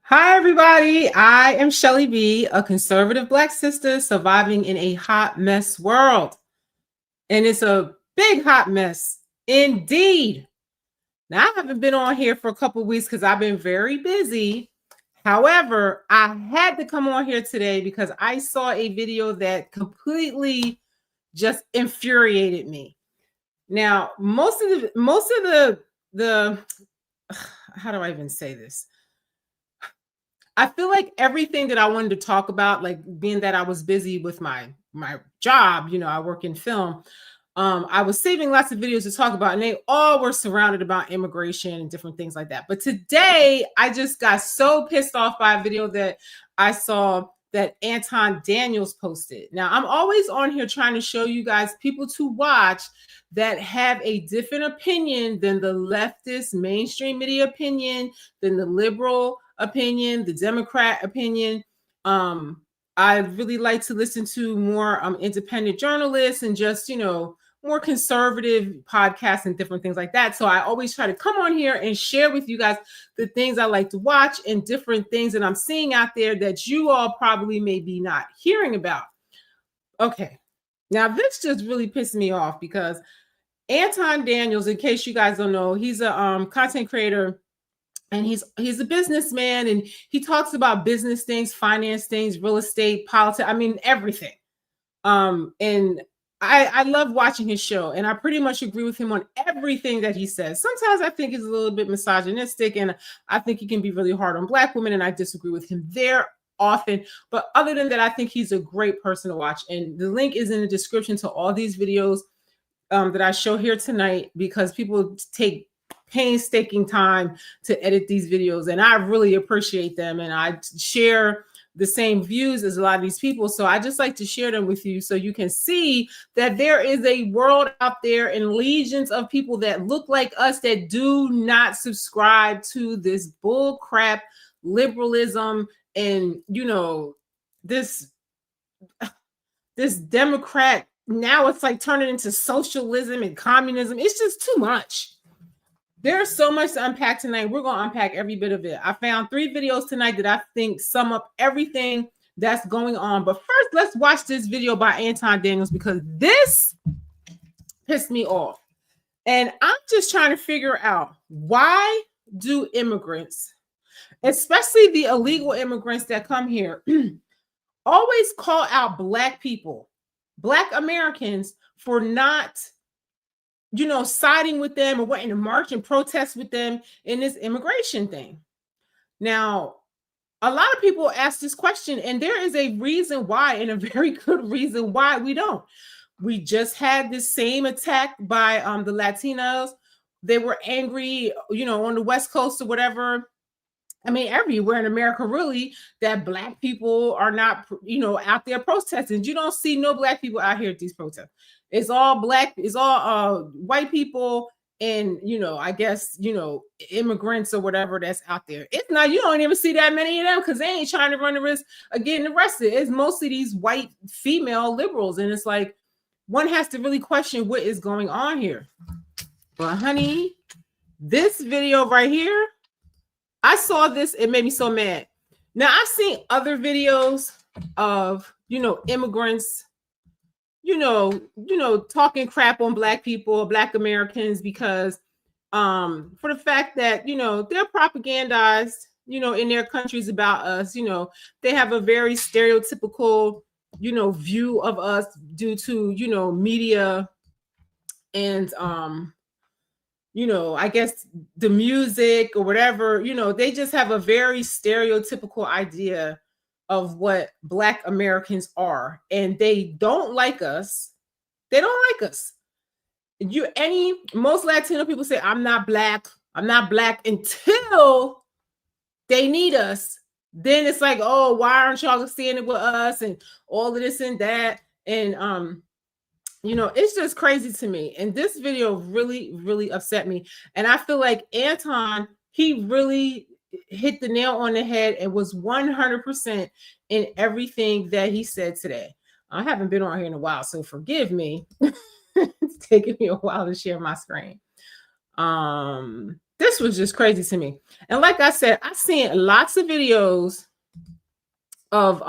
Hi, everybody. I am Shelly B, a conservative Black sister surviving in a hot mess world. And it's a big hot mess indeed. Now, I haven't been on here for a couple weeks because I've been very busy. However, I had to come on here today because I saw a video that completely just infuriated me. Now, most of the how do I even say this? I feel like everything that I wanted to talk about, like being that I was busy with my job, I work in film. I was saving lots of videos to talk about, and they all were surrounded about immigration and different things like that. But today, I just got so pissed off by a video that I saw that Anton Daniels posted. Now, I'm always on here trying to show you guys people to watch that have a different opinion than the leftist mainstream media opinion, than the liberal opinion, the Democrat opinion. I really like to listen to more independent journalists and just, more conservative podcasts and different things like that. So I always try to come on here and share with you guys the things I like to watch and different things that I'm seeing out there that you all probably maybe not hearing about. Okay. Now, this just really pissed me off because Anton Daniels, in case you guys don't know, he's a content creator and he's a businessman, and he talks about business things, finance things, real estate, politics. I mean, everything. And I love watching his show, and I pretty much agree with him on everything that he says. Sometimes I think he's a little bit misogynistic, and I think he can be really hard on Black women, and I disagree with him there often. But other than that, I think he's a great person to watch. And the link is in the description to all these videos that I show here tonight, because people take painstaking time to edit these videos, and I really appreciate them, and I share the same views as a lot of these people. So I just like to share them with you so you can see that there is a world out there and legions of people that look like us that do not subscribe to this bull crap liberalism and this Democrat. Now it's like turning into socialism and communism. It's just too much. There's so much to unpack tonight. We're going to unpack every bit of it. I found 3 videos tonight that I think sum up everything that's going on. But first, let's watch this video by Anton Daniels, because this pissed me off. And I'm just trying to figure out, why do immigrants, especially the illegal immigrants that come here, always call out Black people, Black Americans, for not siding with them or wanting to march and protest with them in this immigration thing. Now, a lot of people ask this question, and there is a reason why, and a very good reason why we don't. We just had this same attack by the Latinos. They were angry, on the West Coast or whatever. I mean, everywhere in America, really, that Black people are not, out there protesting. You don't see no Black people out here at these protests. It's all Black, it's all white people and, I guess, immigrants or whatever that's out there. It's not, you don't even see that many of them because they ain't trying to run the risk of getting arrested. It's mostly these white female liberals. And it's like, one has to really question what is going on here. But honey, this video right here, I saw this, it made me so mad. Now, I've seen other videos of, immigrants, talking crap on Black people, Black Americans, because for the fact that, they're propagandized, in their countries about us. They have a very stereotypical, view of us due to, media and I guess the music or whatever, they just have a very stereotypical idea of what Black Americans are, and they don't like us. They don't like us. Most Latino people say, I'm not Black until they need us. Then it's like, oh, why aren't y'all standing with us and all of this and that? And it's just crazy to me. And this video really, really upset me. And I feel like Anton, he really hit the nail on the head and was 100% in everything that he said today. I haven't been on here in a while, so forgive me. It's taking me a while to share my screen. this was just crazy to me. And like I said, I've seen lots of videos of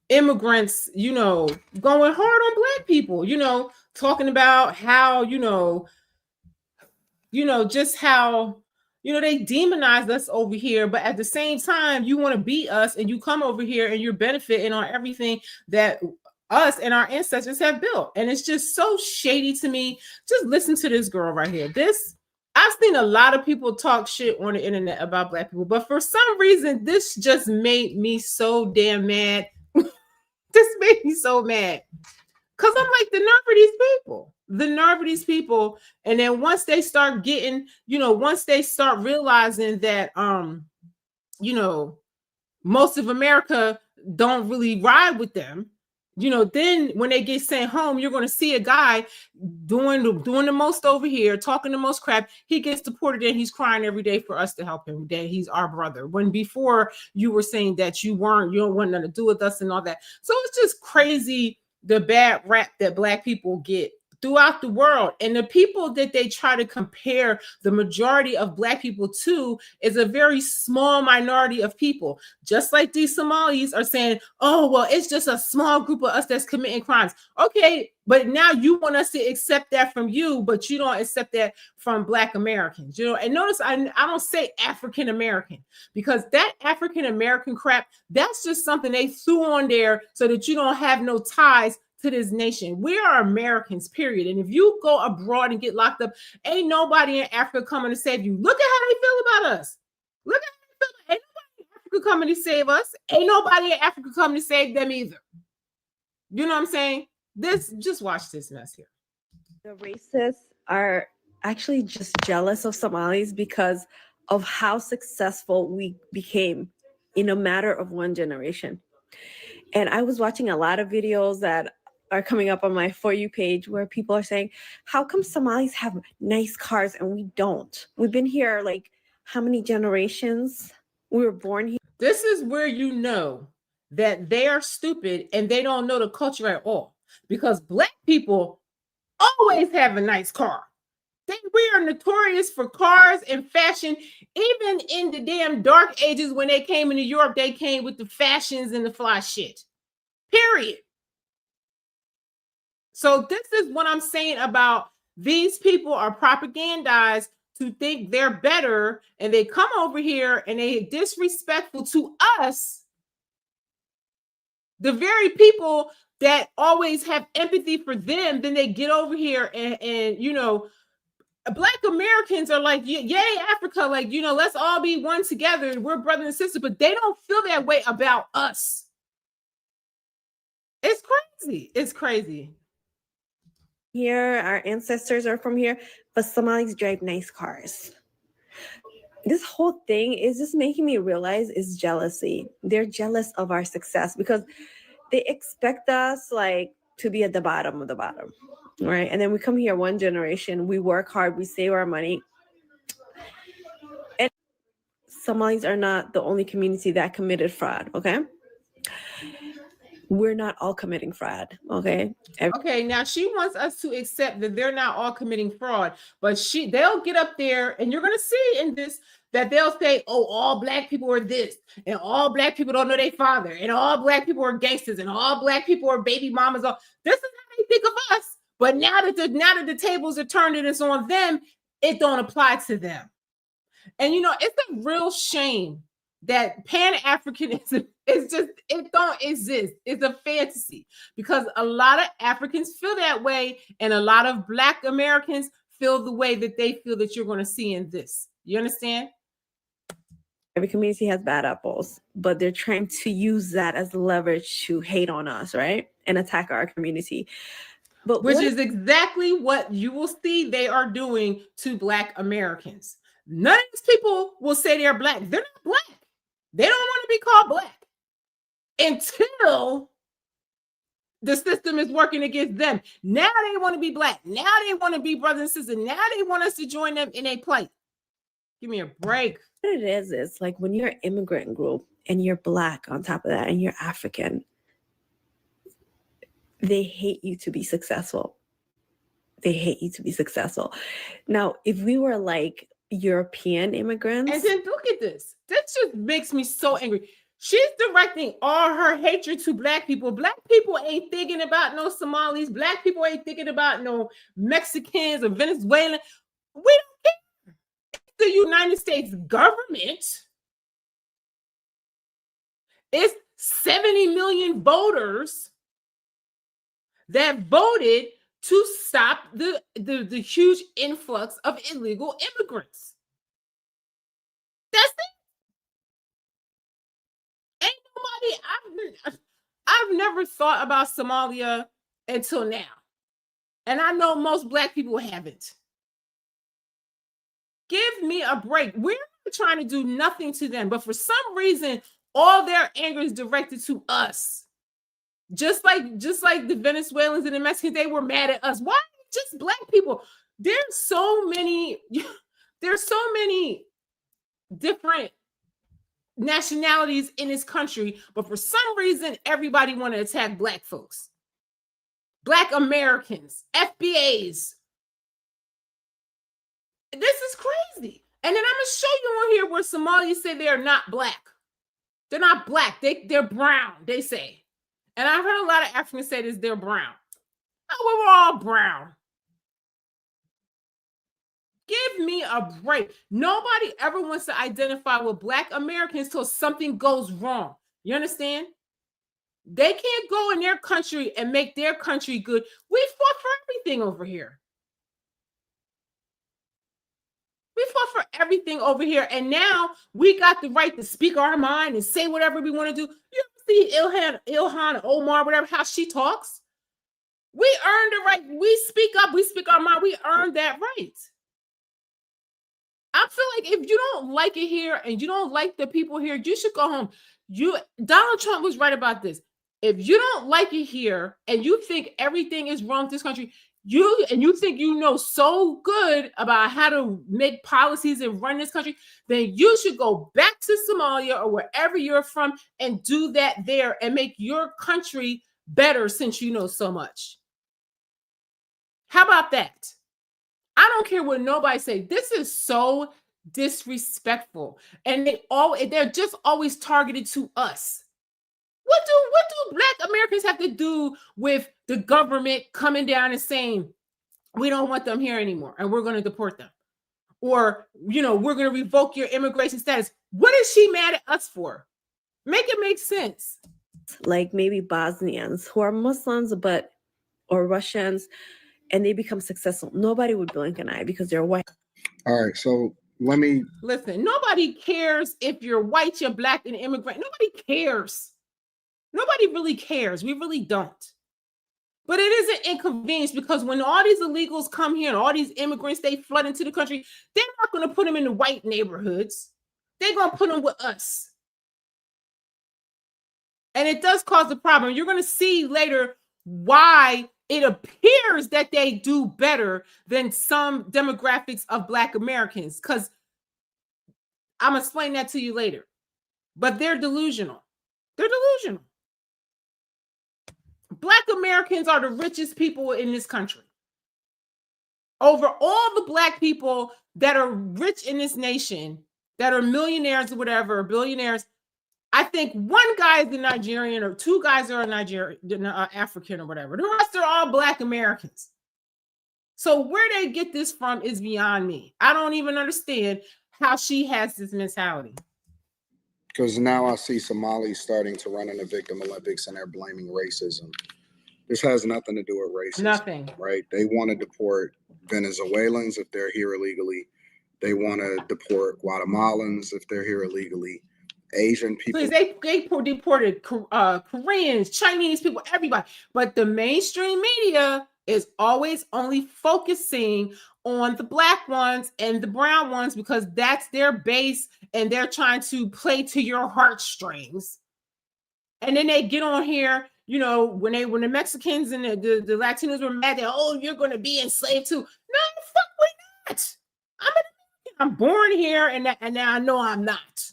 immigrants, going hard on black people, talking about how, just how, they demonize us over here, but at the same time, you want to beat us and you come over here and you're benefiting on everything that us and our ancestors have built. And it's just so shady to me. Just listen to this girl right here. I've seen a lot of people talk shit on the internet about black people, but for some reason, this just made me so damn mad. This made me so mad. Because I'm like, the nerve of these people. The nerve of these people. And then once they start getting, once they start realizing that most of America don't really ride with them, then when they get sent home, you're going to see a guy doing the most over here, talking the most crap. He gets deported and he's crying every day for us to help him, that he's our brother. When before you were saying that you don't want nothing to do with us and all that. So it's just crazy, the bad rap that black people get throughout the world. And the people that they try to compare the majority of black people to is a very small minority of people. Just like these Somalis are saying, oh, well, it's just a small group of us that's committing crimes. Okay, but now you want us to accept that from you, but you don't accept that from black Americans. And notice I don't say African American, because that African American crap, that's just something they threw on there so that you don't have no ties to this nation. We are Americans, period. And if you go abroad and get locked up, ain't nobody in Africa coming to save you. Look at how they feel about us. Look at how they feel. Ain't nobody in Africa coming to save us. Ain't nobody in Africa coming to save them either. You know what I'm saying? Just watch this mess here. The racists are actually just jealous of Somalis because of how successful we became in a matter of one generation. And I was watching a lot of videos that are coming up on my For You page where people are saying, how come Somalis have nice cars and we don't? We've been here like how many generations? We were born here. This is where you know that they are stupid and they don't know the culture at all. Because black people always have a nice car. We are notorious for cars and fashion. Even in the damn dark ages when they came into Europe, they came with the fashions and the fly shit. Period. So this is what I'm saying about these people are propagandized to think they're better, and they come over here and they disrespectful to us, the very people that always have empathy for them. Then they get over here and Black Americans are like, yay, Africa, like, let's all be one together. We're brother and sister, but they don't feel that way about us. It's crazy. It's crazy. Here, our ancestors are from here, but Somalis drive nice cars. This whole thing is just making me realize is jealousy. They're jealous of our success because they expect us like to be at the bottom of the bottom, right? And then we come here one generation, we work hard, we save our money. And Somalis are not the only community that committed fraud, okay? We're not all committing fraud, okay? Okay, now she wants us to accept that they're not all committing fraud, but they'll get up there and you're going to see in this that they'll say, oh, all black people are this, and all black people don't know their father, and all black people are gangsters, and all black people are baby mamas. This is how they think of us. But now that the tables are turned and it's on them, it don't apply to them. And it's a real shame that Pan-Africanism it don't exist. It's a fantasy because a lot of Africans feel that way, and a lot of Black Americans feel the way that they feel that you're going to see in this. You understand? Every community has bad apples, but they're trying to use that as leverage to hate on us, right? And attack our community. But which is exactly what you will see they are doing to Black Americans. None of these people will say they're Black. They're not Black. They don't want to be called Black until the system is working against them. Now they want to be Black. Now they want to be brothers and sisters. Now they want us to join them in a plight. Give me a break. What it is like when you're an immigrant group and you're Black on top of that and you're African, they hate you to be successful. They hate you to be successful. Now, if we were like European And immigrants. then look at this. This just makes me so angry. She's directing all her hatred to black people. Black people ain't thinking about no Somalis. Black people ain't thinking about no Mexicans or Venezuelans. We don't care. The United States government is 70 million voters that voted to stop the huge influx of illegal immigrants. That's it. Ain't nobody. I've never thought about Somalia until now, and I know most black people haven't. Give me a break. We're not trying to do nothing to them, but for some reason, all their anger is directed to us. Just like the Venezuelans and the Mexicans, they were mad at us. Why just black people? There's so many different nationalities in this country, but for some reason, everybody want to attack black folks, black Americans, FBAs. This is crazy. And then I'm gonna show you on here where Somalis say they are not black. They're not black. They're brown. They say. And I've heard a lot of Africans say this, they're brown. Oh, we're all brown. Give me a break. Nobody ever wants to identify with black Americans till something goes wrong. You understand? They can't go in their country and make their country good. We fought for everything over here. We fought for everything over here. And now we got the right to speak our mind and say whatever we want to do. You ever see Ilhan Omar, whatever, how she talks? We earned the right. We speak up. We speak our mind. We earned that right. I feel like if you don't like it here and you don't like the people here, you should go home. Donald Trump was right about this. If you don't like it here and you think everything is wrong with this country, you think you know so good about how to make policies and run this country, then you should go back to Somalia or wherever you're from and do that there and make your country better since you know so much. How about that? I don't care what nobody say. This is so disrespectful. And they're just always targeted to us. What do black Americans have to do with the government coming down and saying, we don't want them here anymore and we're going to deport them? Or, we're going to revoke your immigration status. What is she mad at us for? Make it make sense. Like maybe Bosnians who are Muslims or Russians, and they become successful. Nobody would blink an eye because they're white. All right, so let me listen. Nobody cares if you're white, you're black, and immigrant. Nobody cares. Nobody really cares. We really don't. But it is an inconvenience because when all these illegals come here and all these immigrants, they flood into the country, they're not going to put them in the white neighborhoods. They're going to put them with us. And it does cause a problem. You're going to see later why it appears that they do better than some demographics of black Americans, because I'm going to explain that to you later. But they're delusional. They're delusional. Black Americans are the richest people in this country. Over all the black people that are rich in this nation, that are millionaires or whatever, or billionaires, I think one guy is a Nigerian or two guys are a Nigerian, African or whatever. The rest are all black Americans. So where they get this from is beyond me. I don't even understand how she has this mentality. Because now I see Somalis starting to run in the Victim Olympics and they're blaming racism. This has nothing to do with racism. Nothing. Right? They want to deport Venezuelans if they're here illegally. They want to deport Guatemalans if they're here illegally. Asian people. Please, they deported Koreans, Chinese people, everybody. But the mainstream media is always only focusing on the black ones and the brown ones because that's their base and they're trying to play to your heartstrings. And then they get on here, when the Mexicans and the Latinos were mad that, oh, you're going to be enslaved too. No, fuck, we're not. I'm born here and now I know I'm not.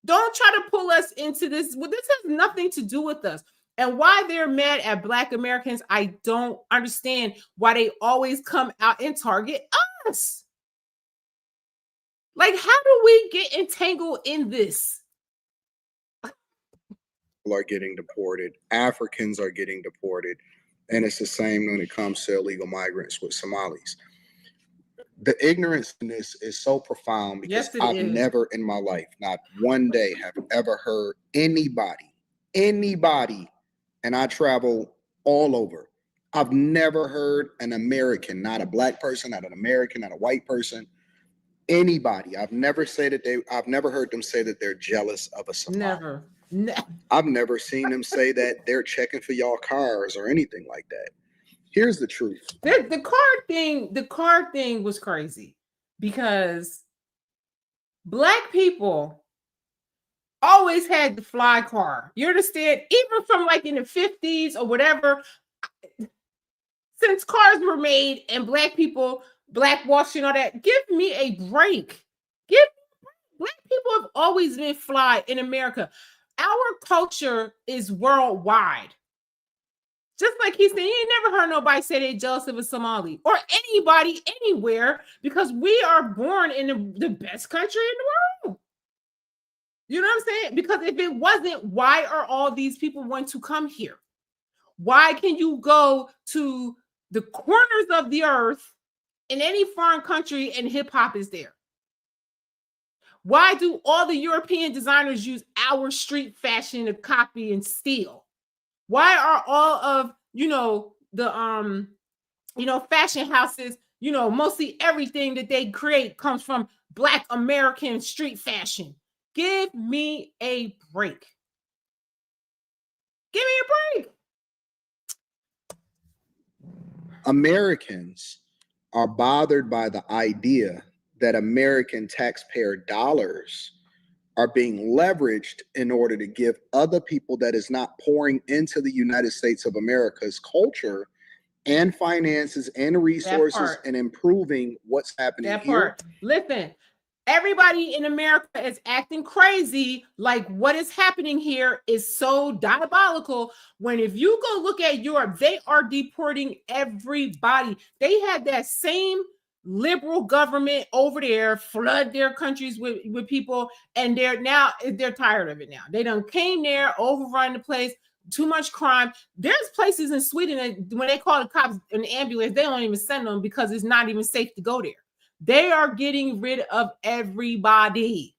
Don't try to pull us into this. Well, this has nothing to do with us. And why they're mad at black Americans, I don't understand why they always come out and target us. Like, how do we get entangled in this? People are getting deported. Africans are getting deported. And it's the same when it comes to illegal migrants with Somalis. The ignorance in this is so profound because Yes, it I've is. never in my life, not one day, have ever heard anybody, and I travel all over. I've never heard an American, not a black person, not an American, not a white person, anybody. I've never heard them say that they're jealous of a Somali. Never. I've never seen them say that they're checking for y'all cars or anything like that. Here's the truth. The card thing was crazy because black people always had the fly car. You understand? Even from like in the 50s or whatever, since cars were made and black people, black washing, all that, give me a break. Black people have always been fly in America. Our culture is worldwide. Just like he said, you ain't never heard nobody say they jealous of a Somali or anybody anywhere because we are born in the best country in the world. You know what I'm saying? Because if it wasn't, why are all these people want to come here? Why can you go to the corners of the earth in any foreign country and hip hop is there? Why do all the European designers use our street fashion to copy and steal? Why are all of, the fashion houses, mostly everything that they create comes from Black American street fashion? Give me a break. Give me a break. Americans are bothered by the idea that American taxpayer dollars are being leveraged in order to give other people that is not pouring into the United States of America's culture and finances and resources and improving what's happening that here. Part. Listen, everybody in America is acting crazy. Like what is happening here is so diabolical. When if you go look at Europe, they are deporting everybody. They had that same liberal government over there flood their countries with people, and they're tired of it now. They done came there, overrun the place, too much crime. There's places in Sweden that when they call the cops an ambulance, they don't even send them because it's not even safe to go there. They are getting rid of everybody.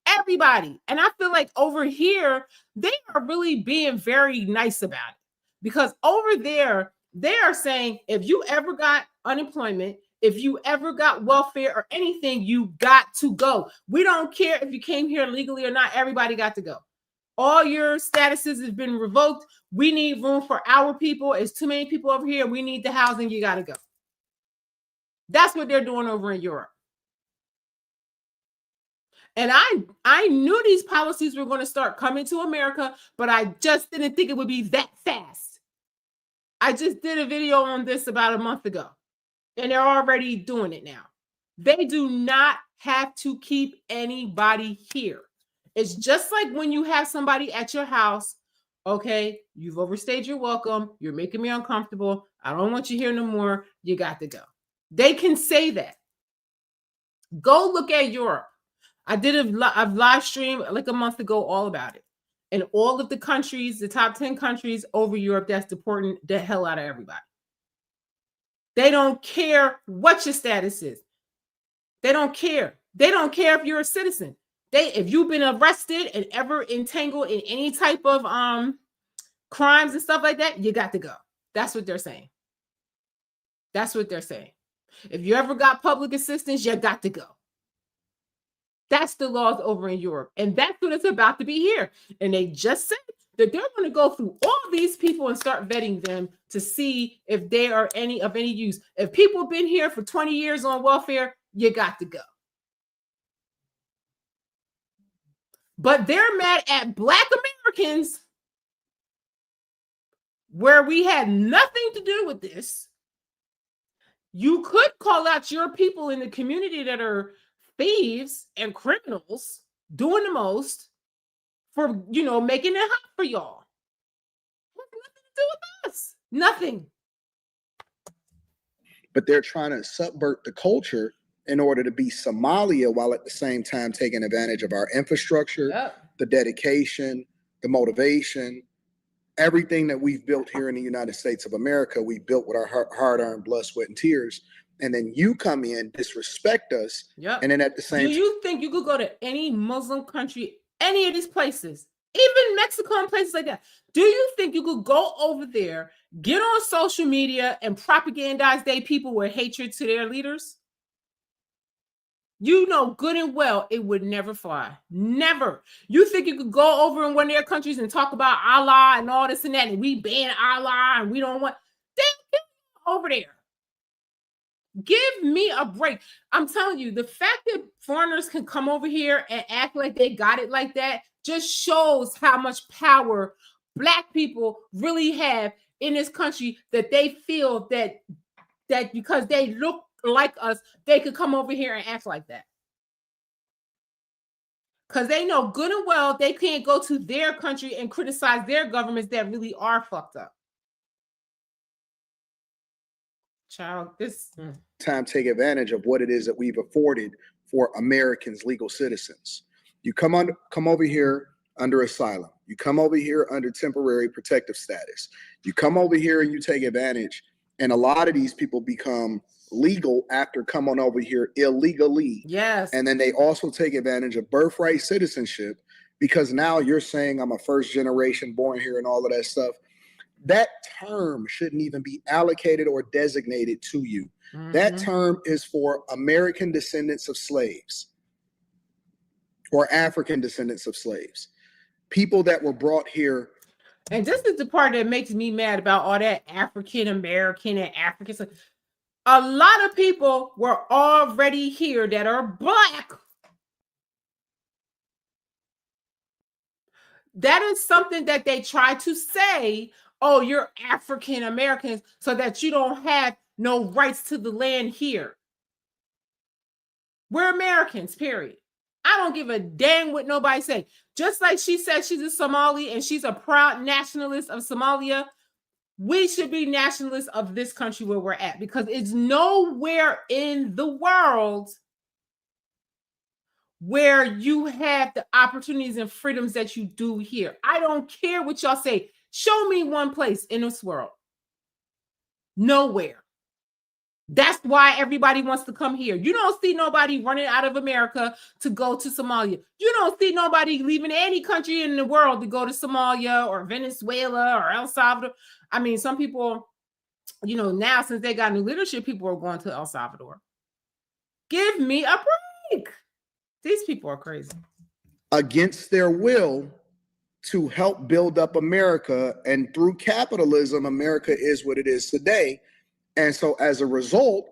Everybody. And I feel like over here, they are really being very nice about it. Because over there, they are saying if you ever got unemployment, if you ever got welfare or anything, you got to go. We don't care if you came here legally or not. Everybody got to go. All your statuses have been revoked. We need room for our people. It's too many people over here. We need the housing. You got to go. That's what they're doing over in Europe. And I knew these policies were going to start coming to America, but I just didn't think it would be that fast. I just did a video on this about a month ago, and they're already doing it now. They do not have to keep anybody here. It's just like when you have somebody at your house, okay, you've overstayed your welcome, you're making me uncomfortable, I don't want you here no more, you got to go. They can say that. Go look at Europe. I did a live stream like a month ago all about it. And all of the countries, the top 10 countries over Europe that's deporting the hell out of everybody. They don't care what your status is. They don't care. They don't care if you're a citizen. If you've been arrested and ever entangled in any type of crimes and stuff like that, you got to go. That's what they're saying. That's what they're saying. If you ever got public assistance, you got to go. That's the laws over in Europe. And that's what it's about to be here. And they just said that they're going to go through all these people and start vetting them to see if they are of any use. If people have been here for 20 years on welfare, you got to go. But they're mad at Black Americans where we had nothing to do with this. You could call out your people in the community that are thieves and criminals doing the most for, making it hot for y'all. It has nothing to do with us. Nothing. But they're trying to subvert the culture in order to be Somalia, while at the same time taking advantage of our infrastructure, Yep. the dedication, the motivation, everything that we've built here in the United States of America, we built with our hard-earned blood, sweat, and tears. And then you come in, disrespect us, Yep. and then at the same Do you think you could go to any Muslim country, any of these places, even Mexico and places like that? Do you think you could go over there, get on social media, and propagandize their people with hatred to their leaders? You know good and well it would never fly. Never. You think you could go over in one of their countries and talk about Allah and all this and that, and we ban Allah and we don't want. Then get over there. Give me a break. I'm telling you, the fact that foreigners can come over here and act like they got it like that just shows how much power Black people really have in this country, that they feel that because they look like us, they could come over here and act like that. Because they know good and well they can't go to their country and criticize their governments that really are fucked up. Child, this time take advantage of what it is that we've afforded for Americans, legal citizens. You come over here under asylum. You come over here under temporary protective status. You come over here and you take advantage. And a lot of these people become legal after coming over here illegally. Yes. And then they also take advantage of birthright citizenship, because now you're saying I'm a first generation born here and all of that stuff. That term shouldn't even be allocated or designated to you. Mm-hmm. That term is for American descendants of slaves or African descendants of slaves, people that were brought here. And this is the part that makes me mad about all that African American and African. A lot of people were already here that are Black. That is something that they try to say, oh, you're African Americans, so that you don't have no rights to the land here. We're Americans, period. I don't give a dang what nobody say. Just like she said she's a Somali and she's a proud nationalist of Somalia, we should be nationalists of this country where we're at, because it's nowhere in the world where you have the opportunities and freedoms that you do here. I don't care what y'all say. Show me one place in this world. Nowhere. That's why everybody wants to come here. You don't see nobody running out of America to go to Somalia. You don't see nobody leaving any country in the world to go to Somalia or Venezuela or El Salvador. I mean, some people, you know, now since they got new leadership, people are going to El Salvador. Give me a break. These people are crazy. Against their will, to help build up America. And through capitalism, America is what it is today. And so as a result,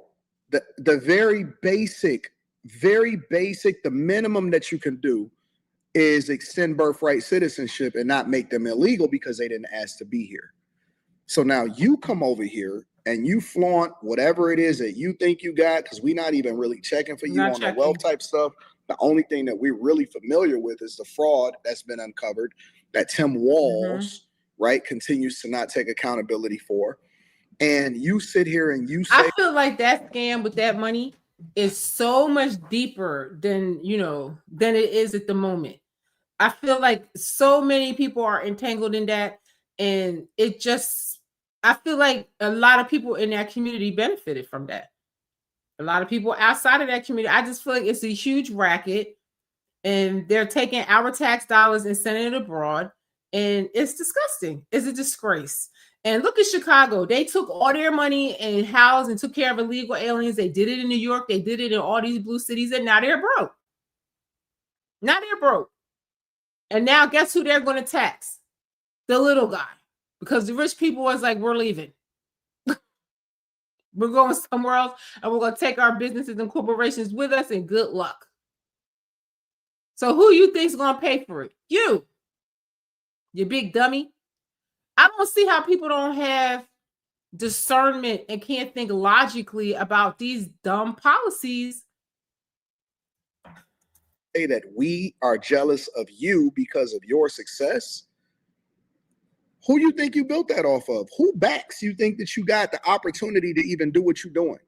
the very basic, the minimum that you can do is extend birthright citizenship and not make them illegal because they didn't ask to be here. So now you come over here and you flaunt whatever it is that you think you got, because we're not even really checking for you on the wealth type stuff. The only thing that we're really familiar with is the fraud that's been uncovered, that Tim Walz, right, continues to not take accountability for. And you sit here and you say, I feel like that scam with that money is so much deeper than, you know, than it is at the moment. I feel like so many people are entangled in that, and it just, I feel like a lot of people in that community benefited from that. A lot of people outside of that community, I just feel like it's a huge racket, and they're taking our tax dollars and sending it abroad, and it's disgusting. It's a disgrace. And look at Chicago. They took all their money and housed and took care of illegal aliens. They did it in New York. They did it in all these blue cities, and now they're broke. Now they're broke. And now guess who they're going to tax? The little guy. Because the rich people was like, we're leaving. We're going somewhere else, and we're going to take our businesses and corporations with us, and good luck. So who you think's going to pay for it? You big dummy. I don't see how people don't have discernment and can't think logically about these dumb policies. Say that we are jealous of you because of your success. Who you think you built that off of? Who backs you think that you got the opportunity to even do what you're doing?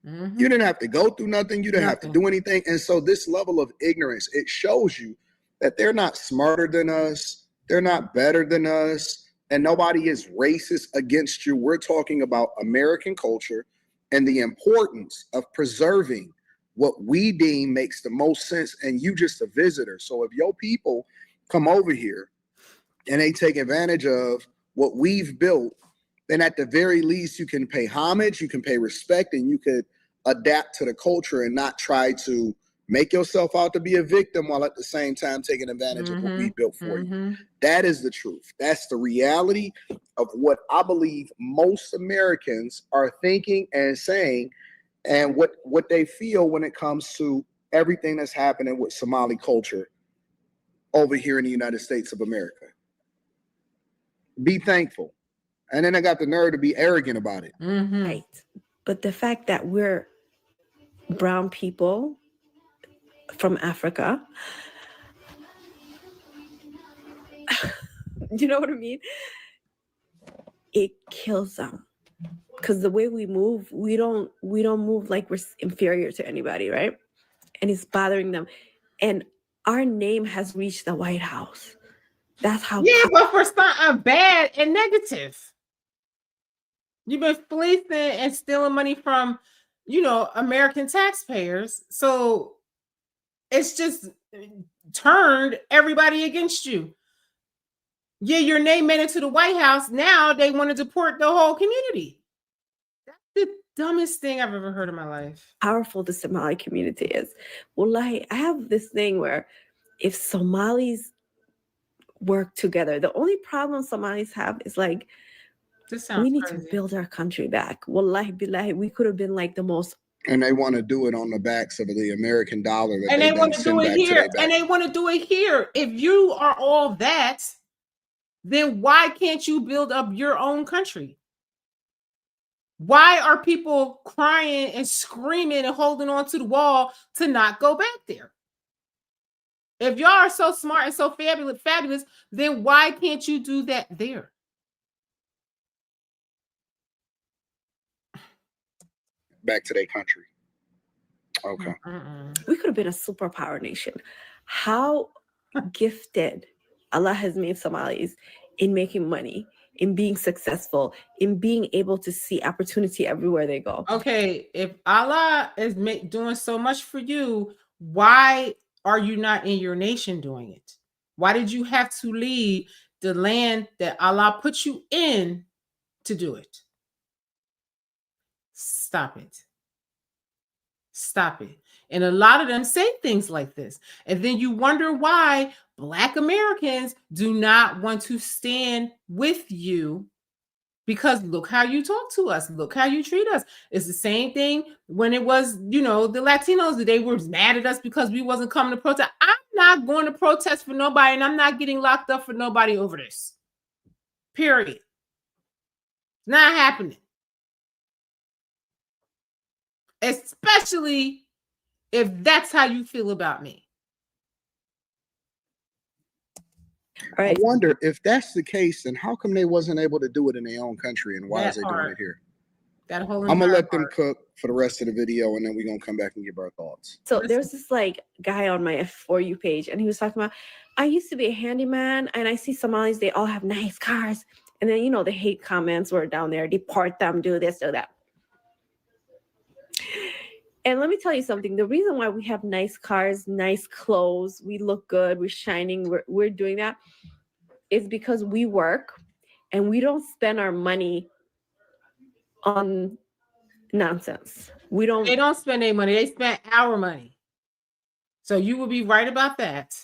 You didn't have to go through nothing. You didn't have to Nothing. do anything. And so this level of ignorance, it shows you that they're not smarter than us. They're not better than us. And nobody is racist against you. We're talking about American culture and the importance of preserving what we deem makes the most sense. And you just a visitor. So if your people come over here and they take advantage of what we've built, then at the very least, you can pay homage, you can pay respect, and you could adapt to the culture and not try to make yourself out to be a victim while at the same time taking advantage of what we built for you. That is the truth. That's the reality of what I believe most Americans are thinking and saying, and what they feel when it comes to everything that's happening with Somali culture over here in the United States of America. Be thankful. And then I got the nerve to be arrogant about it. Right. But the fact that we're brown people from Africa, you know what I mean? It kills them. Because the way we move, we don't move like we're inferior to anybody, right? And it's bothering them. And our name has reached the White House. That's how. Yeah, but for something bad and negative. You've been fleecing and stealing money from, American taxpayers. So it's just turned everybody against you. Yeah, your name made it to the White House. Now they want to deport the whole community. That's the dumbest thing I've ever heard in my life. Powerful the Somali community is. Wallahi, I have this thing where if Somalis work together, the only problem Somalis have is like, we need to build our country back. Wallahi billahi, we could have been like the most. And they want to do it on the backs of the American dollar. And they want to do it here. And they want to do it here. If you are all that, then why can't you build up your own country? Why are people crying and screaming and holding on to the wall to not go back there? If y'all are so smart and so fabulous, then why can't you do that there? Back to their country. Okay. We could have been a superpower nation. How gifted Allah has made Somalis in making money, in being successful, in being able to see opportunity everywhere they go. Okay, if Allah is doing so much for you, why are you not in your nation doing it? Why did you have to leave the land that Allah put you in to do it? Stop it. Stop it. And a lot of them say things like this. And then you wonder why Black Americans do not want to stand with you, because look how you talk to us. Look how you treat us. It's the same thing when it was, the Latinos, they were mad at us because we wasn't coming to protest. I'm not going to protest for nobody, and I'm not getting locked up for nobody over this. Period. Not happening. Especially if that's how you feel about me. Right. I wonder if that's the case, then how come they wasn't able to do it in their own country, and why is they doing it here? That whole I'm gonna let them cook for the rest of the video, and then we're gonna come back and give our thoughts. So there's this guy on my For You page, and he was talking about, I used to be a handyman, and I see Somalis, they all have nice cars. And then, the hate comments were down there, deport them, do this, do that. And let me tell you something. The reason why we have nice cars, nice clothes, we look good, we're shining, we're doing that, is because we work and we don't spend our money on nonsense. They don't spend their money. They spend our money. So you would be right about that.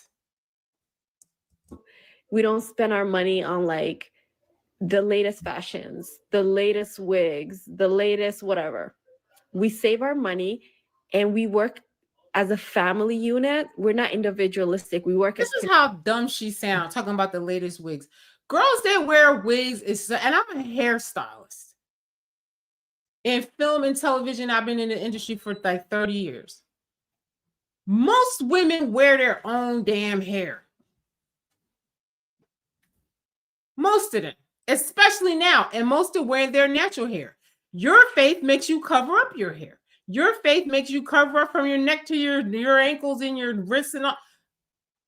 We don't spend our money on the latest fashions, the latest wigs, the latest whatever. We save our money and we work as a family unit. We're not individualistic. We work This is how dumb she sounds, talking about the latest wigs. Girls that wear wigs and I'm a hairstylist. In film and television, I've been in the industry for 30 years. Most women wear their own damn hair. Most of them, especially now, and most are wearing their natural hair. Your faith makes you cover up your hair. Your faith makes you cover up from your neck to your ankles and your wrists and all.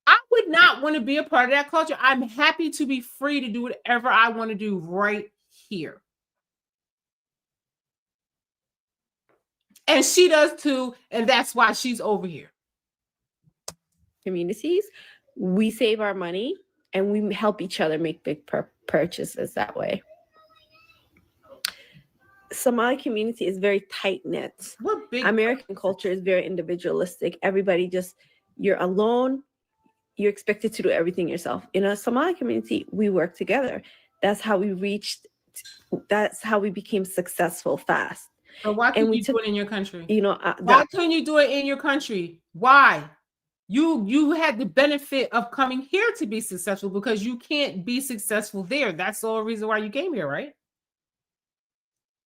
I would not want to be a part of that culture. I'm happy to be free to do whatever I want to do right here. And she does too, and that's why she's over here. Communities, we save our money and we help each other make big purchases that way. Somali community is very tight-knit. American culture is very individualistic. Everybody just, you're alone, you're expected to do everything yourself. In a Somali community, we work together. That's how we became successful fast. But why couldn't you do it in your country? Why couldn't you do it in your country? Why? You had the benefit of coming here to be successful because you can't be successful there. That's the whole reason why you came here, right?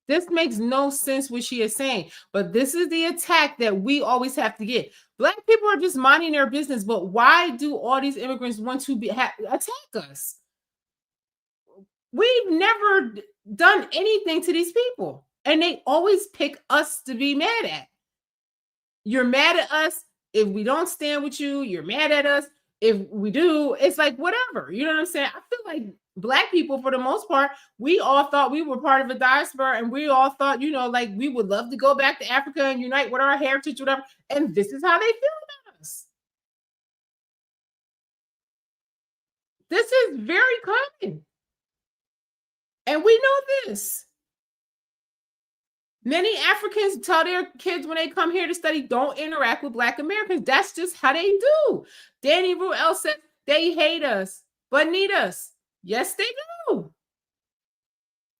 This makes no sense what she is saying, but this is the attack that we always have to get. Black people are just minding their business, but why do all these immigrants want to attack us? We've never done anything to these people, and they always pick us to be mad at. You're mad at us if we don't stand with you. You're mad at us if we do. It's like whatever. You know what I'm saying? I feel like Black people, for the most part, we all thought we were part of a diaspora, and we all thought, like we would love to go back to Africa and unite with our heritage, whatever. And this is how they feel about us. This is very common. And we know this. Many Africans tell their kids when they come here to study, don't interact with Black Americans. That's just how they do. Danny Ruel said they hate us, but need us. Yes, they do.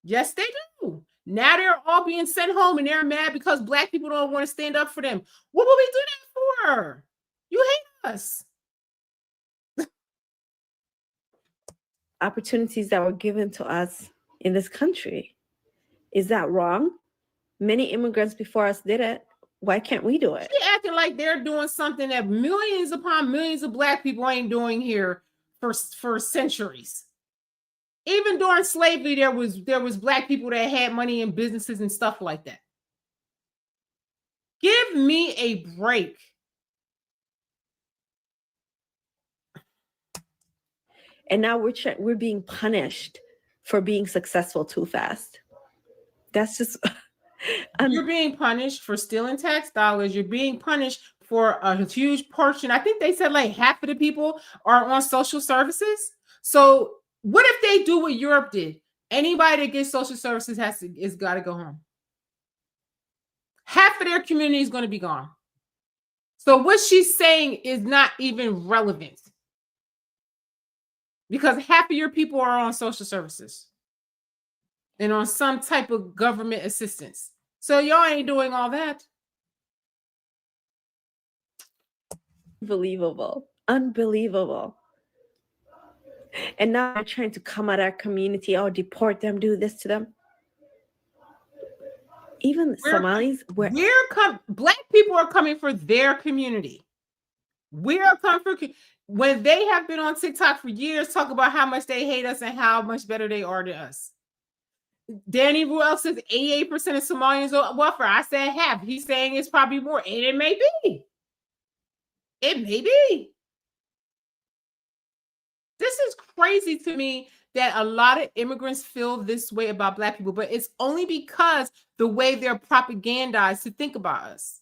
Yes, they do. Now they're all being sent home and they're mad because Black people don't want to stand up for them. What would we do that for? You hate us. Opportunities that were given to us in this country. Is that wrong? Many immigrants before us did it. Why can't we do it? She acting like they're doing something that millions upon millions of Black people ain't doing here for centuries. Even during slavery, there was Black people that had money in businesses and stuff like that. Give me a break. And now we're being punished for being successful too fast. That's just you're being punished for stealing tax dollars. You're being punished for a huge portion. I think they said like half of the people are on social services. So what if they do what Europe did? Anybody that gets social services is got to go home. Half of their community is going to be gone. So what she's saying is not even relevant because half of your people are on social services and on some type of government assistance. So y'all ain't doing all that. Unbelievable. And now they're trying to come at our community or deport them, do this to them. Even Somalis, Black people are coming for their community. We're coming for when they have been on TikTok for years, talk about how much they hate us and how much better they are to us. Danny Ruel says 88% of Somalians are welfare. I said half. He's saying it's probably more, and it may be. It may be. This is crazy to me that a lot of immigrants feel this way about Black people, but it's only because the way they're propagandized to think about us.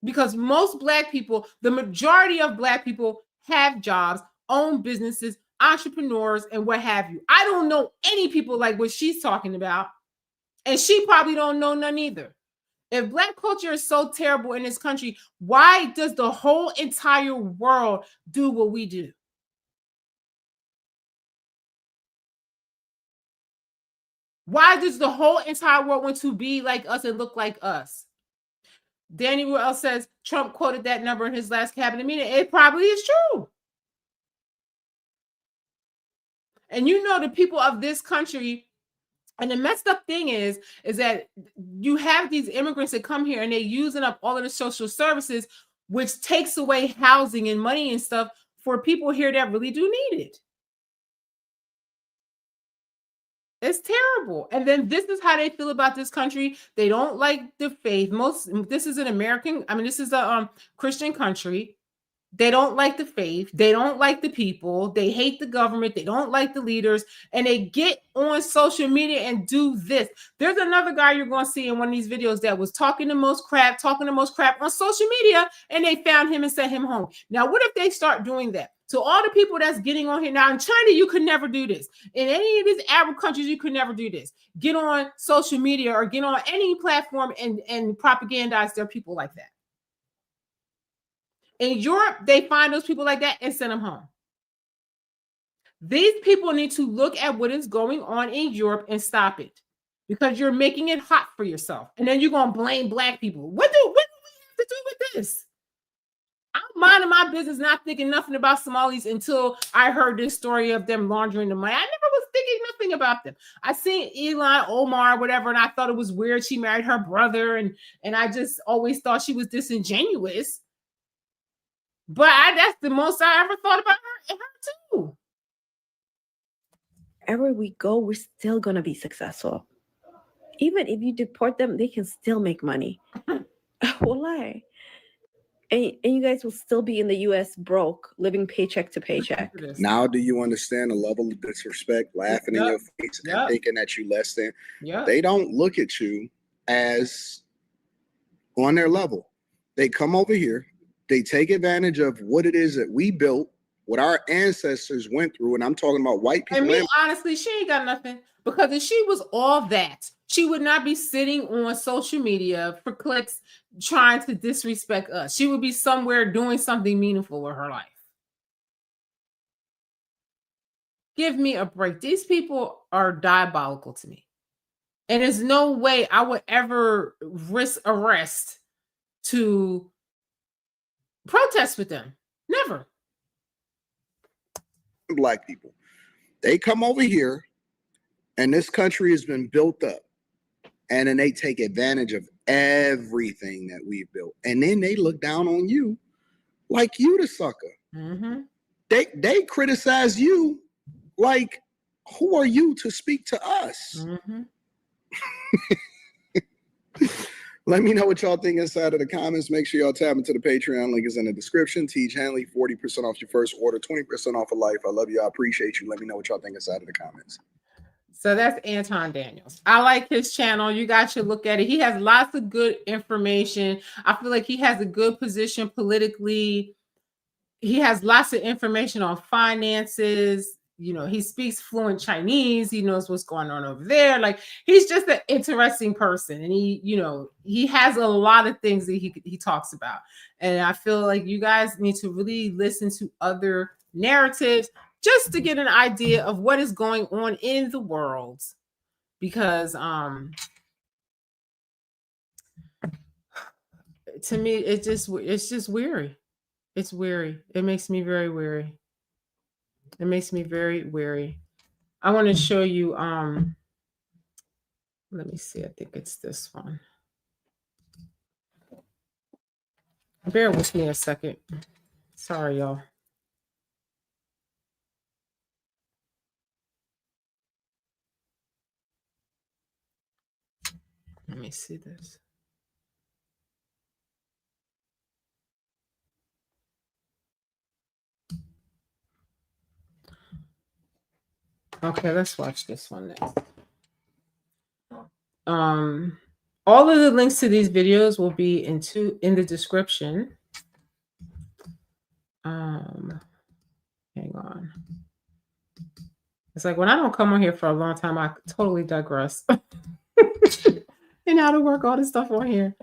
Because most Black people, the majority of Black people have jobs, own businesses, entrepreneurs, and what have you. I don't know any people like what she's talking about, and she probably don't know none either. If Black culture is so terrible in this country, why does the whole entire world do what we do? Why does the whole entire world want to be like us and look like us? Danny Ruel says Trump quoted that number in his last cabinet meeting. It probably is true. And the people of this country, and the messed up thing is that you have these immigrants that come here and they're using up all of the social services, which takes away housing and money and stuff for people here that really do need it. It's terrible. And then this is how they feel about this country. They don't like the faith. This is an American, I mean, this is a Christian country. They don't like the faith. They don't like the people. They hate the government. They don't like the leaders. And they get on social media and do this. There's another guy you're going to see in one of these videos that was talking the most crap on social media, and they found him and sent him home. Now, what if they start doing that? So all the people that's getting on here now in China, you could never do this. In any of these Arab countries, you could never do this. Get on social media or get on any platform and propagandize their people like that. In Europe, they find those people like that and send them home. These people need to look at what is going on in Europe and stop it, because you're making it hot for yourself. And then you're going to blame Black people. What do we have to do with this? I'm minding my business, not thinking nothing about Somalis until I heard this story of them laundering the money. I never was thinking nothing about them. I seen Elon Omar, whatever, and I thought it was weird. She married her brother, and I just always thought she was disingenuous. But that's the most I ever thought about her too. Wherever we go, we're still going to be successful. Even if you deport them, they can still make money. Wallah. And you guys will still be in the U.S. broke, living paycheck to paycheck. Now do you understand the level of disrespect, laughing in your face and thinking that you less than? They don't look at you as on their level. They come over here. They take advantage of what it is that we built, what our ancestors went through, and I'm talking about white people. And me, honestly, she ain't got nothing, because if she was all that, she would not be sitting on social media for clicks trying to disrespect us. She would be somewhere doing something meaningful with her life. Give me a break. These people are diabolical to me. And there's no way I would ever risk arrest to protest with them. Never. Black people, they come over here and this country has been built up, and then they take advantage of everything that we've built, and then they look down on you like you the sucker. Mm-hmm. They criticize you like, who are you to speak to us? Mm-hmm. Let me know what y'all think inside of the comments. Make sure y'all tap into the Patreon. Link is in the description. Teach Hanley, 40% off your first order, 20% off of life. I love you. I appreciate you. Let me know what y'all think inside of the comments. So that's Anton Daniels. I like his channel. You guys should look at it. He has lots of good information. I feel like he has a good position politically. He has lots of information on finances. You know, he speaks fluent Chinese. He knows what's going on over there. Like, he's just an interesting person. And he has a lot of things that he talks about. And I feel like you guys need to really listen to other narratives just to get an idea of what is going on in the world. Because to me, it's just weary. It's weary. It makes me very weary. It makes me very weary. I want to show you, let me see. I think it's this one. Bear with me a second. Sorry, y'all. Let me see this. Okay, let's watch this one next. All of the links to these videos will be in the description. Hang on. It's like when I don't come on here for a long time, I totally digress. And how to work all this stuff on here.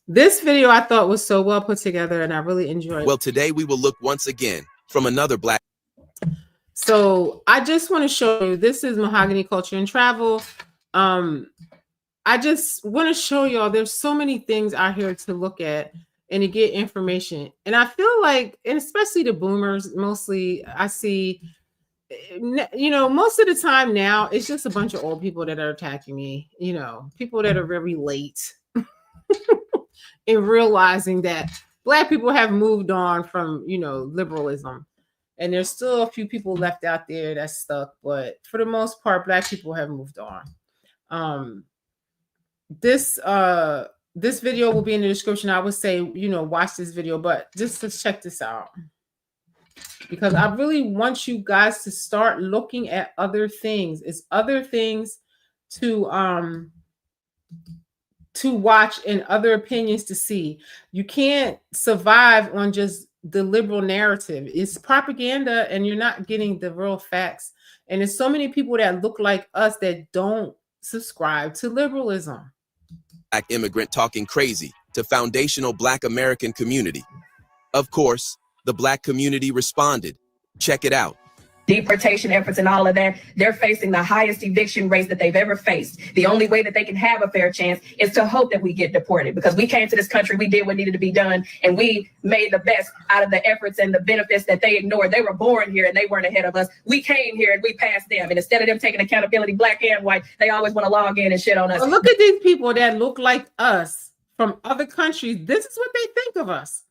This video I thought was so well put together, and I really enjoyed it. Well, today we will look once again from another Black. So I just want to show you, this is Mahogany Culture and Travel. I just want to show y'all there's so many things out here to look at and to get information. And I feel like, and especially the boomers, mostly I see, most of the time now, it's just a bunch of old people that are attacking me, people that are very late in realizing that Black people have moved on from, liberalism. And there's still a few people left out there that's stuck, but for the most part, Black people have moved on. This video will be in the description. I would say, watch this video, but just to check this out, because I really want you guys to start looking at other things. It's other things to watch and other opinions to see. You can't survive on just the liberal narrative. It's propaganda, and you're not getting the real facts. And there's so many people that look like us that don't subscribe to liberalism. Black immigrant talking crazy to foundational Black American community. Of course, the Black community responded. Check it out. Deportation efforts and all of that, they're facing the highest eviction rates that they've ever faced. The only way that they can have a fair chance is to hope that we get deported, because we came to this country, we did what needed to be done, and we made the best out of the efforts and the benefits that they ignored. They were born here and they weren't ahead of us. We came here and we passed them. And instead of them taking accountability, Black and white, they always want to log in and shit on us. Well, look at these people that look like us from other countries. This is what they think of us.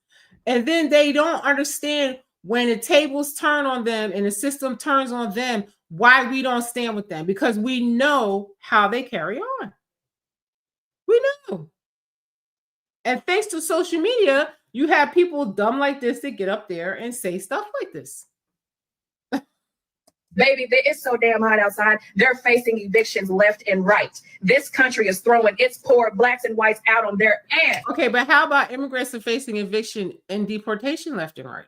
And then they don't understand when the tables turn on them and the system turns on them, why we don't stand with them, because we know how they carry on. We know. And thanks to social media, you have people dumb like this that get up there and say stuff like this. Baby, it's so damn hot outside. They're facing evictions left and right. This country is throwing its poor Blacks and whites out on their ass. Okay, but how about immigrants are facing eviction and deportation left and right?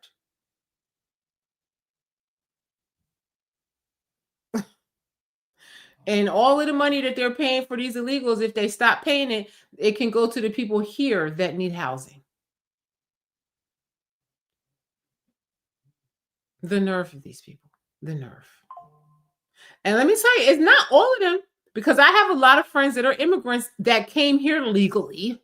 And all of the money that they're paying for these illegals, if they stop paying it, it can go to the people here that need housing. The nerve of these people, the nerve. And let me tell you, it's not all of them, because I have a lot of friends that are immigrants that came here legally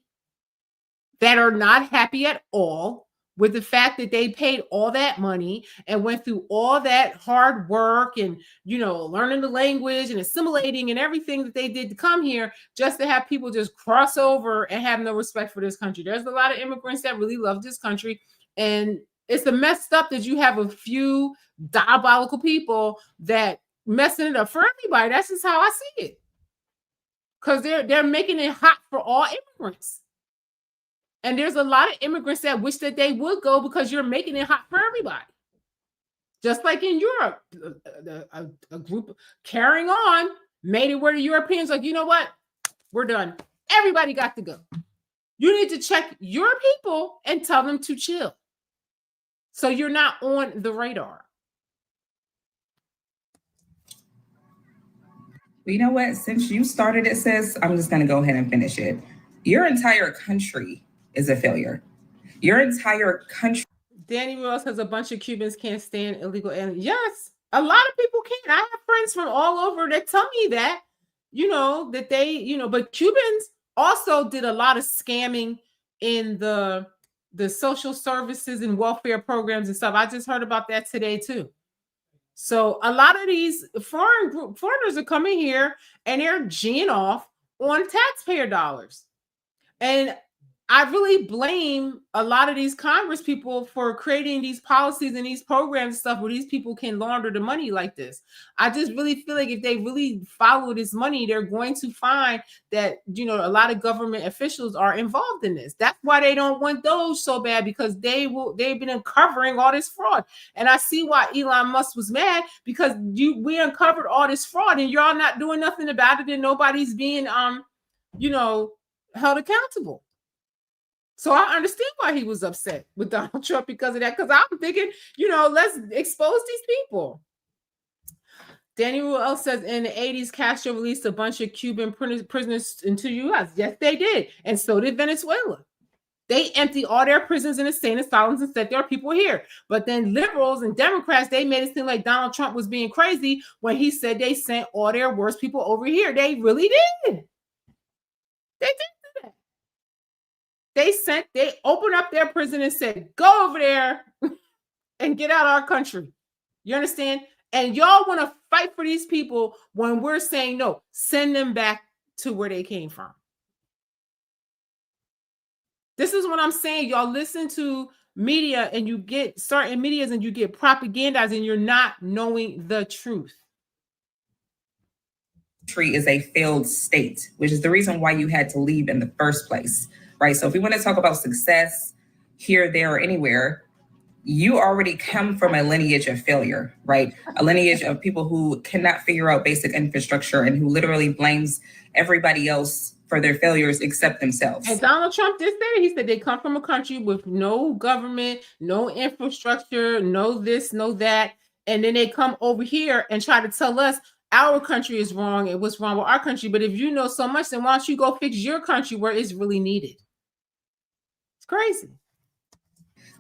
that are not happy at all with the fact that they paid all that money and went through all that hard work and, learning the language and assimilating and everything that they did to come here, just to have people just cross over and have no respect for this country. There's a lot of immigrants that really love this country. And it's a messed up that you have a few diabolical people that messing it up for everybody. That's just how I see it. Because they're making it hot for all immigrants. And there's a lot of immigrants that wish that they would go, because you're making it hot for everybody. Just like in Europe, a group carrying on made it where the Europeans like, you know what? We're done. Everybody got to go. You need to check your people and tell them to chill, so you're not on the radar. You know what? Since you started it, sis, I'm just going to go ahead and finish it. Your entire country is a failure. Your entire country. Danny Ross has a bunch of Cubans can't stand illegal aliens. Yes, a lot of people can't. I have friends from all over that tell me that, that they, but Cubans also did a lot of scamming in the social services and welfare programs and stuff. I just heard about that today too. So a lot of these foreigners are coming here and they're G'ing off on taxpayer dollars. And I really blame a lot of these Congress people for creating these policies and these programs and stuff where these people can launder the money like this. I just really feel like if they really follow this money, they're going to find that, a lot of government officials are involved in this. That's why they don't want those so bad, because they've been uncovering all this fraud. And I see why Elon Musk was mad, because we uncovered all this fraud and y'all not doing nothing about it, and nobody's being held accountable. So I understand why he was upset with Donald Trump because of that, because I'm thinking, let's expose these people. Danny Ruel says in the 80s, Castro released a bunch of Cuban prisoners into the U.S. Yes, they did. And so did Venezuela. They emptied all their prisons and insane asylums and said there are people here. But then liberals and Democrats, they made it seem like Donald Trump was being crazy when he said they sent all their worst people over here. They really did. They did. They opened up their prison and said, go over there and get out of our country. You understand? And y'all want to fight for these people when we're saying, no, send them back to where they came from. This is what I'm saying. Y'all listen to media and you get certain medias and you get propagandized and you're not knowing the truth. Country is a failed state, which is the reason why you had to leave in the first place, right? So if we want to talk about success here, there, or anywhere, you already come from a lineage of failure, right? A lineage of people who cannot figure out basic infrastructure and who literally blames everybody else for their failures except themselves. And Donald Trump did say, he said they come from a country with no government, no infrastructure, no this, no that. And then they come over here and try to tell us our country is wrong and what's wrong with our country. But if you know so much, then why don't you go fix your country where it's really needed? It's crazy.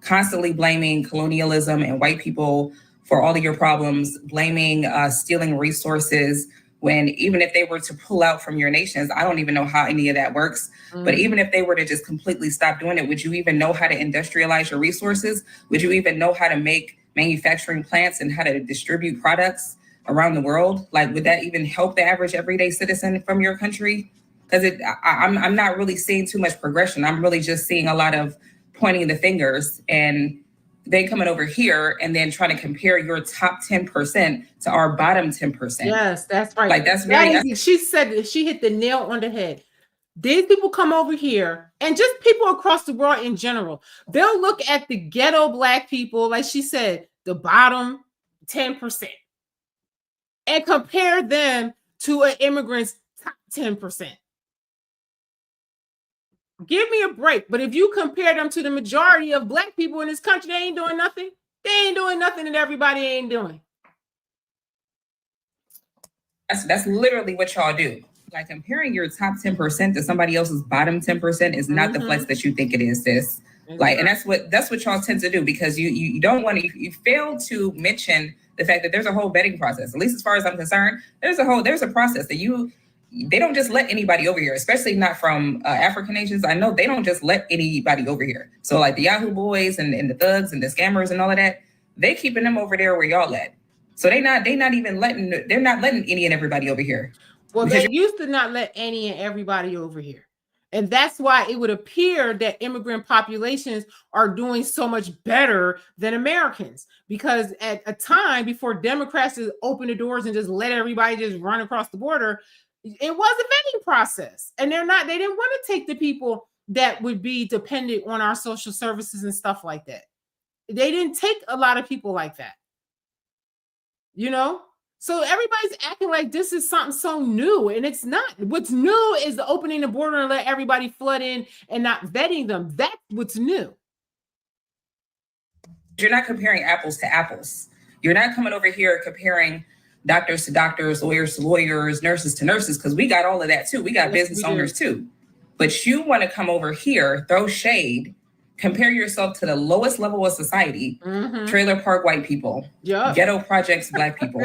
Constantly blaming colonialism and white people for all of your problems, blaming stealing resources, when even if they were to pull out from your nations, I don't even know how any of that works. But even if they were to just completely stop doing it, would you even know how to industrialize your resources? Would you even know how to make manufacturing plants and how to distribute products around the world? Like, would that even help the average everyday citizen from your country? Because I'm not really seeing too much progression. I'm really just seeing a lot of pointing the fingers and they coming over here and then trying to compare your top 10% to our bottom 10%. Yes, that's right. Like, that's very, she said that she hit the nail on the head. These people come over here, and just people across the world in general, they'll look at the ghetto Black people, like she said, the bottom 10%, and compare them to an immigrant's top 10%. Give me a break. But if you compare them to the majority of Black people in this country, they ain't doing nothing. They ain't doing nothing that everybody ain't doing. That's literally what y'all do. Like, comparing your top 10% to somebody else's bottom 10% is not the flex that you think it is, sis. Like, and that's what y'all tend to do, because you don't want to, you fail to mention the fact that there's a whole vetting process. At least as far as I'm concerned, there's a process that they don't just let anybody over here, especially not from African nations. I know they don't just let anybody over here. So like the Yahoo boys and the thugs and the scammers and all of that, they keeping them over there where y'all at. So they're not letting any and everybody over here. Well, they used to not let any and everybody over here. And that's why it would appear that immigrant populations are doing so much better than Americans. Because at a time before Democrats just open the doors and just let everybody just run across the border, it was a vetting process. And they didn't want to take the people that would be dependent on our social services and stuff like that. They didn't take a lot of people like that. You know? So everybody's acting like this is something so new, and it's not. What's new is the opening the border and let everybody flood in and not vetting them. That's what's new. You're not comparing apples to apples. You're not coming over here comparing doctors to doctors, lawyers to lawyers, nurses to nurses, because we got all of that too. We got business owners too. But you want to come over here, throw shade, compare yourself to the lowest level of society, trailer park white people, ghetto projects Black people,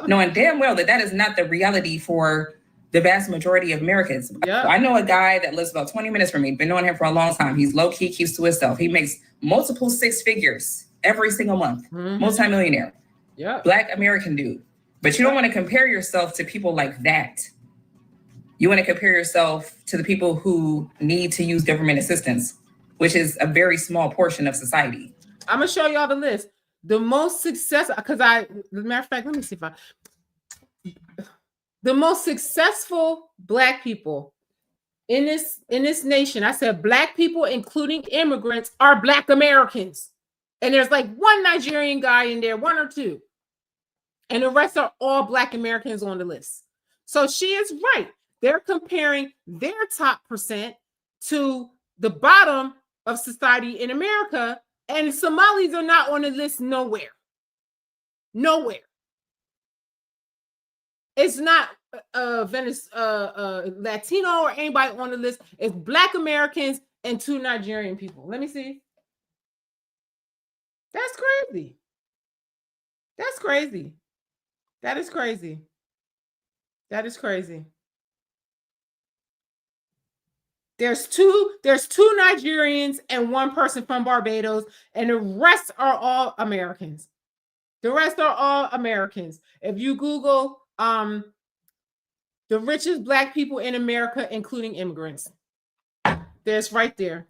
knowing damn well that is not the reality for the vast majority of Americans. I know a guy that lives about 20 minutes from me, been knowing him for a long time. He's low key, keeps to himself. He makes multiple six figures every single month, multimillionaire, Black American dude. But you don't want to compare yourself to people like that. You want to compare yourself to the people who need to use government assistance, which is a very small portion of society. I'm gonna show y'all the list. The most successful, as a matter of fact, let me see if the most successful Black people in this nation, I said Black people, including immigrants, are Black Americans. And there's like one Nigerian guy in there, one or two. And the rest are all Black Americans on the list. So she is right. They're comparing their top percent to the bottom of society in America, and Somalis are not on the list nowhere. Nowhere. It's not Latino or anybody on the list. It's Black Americans and two Nigerian people. Let me see. That's crazy. That's crazy. That is crazy. That is crazy. There's two Nigerians and one person from Barbados, and the rest are all Americans. The rest are all Americans. If you Google the richest Black people in America, including immigrants, there's right there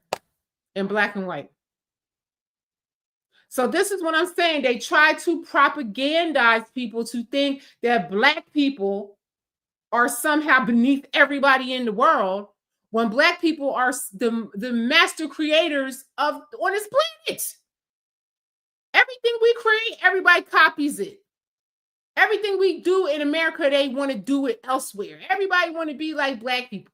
in black and white. So this is what I'm saying. They try to propagandize people to think that Black people are somehow beneath everybody in the world, when Black people are the master creators of on this planet. Everything we create, everybody copies it. Everything we do in America, they want to do it elsewhere. Everybody want to be like Black people.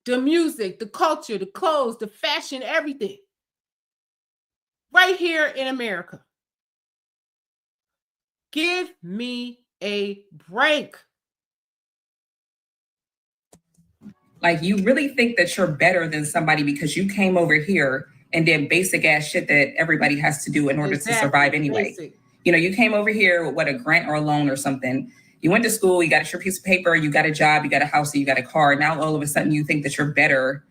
The music, the culture, the clothes, the fashion, everything. Right here in America. Give me a break. Like, you really think that you're better than somebody because you came over here and did basic ass shit that everybody has to do in order to survive anyway. Basic. You know, you came over here with what, a grant or a loan or something. You went to school, you got a sure piece of paper, you got a job, you got a house, you got a car. Now all of a sudden you think that you're better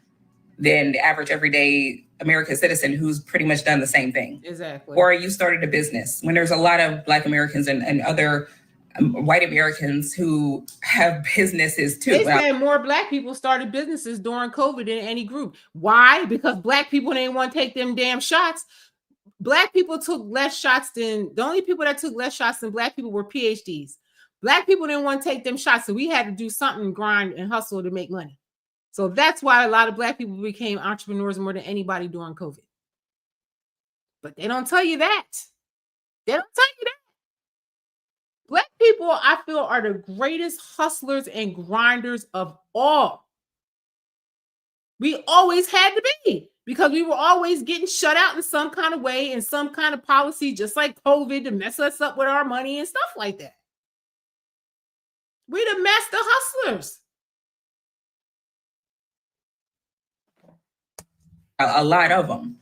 than the average everyday American citizen who's pretty much done the same thing. Exactly. Or you started a business when there's a lot of Black Americans and other white Americans who have businesses too. They said more Black people started businesses during COVID than any group. Why? Because Black people didn't want to take them damn shots. Black people took less shots than the only people that took less shots than Black people were PhDs. Black people didn't want to take them shots, so we had to do something, grind and hustle to make money. So that's why a lot of Black people became entrepreneurs more than anybody during COVID. But they don't tell you that. They don't tell you that. Black people, I feel, are the greatest hustlers and grinders of all. We always had to be, because we were always getting shut out in some kind of way, in some kind of policy, just like COVID, to mess us up with our money and stuff like that. We the master hustlers. A lot of them.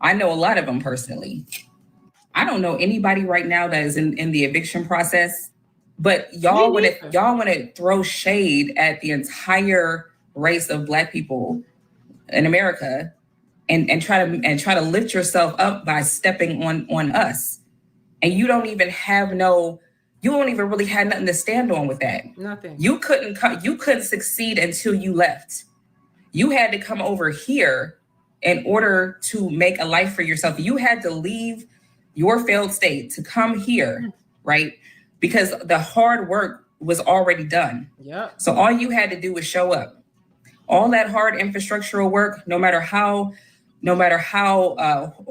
I know a lot of them personally. I don't know anybody right now that is in the eviction process, but y'all want to throw shade at the entire race of Black people in America and try to lift yourself up by stepping on us. And you don't even really have nothing to stand on with that. Nothing. You couldn't succeed until you left. You had to come over here in order to make a life for yourself. You had to leave your failed state to come here, right? Because the hard work was already done. Yeah. So all you had to do was show up. All that hard infrastructural work, no matter how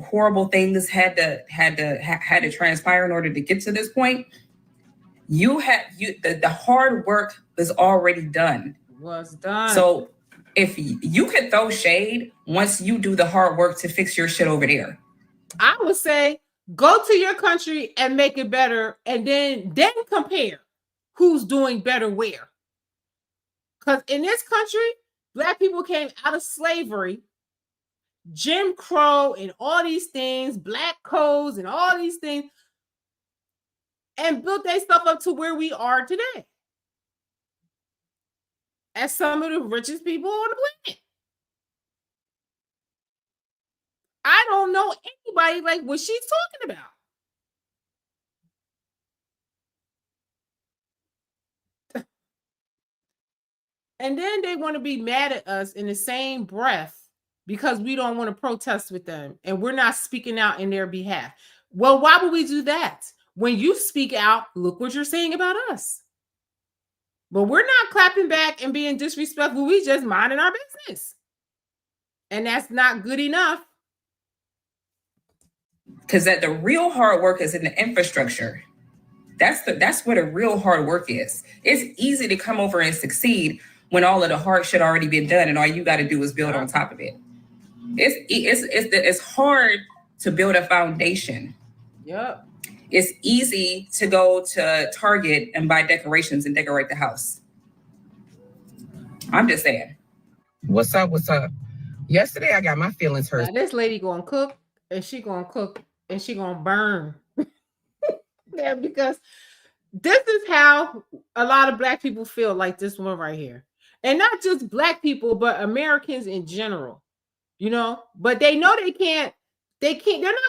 horrible things had to transpire in order to get to this point, the hard work was already done. Was done. So if you could throw shade once you do the hard work to fix your shit over there. I would say go to your country and make it better, and then compare who's doing better where. Because in this country, Black people came out of slavery, Jim Crow, and all these things, Black codes and all these things, and built their stuff up to where we are today, as some of the richest people on the planet. I don't know anybody like what she's talking about. And then they want to be mad at us in the same breath because we don't want to protest with them and we're not speaking out in their behalf. Well, why would we do that? When you speak out, look what you're saying about us. But we're not clapping back and being disrespectful. We just minding our business. And that's not good enough. Because the real hard work is in the infrastructure. That's where the real hard work is. It's easy to come over and succeed when all of the hard shit already been done and all you got to do is build on top of it. It's hard to build a foundation. Yep. It's easy to go to Target and buy decorations and decorate the house. I'm just saying. What's up? Yesterday I got my feelings hurt. Now, this lady gonna cook and she gonna burn. Yeah, because this is how a lot of Black people feel, like this one right here. And not just Black people, but Americans in general, you know, but they know they're not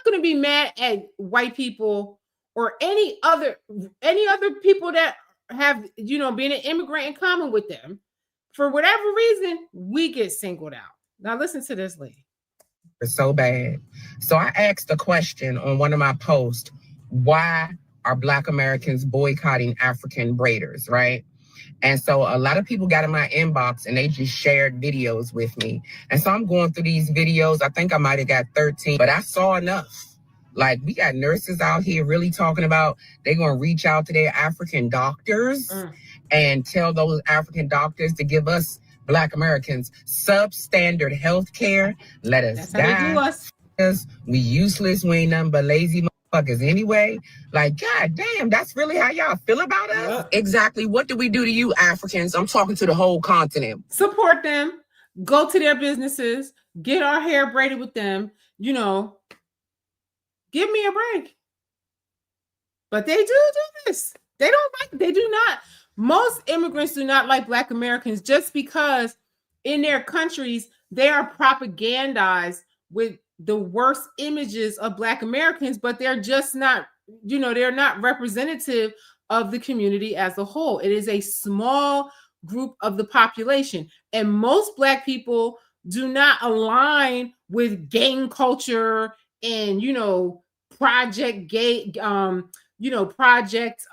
going to be mad at white people or any other people that have, you know, been an immigrant in common with them. For whatever reason, we get singled out. Now listen to this lady. so bad. So I asked a question on one of my posts, why are Black Americans boycotting African braiders, right? And so a lot of people got in my inbox and they just shared videos with me. And so I'm going through these videos. I think I might have got 13, but I saw enough. Like, we got nurses out here really talking about they're going to reach out to their African doctors and tell those African doctors to give us Black Americans substandard health care. Let us die. How they do us. We useless. We ain't nothing but lazy motherfuckers anyway. Like, God damn, that's really how y'all feel about us? Yep. Exactly. What do we do to you Africans? I'm talking to the whole continent. Support them. Go to their businesses. Get our hair braided with them. You know, give me a break. But they do this. They don't like, they do not. Most immigrants do not like Black Americans just because in their countries, they are propagandized with the worst images of Black Americans, but they're just not, you know, they're not representative of the community as a whole. It is a small group of the population. And most Black people do not align with gang culture and, you know, project gay, project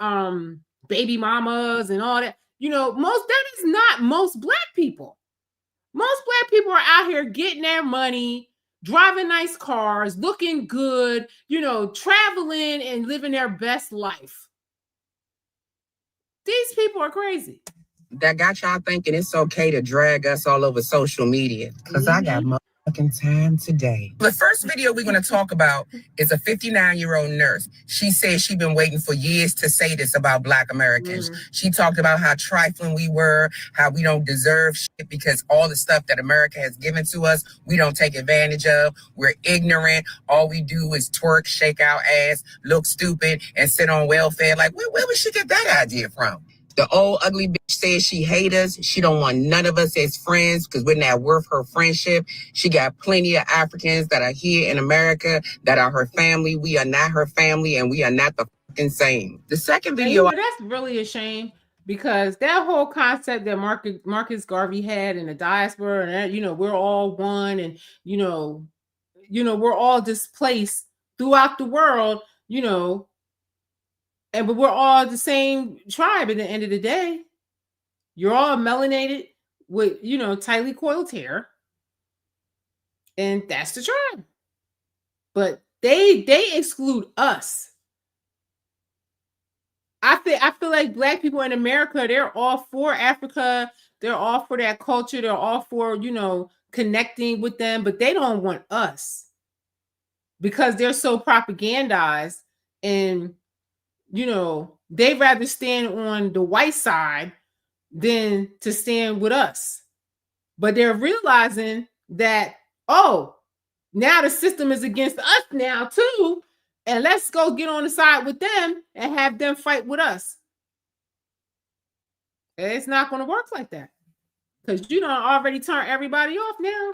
baby mamas and all that. You know, that is not most Black people. Most Black people are out here getting their money, driving nice cars, looking good, you know, traveling and living their best life. These people are crazy. That got y'all thinking it's okay to drag us all over social media. Because I got motherfucking time today. The first video we're going to talk about is a 59-year-old nurse. She said she's been waiting for years to say this about Black Americans. She talked about how trifling we were, how we don't deserve shit because all the stuff that America has given to us, we don't take advantage of. We're ignorant. All we do is twerk, shake our ass, look stupid, and sit on welfare. Like, where would she get that idea from? The old ugly bitch says she hate us. She don't want none of us as friends because we're not worth her friendship. She got plenty of Africans that are here in America that are her family. We are not her family, and we are not the fucking same. The second video, that's really a shame because that whole concept that Marcus Garvey had in the diaspora, and you know, we're all one, and you know, we're all displaced throughout the world, you know. But we're all the same tribe at the end of the day. You're all melanated with, you know, tightly coiled hair. And that's the tribe. But they exclude us. I feel like Black people in America, they're all for Africa. They're all for that culture. They're all for, you know, connecting with them. But they don't want us because they're so propagandized, and you know, they'd rather stand on the white side than to stand with us. But they're realizing that, oh, now the system is against us now too. And let's go get on the side with them and have them fight with us. It's not going to work like that because you don't already turn everybody off now.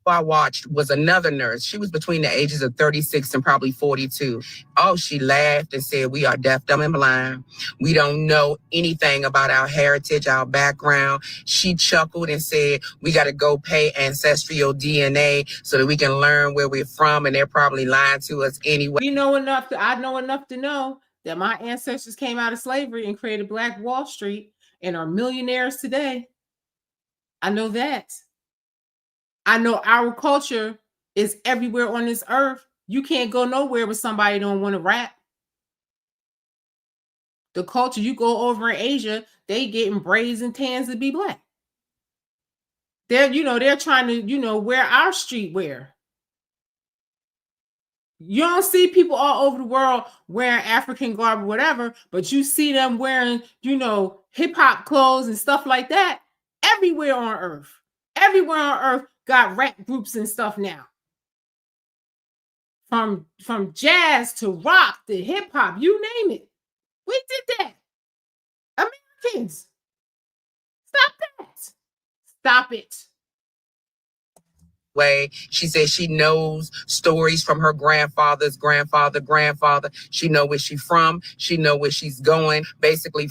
I watched was another nurse. She was between the ages of 36 and probably 42. Oh, she laughed and said, we are deaf, dumb, and blind. We don't know anything about our heritage, our background. She chuckled and said, we got to go pay ancestral DNA so that we can learn where we're from, and they're probably lying to us anyway. I know enough to know that my ancestors came out of slavery and created Black Wall Street and are millionaires today. I know that. I know our culture is everywhere on this earth. You can't go nowhere with somebody don't want to rap. The culture, you go over in Asia, they getting braids and tans to be Black. They're trying to, wear our streetwear. You don't see people all over the world wearing African garb or whatever, but you see them wearing, hip hop clothes and stuff like that everywhere on earth. Everywhere on earth got rap groups and stuff now. From jazz to rock to hip hop, you name it. We did that. Americans. Stop that. Stop it. Way. She said she knows stories from her grandfather's grandfather. She know where she's from. She know where she's going. Basically,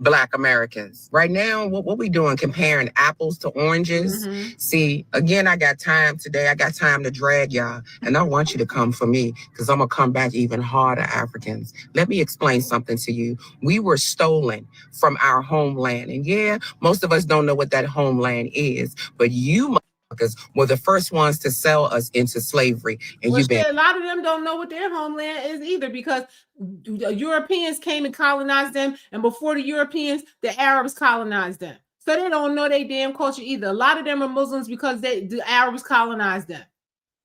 Black Americans. Right now, what we doing? Comparing apples to oranges. See, again, I got time today. I got time to drag y'all. And I want you to come for me because I'm going to come back even harder, Africans. Let me explain something to you. We were stolen from our homeland. And yeah, most of us don't know what that homeland is. But you motherfuckers were the first ones to sell us into slavery. And Well, you've been... a lot of them don't know what their homeland is either, because the Europeans came and colonized them, and before the Europeans, the Arabs colonized them. So they don't know their damn culture either. A lot of them are Muslims because the Arabs colonized them.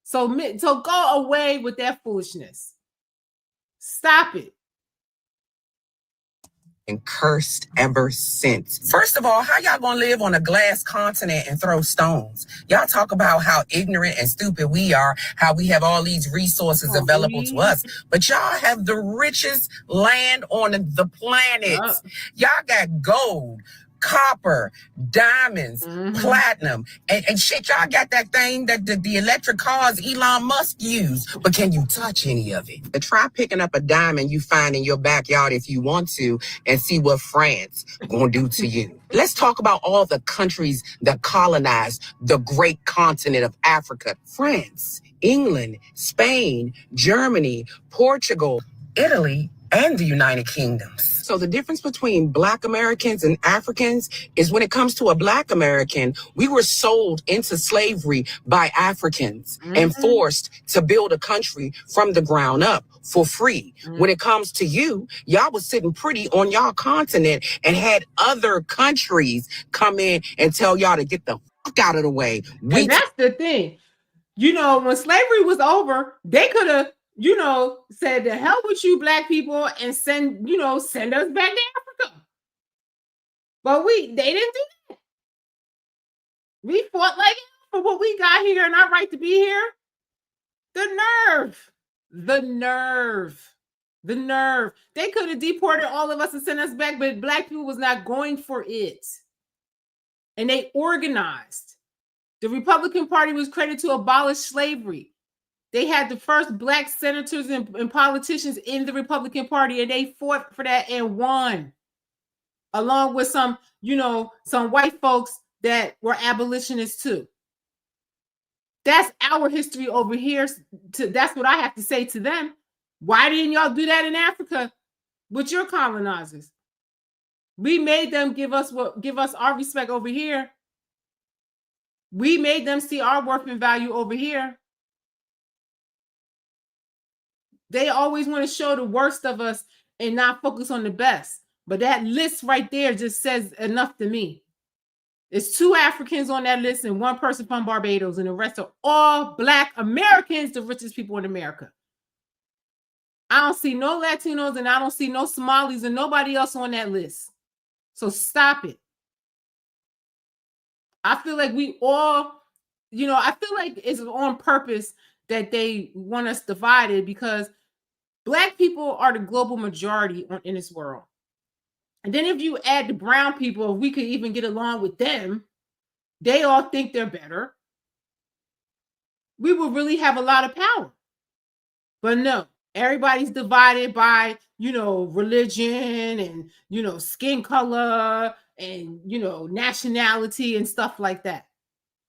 So go away with that foolishness. Stop it. And cursed ever since. First of all, how y'all gonna live on a glass continent and throw stones? Y'all talk about how ignorant and stupid we are, how we have all these resources available to us, but y'all have the richest land on the planet. Y'all got gold, copper, diamonds, platinum, and shit. Y'all got that thing that the electric cars Elon Musk used, but can you touch any of it? Try picking up a diamond you find in your backyard if you want to, and see what France gonna do to you. Let's talk about all the countries that colonized the great continent of Africa. France, England, Spain, Germany, Portugal, Italy, and the United Kingdom. So the difference between Black Americans and Africans is when it comes to a Black American, we were sold into slavery by Africans and forced to build a country from the ground up for free. When it comes to you, y'all was sitting pretty on y'all continent and had other countries come in and tell y'all to get the fuck out of the way. And that's the thing. You know, when slavery was over, they could have, said the hell with you Black people and send us back to Africa. But they didn't do that. We fought like for what we got here and our right to be here. The nerve. They could have deported all of us and sent us back, but Black people was not going for it. And they organized. The Republican Party was created to abolish slavery. They had the first Black senators and politicians in the Republican Party, and they fought for that and won. Along with some white folks that were abolitionists too. That's our history over here. That's what I have to say to them. Why didn't y'all do that in Africa with your colonizers? We made them give us our respect over here. We made them see our worth and value over here. They always want to show the worst of us and not focus on the best. But that list right there just says enough to me. There's 2 Africans on that list and 1 person from Barbados, and the rest are all Black Americans, the richest people in America. I don't see no Latinos and I don't see no Somalis and nobody else on that list. So stop it. I feel like we all, I feel like it's on purpose that they want us divided, because Black people are the global majority in this world. And then if you add the brown people, we could even get along with them. They all think they're better. We will really have a lot of power. But no, everybody's divided by, religion and, skin color and, nationality and stuff like that.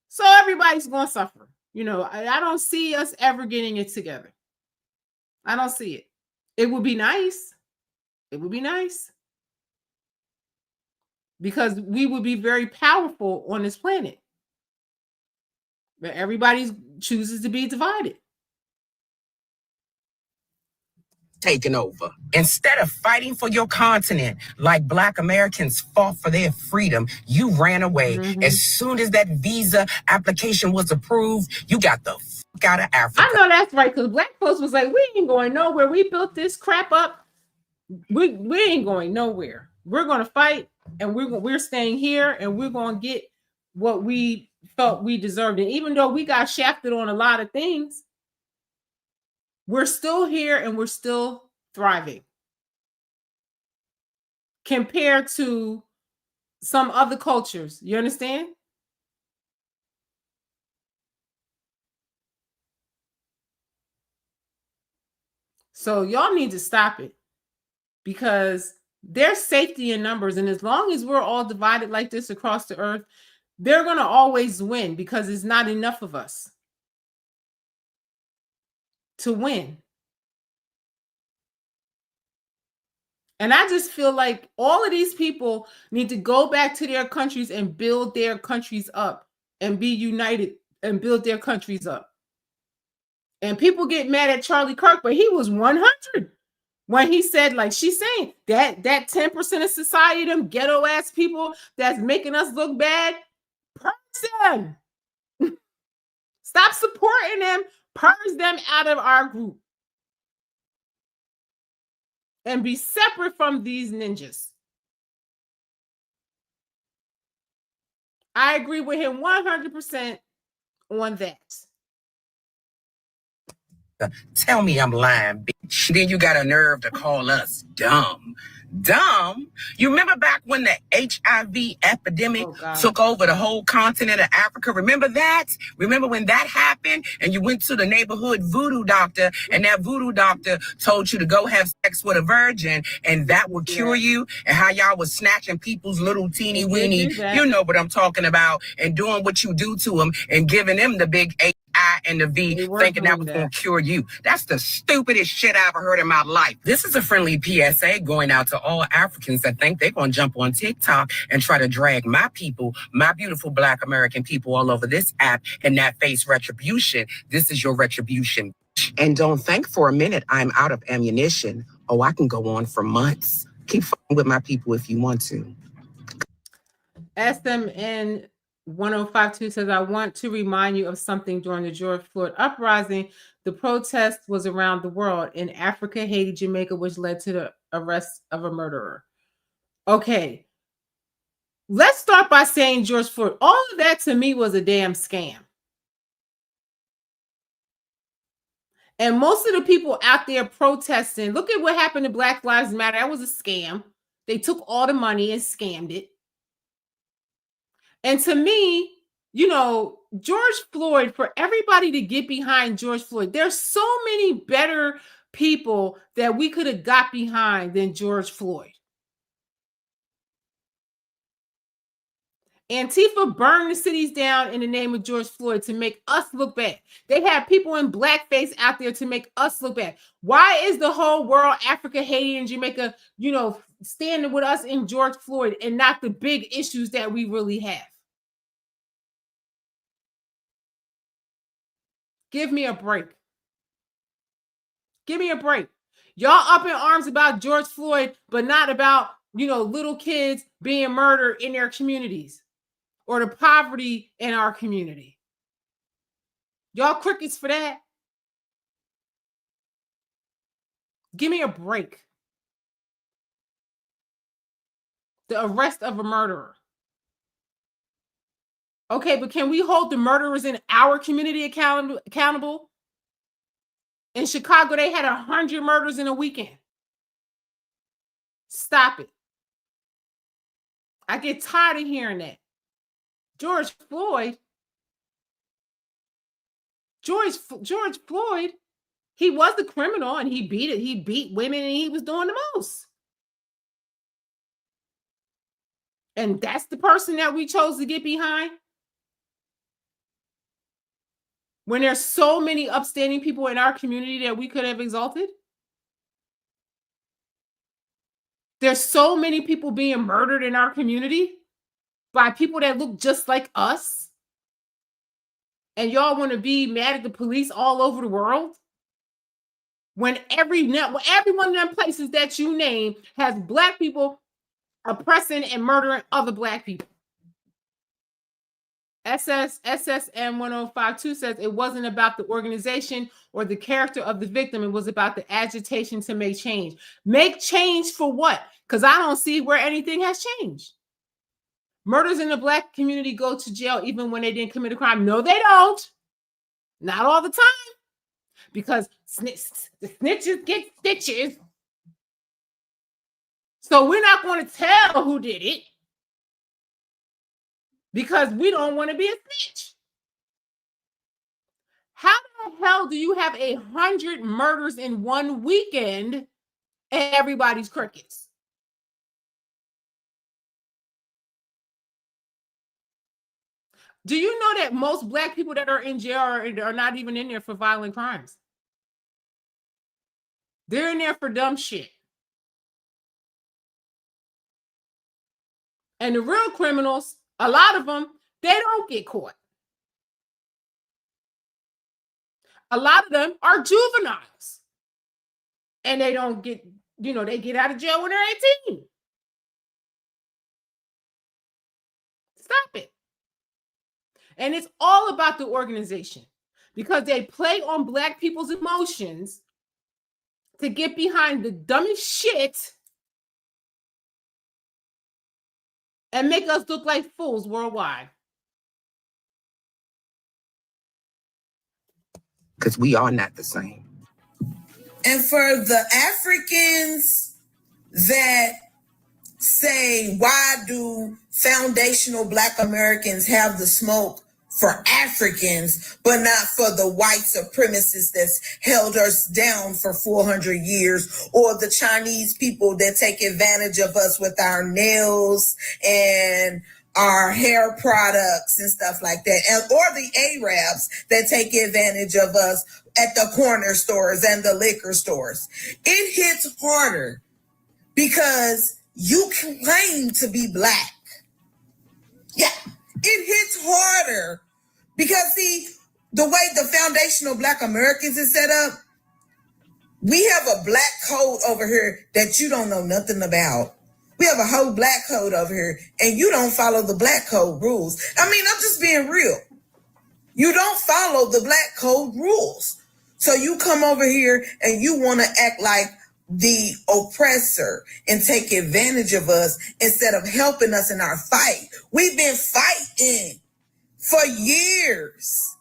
So everybody's going to suffer. I don't see us ever getting it together. I don't see it. It would be nice. It would be nice. Because we would be very powerful on this planet. But everybody chooses to be divided. Taken over. Instead of fighting for your continent like Black Americans fought for their freedom, you ran away. As soon as that visa application was approved, you got the fuck out of Africa. I know that's right, because Black folks was like, we ain't going nowhere. We built this crap up. We ain't going nowhere. We're going to fight, and we're staying here, and we're going to get what we felt we deserved. And even though we got shafted on a lot of things, we're still here and we're still thriving compared to some other cultures. You understand? So y'all need to stop it, because There's safety in numbers. And as long as we're all divided like this across the earth, they're going to always win because it's not enough of us to win. And I just feel like all of these people need to go back to their countries and build their countries up and be united and build their countries up. And people get mad at Charlie Kirk, but he was 100 when he said, like she's saying, that 10% of society, them ghetto ass people that's making us look bad, purge them. Stop supporting them, purge them out of our group. And be separate from these ninjas. I agree with him 100% on that. Tell me I'm lying, bitch. Then you got a nerve to call us dumb. Dumb? You remember back when the HIV epidemic took over the whole continent of Africa? Remember that? Remember when that happened and you went to the neighborhood voodoo doctor and that voodoo doctor told you to go have sex with a virgin and that would cure you, and how y'all was snatching people's little teeny weeny, you know what I'm talking about, and doing what you do to them and giving them the big I and the V, thinking that was going to cure you. That's the stupidest shit I ever heard in my life. This is a friendly PSA going out to all Africans that think they're going to jump on TikTok and try to drag my people, my beautiful Black American people all over this app and not face retribution. This is your retribution. And don't think for a minute I'm out of ammunition. Oh, I can go on for months. Keep fighting with my people if you want to. SMN 1052 says, I want to remind you of something during the George Floyd uprising. The protest was around the world in Africa, Haiti, Jamaica, which led to the arrest of a murderer. Okay. Let's start by saying George Floyd. All of that to me was a damn scam. And most of the people out there protesting, look at what happened to Black Lives Matter. That was a scam. They took all the money and scammed it. And to me, you know, George Floyd, for everybody to get behind George Floyd, there's so many better people that we could have got behind than George Floyd. Antifa burned the cities down in the name of George Floyd to make us look bad. They have people in blackface out there to make us look bad. Why is the whole world, Africa, Haiti, and Jamaica, you know, standing with us in George Floyd and not the big issues that we really have? Give me a break. Give me a break. Y'all up in arms about George Floyd, but not about, you know, little kids being murdered in their communities or the poverty in our community. Y'all crickets for that. Give me a break. The arrest of a murderer. Okay, but can we hold the murderers in our community accountable? In Chicago, they had 100 murders in a weekend. Stop it. I get tired of hearing that. George Floyd, he was the criminal and he beat women and he was doing the most. And that's the person that we chose to get behind. When there's so many upstanding people in our community that we could have exalted. There's so many people being murdered in our community by people that look just like us. And y'all want to be mad at the police all over the world? When every one of them places that you name has Black people oppressing and murdering other Black people. SSM 1052 says it wasn't about the organization or the character of the victim. It was about the agitation to make change. Make change for what? Because I don't see where anything has changed. Murders in the Black community go to jail even when they didn't commit a crime. No, they don't. Not all the time. Because the snitches get stitches. So we're not going to tell who did it. Because we don't want to be a snitch. How the hell do you have 100 murders in one weekend and everybody's crickets? Do you know that most Black people that are in jail are not even in there for violent crimes? They're in there for dumb shit. And the real criminals, a lot of them, they don't get caught. A lot of them are juveniles. And they don't get, they get out of jail when they're 18. Stop it. And it's all about the organization because they play on Black people's emotions to get behind the dumbest shit and make us look like fools worldwide. Because we are not the same. And for the Africans that say, why do foundational Black Americans have the smoke for Africans, but not for the white supremacists that's held us down for 400 years, or the Chinese people that take advantage of us with our nails and our hair products and stuff like that, or the Arabs that take advantage of us at the corner stores and the liquor stores. It hits harder because you claim to be Black. Yeah, it hits harder because, see, the way the foundational Black Americans is set up, we have a Black code over here that you don't know nothing about. We have a whole Black code over here, and you don't follow the Black code rules. I mean, I'm just being real. You don't follow the Black code rules. So you come over here and you want to act like the oppressor and take advantage of us instead of helping us in our fight. We've been fighting for years.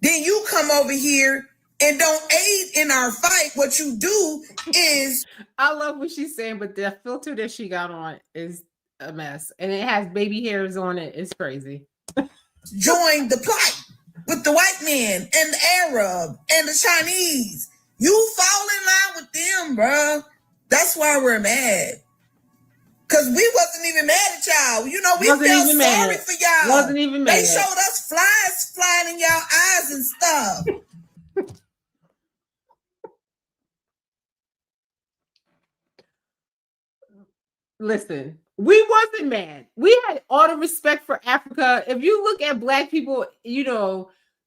Then you come over here and don't aid in our fight. What you do is... I love what she's saying, but the filter that she got on is a mess. And it has baby hairs on it. It's crazy. Join the plight with the white man and the Arab and the Chinese. You fall in line with them, bro. That's why we're mad. Because we wasn't even mad at y'all. We felt sorry for y'all. Wasn't even mad. They showed us flies flying in y'all eyes and stuff. Listen, we wasn't mad. We had all the respect for Africa. If you look at Black people,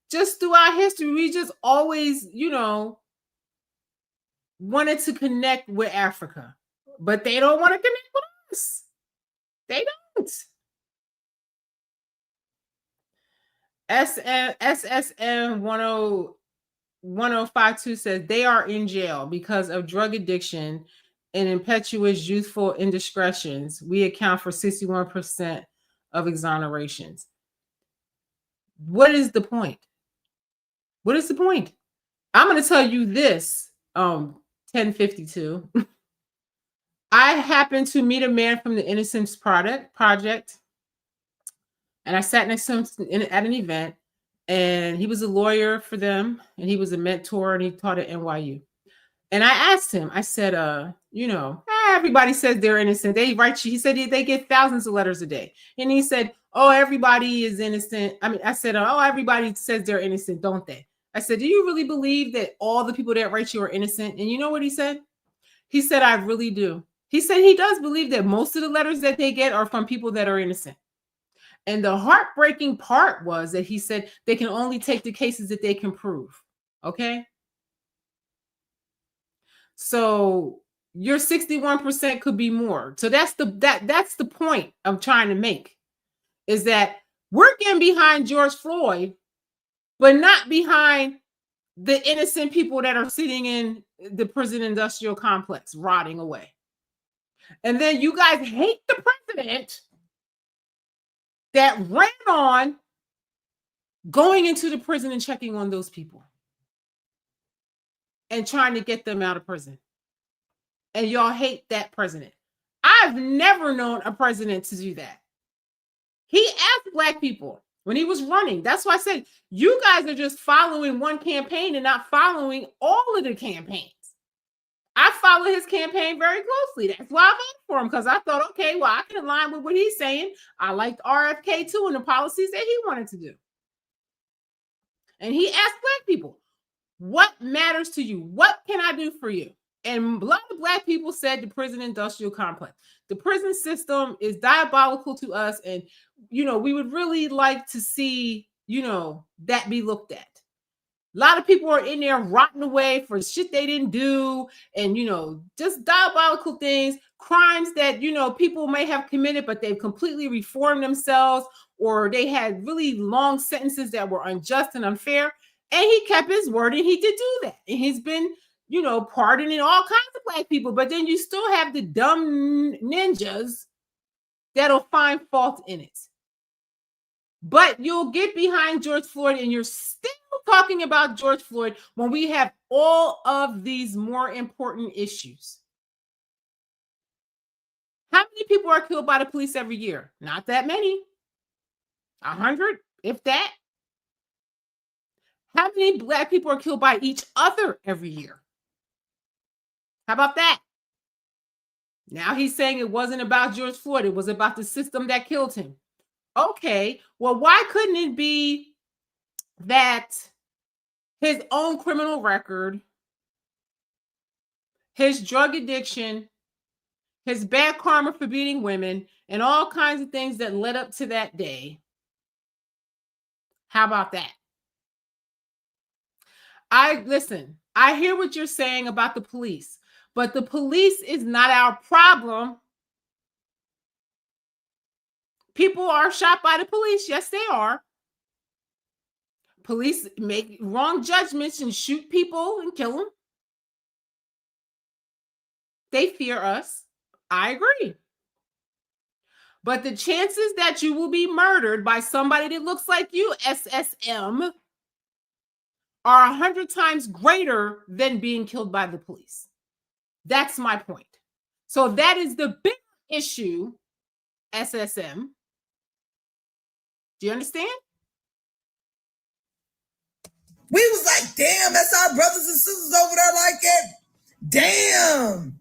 just throughout history, we just always, wanted to connect with Africa, but they don't want to connect with us. They don't. SSM 1052 says they are in jail because of drug addiction and impetuous youthful indiscretions. We account for 61% of exonerations. What is the point? What is the point? I'm going to tell you this, 1052. I happened to meet a man from the Innocence Project, and I sat next to him at an event, and he was a lawyer for them, and he was a mentor, and he taught at NYU. And I asked him, I said, everybody says they're innocent. They write you. He said they get thousands of letters a day. And he said, oh, everybody is innocent. I said, oh, everybody says they're innocent, don't they? I said, do you really believe that all the people that write you are innocent? And you know what he said? He said, I really do. He said he does believe that most of the letters that they get are from people that are innocent. And the heartbreaking part was that he said they can only take the cases that they can prove. Okay? So your 61% could be more. So that's the point I'm trying to make, is that we're getting behind George Floyd, but not behind the innocent people that are sitting in the prison industrial complex rotting away. And then you guys hate the president that ran on going into the prison and checking on those people and trying to get them out of prison. And y'all hate that president. I've never known a president to do that. He asked Black people when he was running. That's why I said, you guys are just following one campaign and not following all of the campaigns. I follow his campaign very closely. That's why I voted for him, because I thought, okay, well, I can align with what he's saying. I liked RFK too and the policies that he wanted to do. And he asked Black people, what matters to you? What can I do for you? And a lot of Black people said the prison industrial complex. The prison system is diabolical to us. And, we would really like to see, that be looked at. A lot of people are in there rotting away for shit they didn't do, and just diabolical things, crimes that people may have committed, but they've completely reformed themselves, or they had really long sentences that were unjust and unfair. And he kept his word, and he did do that. And he's been, pardoning all kinds of Black people. But then you still have the dumb ninjas that'll find fault in it. But you'll get behind George Floyd, and you're still talking about George Floyd when we have all of these more important issues. How many people are killed by the police every year? Not that many. 100, if that. How many Black people are killed by each other every year? How about that? Now he's saying it wasn't about George Floyd. It was about the system that killed him. Okay, well, why couldn't it be that his own criminal record, his drug addiction, his bad karma for beating women, and all kinds of things that led up to that day? How about that? Listen, I hear what you're saying about the police, but the police is not our problem. People are shot by the police. Yes, they are. Police make wrong judgments and shoot people and kill them. They fear us. I agree. But the chances that you will be murdered by somebody that looks like you, SSM, are 100 times greater than being killed by the police. That's my point. So that is the big issue, SSM. Do you understand? We was like, damn, that's our brothers and sisters over there like that. Damn.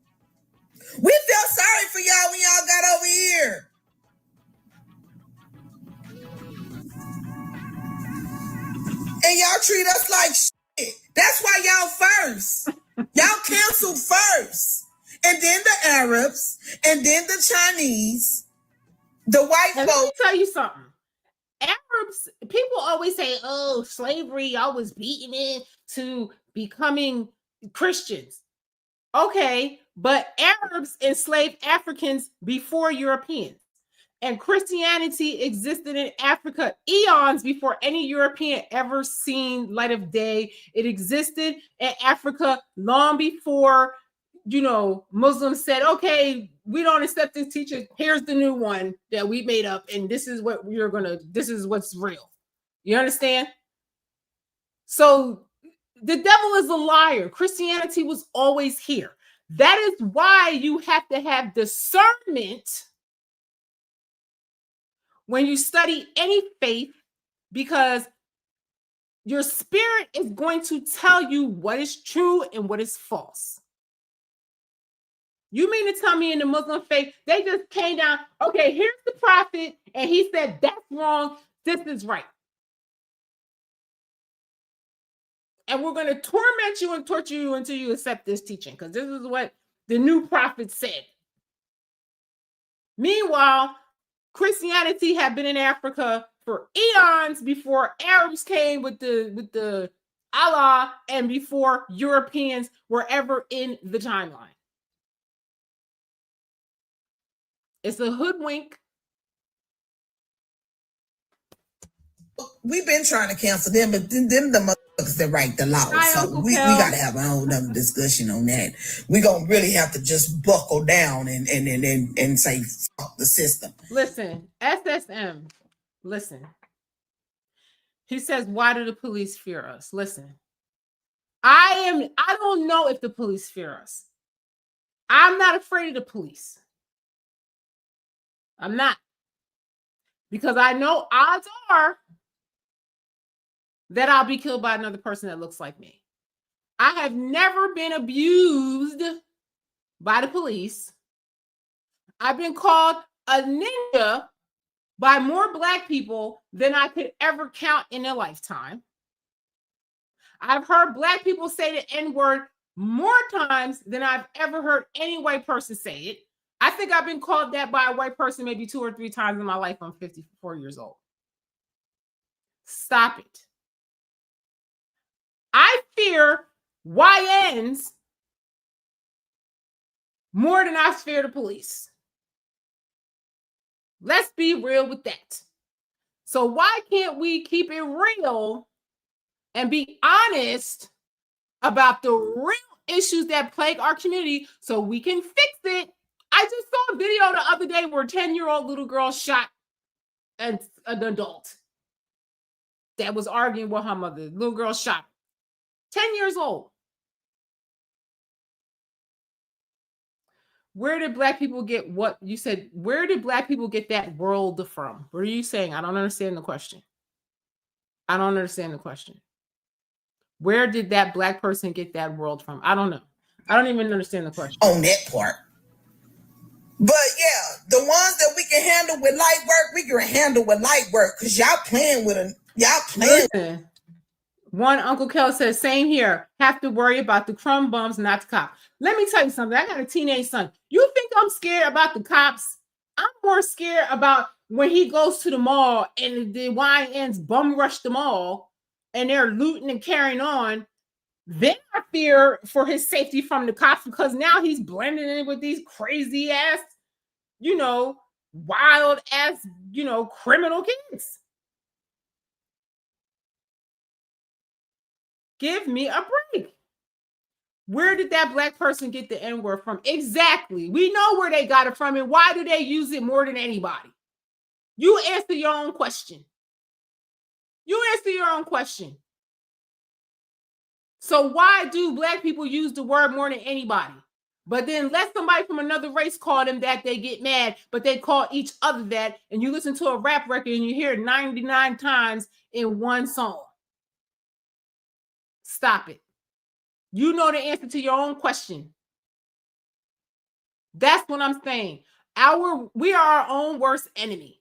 We felt sorry for y'all when y'all got over here. And y'all treat us like shit. That's why y'all first. Y'all canceled first. And then the Arabs, and then the Chinese, the white folks. Let me tell you something. Arabs, people always say, oh, slavery, y'all was beaten into becoming Christians. Okay, but Arabs enslaved Africans before Europeans. And Christianity existed in Africa eons before any European ever seen light of day. It existed in Africa long before, Muslims said, okay, we don't accept this teacher. Here's the new one that we made up. And this is what this is what's real. You understand? So the devil is a liar. Christianity was always here. That is why you have to have discernment when you study any faith, because your spirit is going to tell you what is true and what is false. You mean to tell me in the Muslim faith, they just came down, okay, here's the prophet, and he said, that's wrong, this is right. And we're going to torment you and torture you until you accept this teaching, because this is what the new prophet said. Meanwhile, Christianity had been in Africa for eons before Arabs came with the Allah and before Europeans were ever in the timeline. It's a hoodwink. We've been trying to cancel them, but them the motherfuckers that write the law. So we got to have a whole other discussion on that. We're going to really have to just buckle down and say, fuck the system. Listen, SSM, listen. He says, why do the police fear us? Listen, I don't know if the police fear us. I'm not afraid of the police. I'm not. Because I know odds are that I'll be killed by another person that looks like me. I have never been abused by the police. I've been called a ninja by more Black people than I could ever count in a lifetime. I've heard Black people say the N-word more times than I've ever heard any white person say it. I think I've been called that by a white person maybe 2 or 3 times in my life. I'm 54 years old. Stop it. I fear YNs more than I fear the police. Let's be real with that. So why can't we keep it real and be honest about the real issues that plague our community so we can fix it? I just saw a video the other day where a 10-year-old little girl shot an adult that was arguing with her mother. The little girl shot her. 10 years old. Where did Black people get what you said? Where did Black people get that world from? What are you saying? I don't understand the question. I don't understand the question. Where did that Black person get that world from? I don't know. I don't even understand the question. On that part. But yeah, the ones that we can handle with light work, we can handle with light work. Because y'all playing with them. Y'all playing. Listen, one Uncle Kel says, same here. Have to worry about the crumb bums, not the cop. Let me tell you something. I got a teenage son. You think I'm scared about the cops? I'm more scared about when he goes to the mall and the YNs bum rush the mall and they're looting and carrying on. Then I fear for his safety from the cops because now he's blending in with these crazy ass, wild ass, criminal kids. Give me a break. Where did that Black person get the N-word from? Exactly. We know where they got it from, and why do they use it more than anybody? You answer your own question. You answer your own question. So why do Black people use the word more than anybody? But then let somebody from another race call them that, they get mad, but they call each other that, and you listen to a rap record and you hear it 99 times in one song. Stop it. You know the answer to your own question. That's what I'm saying. We are our own worst enemy.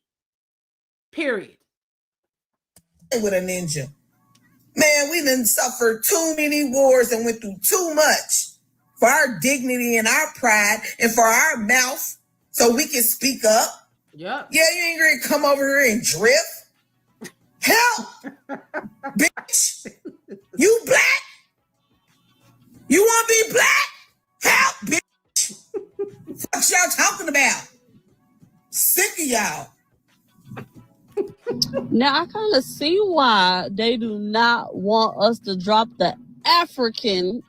Period. With a ninja. Man, we done suffered too many wars and went through too much for our dignity and our pride and for our mouth so we can speak up. Yep. Yeah, you ain't gonna come over here and drift. Help! Bitch! You Black? You want to be Black? Help, bitch! What y'all talking about? Sick of y'all. Now I kind of see why they do not want us to drop the African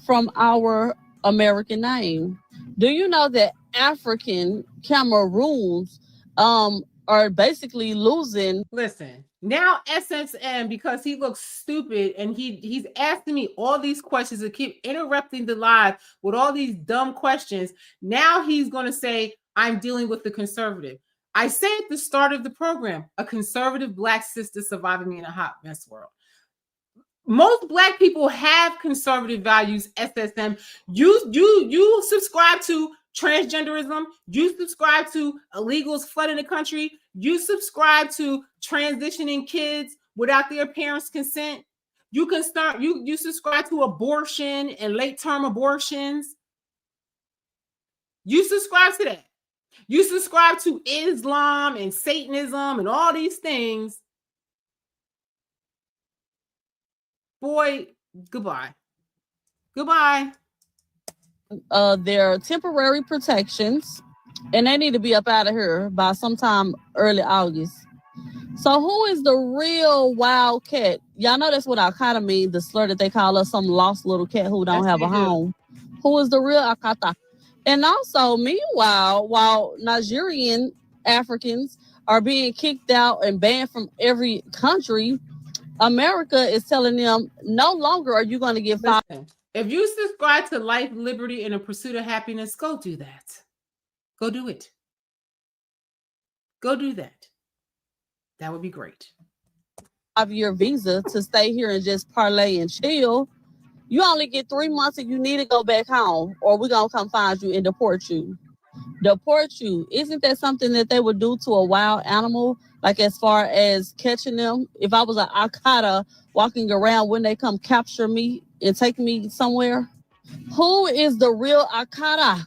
from our American name. Do you know that African Cameroons are basically losing? Listen, now SSM, because he looks stupid and he's asking me all these questions and keep interrupting the live with all these dumb questions. Now he's going to say, I'm dealing with the conservative. I say at the start of the program, a conservative Black sister surviving me in a hot mess world. Most Black people have conservative values, SSM. You subscribe to transgenderism. You subscribe to illegals flooding the country. You subscribe to transitioning kids without their parents' consent. You subscribe to abortion and late-term abortions. You subscribe to that. You subscribe to Islam and Satanism and all these things. Boy, goodbye. Goodbye. Their temporary protections, and they need to be up out of here by sometime early August. So who is the real wildcat? Y'all know that's what I kind of mean, the slur that they call us, some lost little cat who don't have a home. Who is the real Akata? And also, meanwhile, while Nigerian Africans are being kicked out and banned from every country, America is telling them no longer are you going to get fired. If you subscribe to life, liberty, and a pursuit of happiness, go do that. Go do it. Go do that. That would be great. 5-year visa to stay here and just parlay and chill. You only get 3 months and you need to go back home, or we're going to come find you and deport you. Deport you. Isn't that something that they would do to a wild animal? Like as far as catching them? If I was an alcada walking around, wouldn't they come capture me and take me somewhere? Who is the real alcada?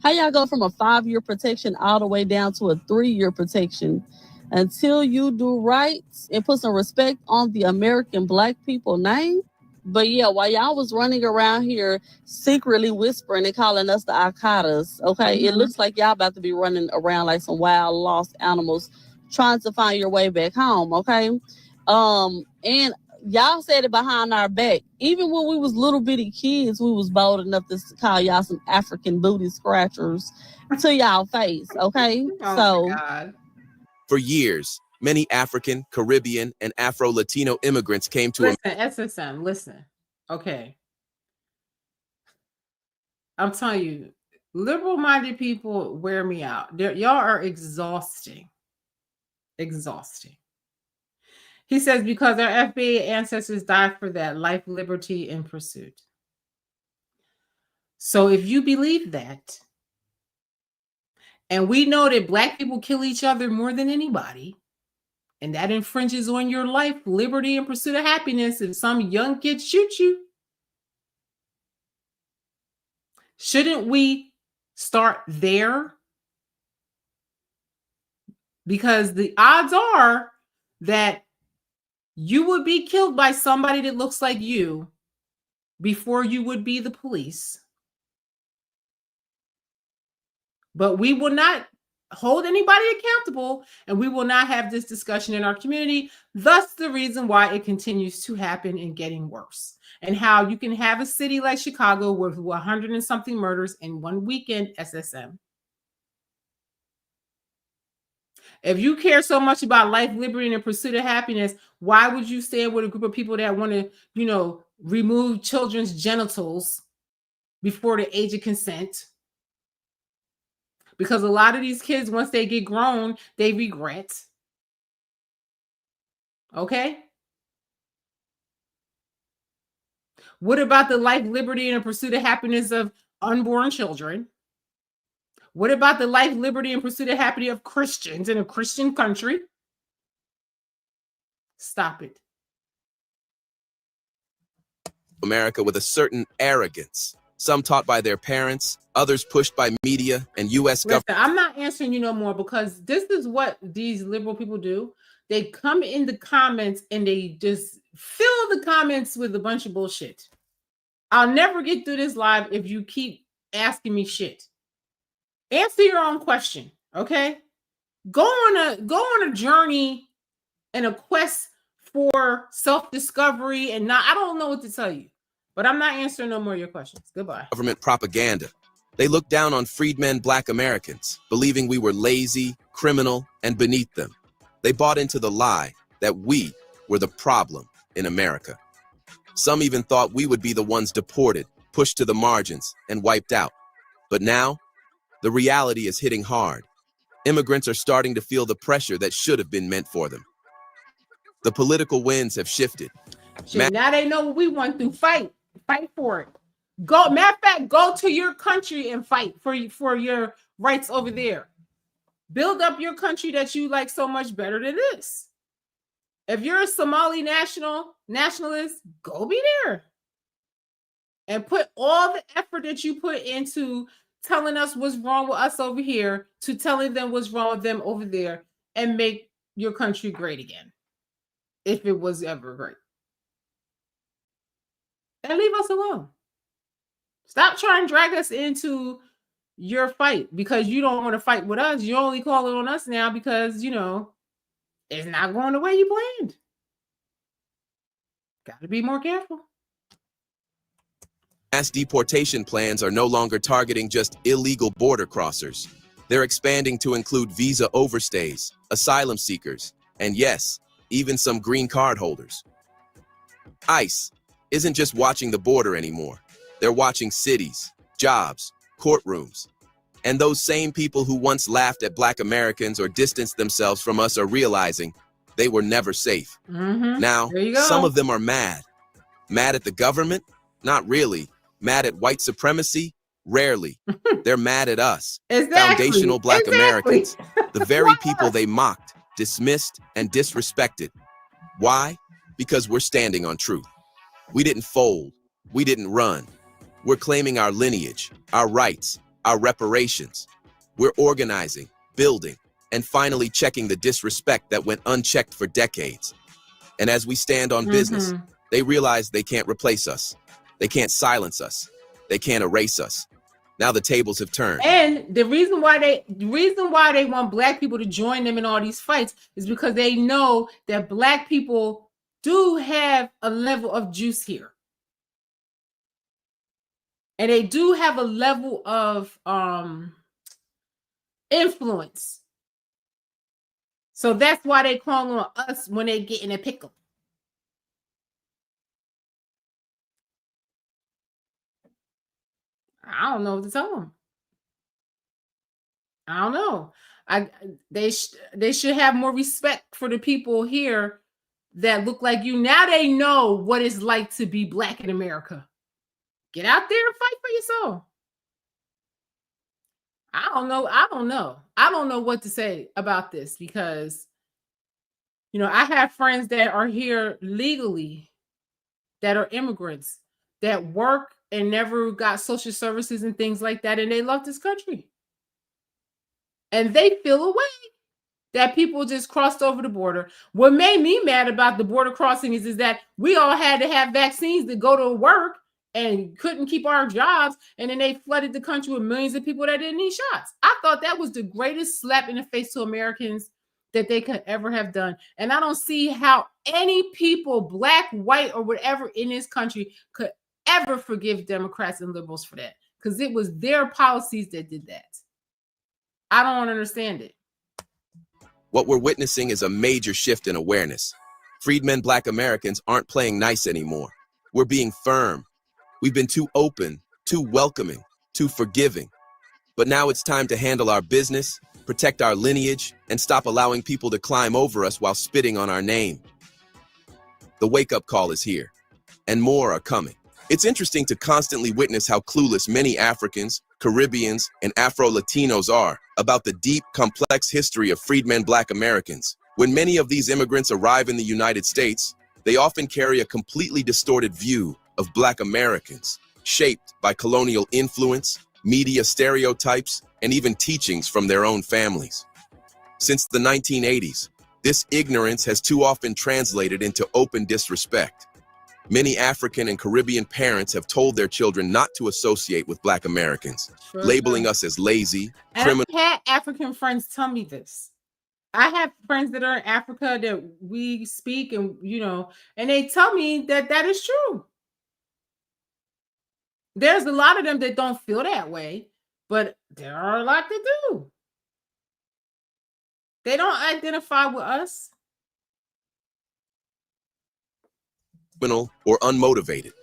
How y'all go from a 5-year protection all the way down to a 3-year protection? Until you do right and put some respect on the American Black people name. But yeah, while y'all was running around here secretly whispering and calling us the Alcadas, okay, it looks like y'all about to be running around like some wild lost animals trying to find your way back home, okay? And y'all said it behind our back. Even when we was little bitty kids, we was bold enough to call y'all some African booty scratchers to y'all face, okay? Oh my God. For years, many African, Caribbean, and Afro-Latino immigrants came to Listen, SSM, listen. Okay. I'm telling you, liberal-minded people wear me out. Y'all are exhausting. Exhausting. He says, because our FBA ancestors died for that life, liberty, and pursuit. So if you believe that, and we know that Black people kill each other more than anybody, and that infringes on your life, liberty, and pursuit of happiness, if some young kid shoots you, shouldn't we start there? Because the odds are that you would be killed by somebody that looks like you before you would be the police. But we will not hold anybody accountable, and we will not have this discussion in our community. Thus, the reason why it continues to happen and getting worse. And how you can have a city like Chicago with 100 and something murders in one weekend, SSM. If you care so much about life, liberty, and pursuit of happiness, why would you stand with a group of people that want to, remove children's genitals before the age of consent? Because a lot of these kids, once they get grown, they regret. Okay? What about the life, liberty, and pursuit of happiness of unborn children? What about the life, liberty, and pursuit of happiness of Christians in a Christian country? Stop it. America with a certain arrogance, some taught by their parents, others pushed by media and U.S. government. I'm not answering you no more, because this is what these liberal people do. They come in the comments and they just fill the comments with a bunch of bullshit. I'll never get through this live if you keep asking me shit. Answer your own question, okay? Go on a journey and a quest for self-discovery, and I don't know what to tell you, but I'm not answering no more of your questions. Goodbye. Government propaganda. They looked down on freedmen Black Americans, believing we were lazy, criminal, and beneath them. They bought into the lie that we were the problem in America. Some even thought we would be the ones deported, pushed to the margins, and wiped out. But now, the reality is hitting hard. Immigrants are starting to feel the pressure that should have been meant for them. The political winds have shifted. Now they know what we went through. Fight for it. Go. Matter of fact, go to your country and fight for your rights over there. Build up your country that you like so much better than this. If you're a Somali nationalist, go be there. And put all the effort that you put into telling us what's wrong with us over here to telling them what's wrong with them over there, and make your country great again. If it was ever great. And leave us alone. Stop trying to drag us into your fight because you don't want to fight with us. You're only calling on us now because, it's not going the way you planned. Got to be more careful. Mass deportation plans are no longer targeting just illegal border crossers. They're expanding to include visa overstays, asylum seekers, and yes, even some green card holders. ICE isn't just watching the border anymore. They're watching cities, jobs, courtrooms. And those same people who once laughed at Black Americans or distanced themselves from us are realizing they were never safe. Now, some of them are mad. Mad at the government, Not really. Mad at white supremacy? Rarely. They're mad at us. Exactly. Foundational Black Americans. The very Why people us? they mocked, dismissed, and disrespected. Why? Because we're standing on truth. We didn't fold. We didn't run. We're claiming our lineage, our rights, our reparations. We're organizing, building, and finally checking the disrespect that went unchecked for decades. And as we stand on business, they realize they can't replace us. They can't silence us. They can't erase us. Now the tables have turned. And the reason why they want Black people to join them in all these fights is because they know that Black people do have a level of juice here. And they do have a level of influence. So that's why they call on us when they get in a pickle. I don't know what to tell them. I don't know. They should have more respect for the people here that look like you. Now they know what it's like to be Black in America. Get out there and fight for yourself. I don't know. I don't know what to say about this because, you know, I have friends that are here legally, that are immigrants, that work and never got social services and things like that, and they love this country. And they feel a way that people just crossed over the border. What made me mad about the border crossing is that we all had to have vaccines to go to work and couldn't keep our jobs, and then they flooded the country with millions of people that didn't need shots. I thought that was the greatest slap in the face to Americans that they could ever have done. And I don't see how any people, Black, white, or whatever in this country could ever forgive Democrats and liberals for that, because it was their policies that did that. I don't understand it. What we're witnessing is a major shift in awareness. Freedmen Black Americans aren't playing nice anymore. We're being firm. We've been too open, too welcoming, too forgiving. But now it's time to handle our business, protect our lineage, and stop allowing people to climb over us while spitting on our name. The wake-up call is here, and more are coming. It's interesting to constantly witness how clueless many Africans, Caribbeans, and Afro-Latinos are about the deep, complex history of freedmen Black Americans. When many of these immigrants arrive in the United States, they often carry a completely distorted view of Black Americans, shaped by colonial influence, media stereotypes, and even teachings from their own families. Since the 1980s, this ignorance has too often translated into open disrespect. Many African and Caribbean parents have told their children not to associate with Black Americans, labeling us as lazy, criminal. I had African friends tell me this. I have friends that are in Africa that we speak and, you know, and they tell me that that is true. There's a lot of them that don't feel that way, but there are a lot that do. They don't identify with us. Or unmotivated.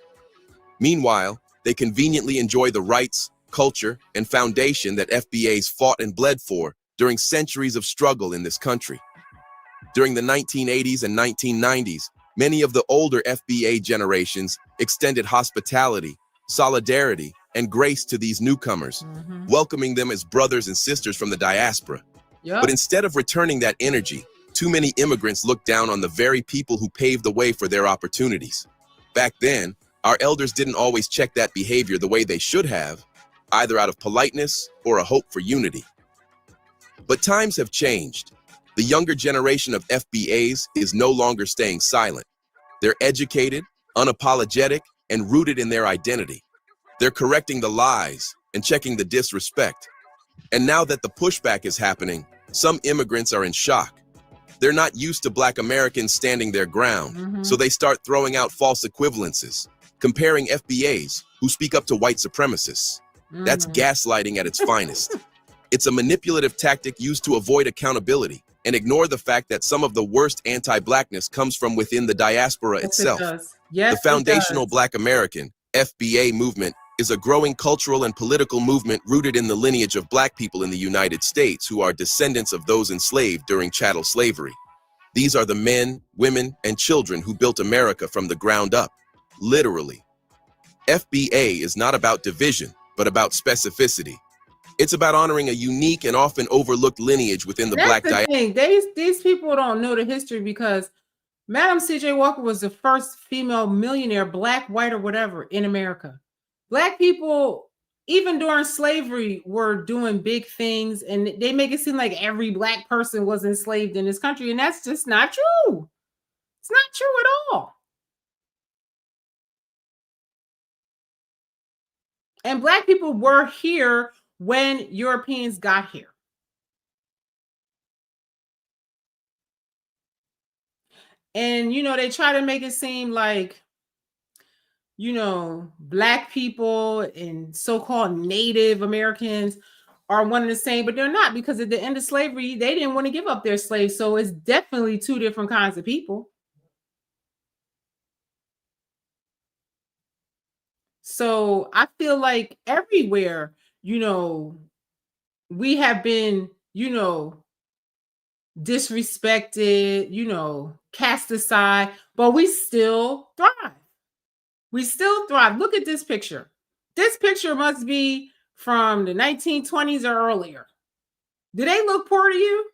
Meanwhile, they conveniently enjoy the rights, culture, and foundation that FBAs fought and bled for during centuries of struggle in this country. During the 1980s and 1990s, many of the older FBA generations extended hospitality, solidarity, and grace to these newcomers, welcoming them as brothers and sisters from the diaspora. But instead of returning that energy, too many immigrants look down on the very people who paved the way for their opportunities. Back then, our elders didn't always check that behavior the way they should have, either out of politeness or a hope for unity. But times have changed. The younger generation of FBAs is no longer staying silent. They're educated, unapologetic, and rooted in their identity. They're correcting the lies and checking the disrespect. And now that the pushback is happening, some immigrants are in shock. They're not used to Black Americans standing their ground, so they start throwing out false equivalences, comparing FBAs who speak up to white supremacists. That's gaslighting at its finest. It's a manipulative tactic used to avoid accountability and ignore the fact that some of the worst anti-Blackness comes from within the diaspora itself. The foundational Black American, FBA movement is a growing cultural and political movement rooted in the lineage of Black people in the United States who are descendants of those enslaved during chattel slavery. These are the men, women, and children who built America from the ground up, literally. FBA is not about division, but about specificity. It's about honoring a unique and often overlooked lineage within the Black diaspora. These people don't know the history because Madam C.J. Walker was the first female millionaire, Black, white, or whatever, in America. Black people, even during slavery, were doing big things, and they make it seem like every Black person was enslaved in this country, and that's just not true. It's not true at all. And Black people were here when Europeans got here. And, they try to make it seem like, Black people and so-called Native Americans are one and the same, but they're not, because at the end of slavery, they didn't want to give up their slaves. So it's definitely two different kinds of people. So I feel like everywhere, we have been, disrespected, cast aside, but we still thrive. We still thrive. Look at this picture. This picture must be from the 1920s or earlier. Do they look poor to you?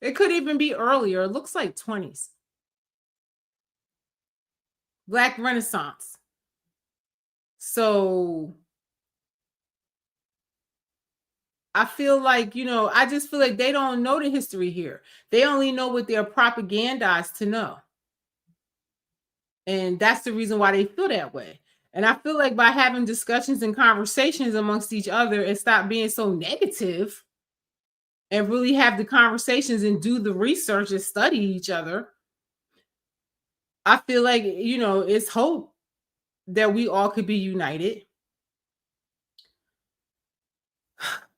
It could even be earlier. It looks like 20s. Black Renaissance. So I feel like, I just feel like they don't know the history here. They only know what they're propagandized to know. And that's the reason why they feel that way. And I feel like by having discussions and conversations amongst each other and stop being so negative and really have the conversations and do the research and study each other, I feel like, it's hope that we all could be united.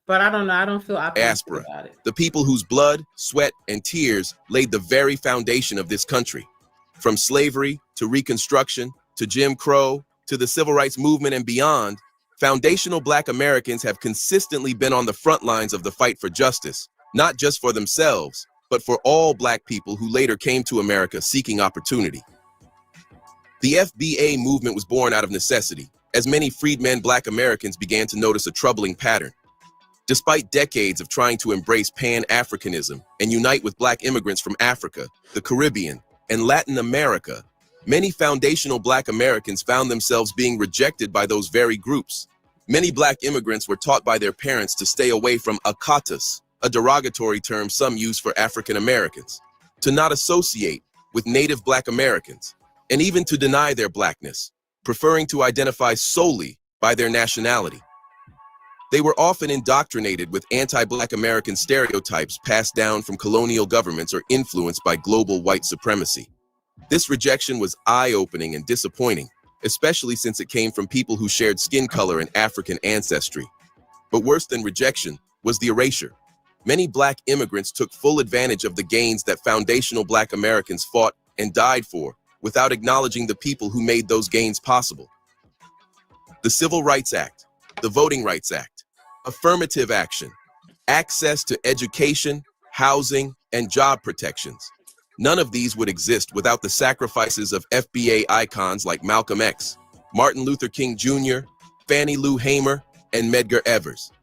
But I don't know. I don't feel optimistic about it. The people whose blood, sweat, and tears laid the very foundation of this country. From slavery to Reconstruction to Jim Crow to the Civil Rights Movement and beyond, foundational Black Americans have consistently been on the front lines of the fight for justice, not just for themselves, but for all Black people who later came to America seeking opportunity. The FBA movement was born out of necessity, as many freedmen Black Americans began to notice a troubling pattern. Despite decades of trying to embrace Pan-Africanism and unite with Black immigrants from Africa, the Caribbean, and Latin America, many foundational Black Americans found themselves being rejected by those very groups. Many Black immigrants were taught by their parents to stay away from akatas, a derogatory term some use for African Americans, to not associate with Native Black Americans, and even to deny their Blackness, preferring to identify solely by their nationality. They were often indoctrinated with anti-Black American stereotypes passed down from colonial governments or influenced by global white supremacy. This rejection was eye-opening and disappointing, especially since it came from people who shared skin color and African ancestry. But worse than rejection was the erasure. Many Black immigrants took full advantage of the gains that foundational Black Americans fought and died for, without acknowledging the people who made those gains possible. The Civil Rights Act, the Voting Rights Act, affirmative action, access to education, housing, and job protections. None of these would exist without the sacrifices of FBA icons like Malcolm X, Martin Luther King Jr., Fannie Lou Hamer, and Medgar Evers.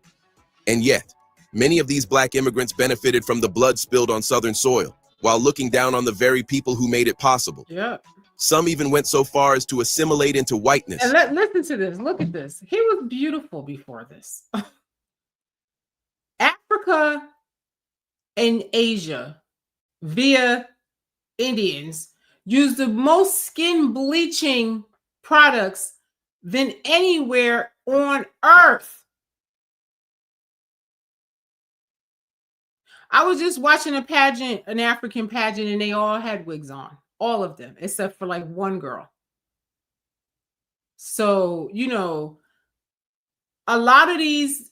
And yet, many of these Black immigrants benefited from the blood spilled on Southern soil, while looking down on the very people who made it possible. Yeah. Some even went so far as to assimilate into whiteness. And listen to this. Look at this. He was beautiful before this. Africa and Asia, via Indians, use the most skin bleaching products than anywhere on earth. I was just watching a pageant, an African pageant, and they all had wigs on. All of them, except for like one girl. So, a lot of these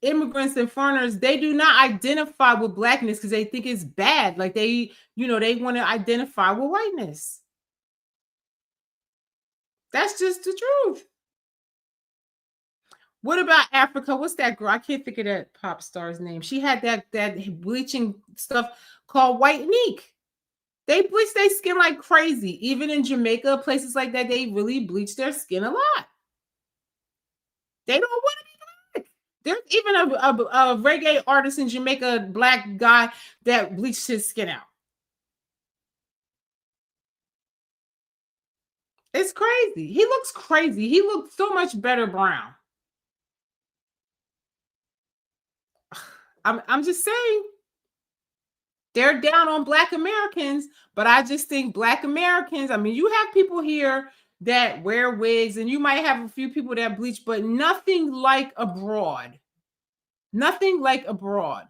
immigrants and foreigners, they do not identify with Blackness because they think it's bad. Like they want to identify with whiteness. That's just the truth. What about Africa? What's that girl? I can't think of that pop star's name. She had that bleaching stuff called White Meek. They bleach their skin like crazy. Even in Jamaica, places like that, they really bleach their skin a lot. They don't want to be black. There's even a reggae artist in Jamaica, black guy, that bleached his skin out. It's crazy. He looks crazy. He looks so much better brown. I'm just saying. They're down on Black Americans, but I just think Black Americans, I mean, you have people here that wear wigs, and you might have a few people that bleach, but nothing like abroad. Nothing like abroad.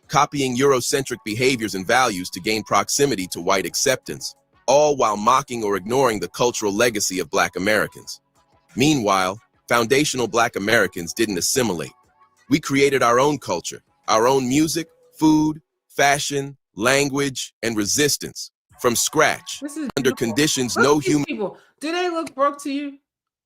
Copying Eurocentric behaviors and values to gain proximity to white acceptance, all while mocking or ignoring the cultural legacy of Black Americans. Meanwhile, foundational Black Americans didn't assimilate. We created our own culture, our own music, food, fashion, language, and resistance from scratch, under conditions no human people. Do they look broke to you?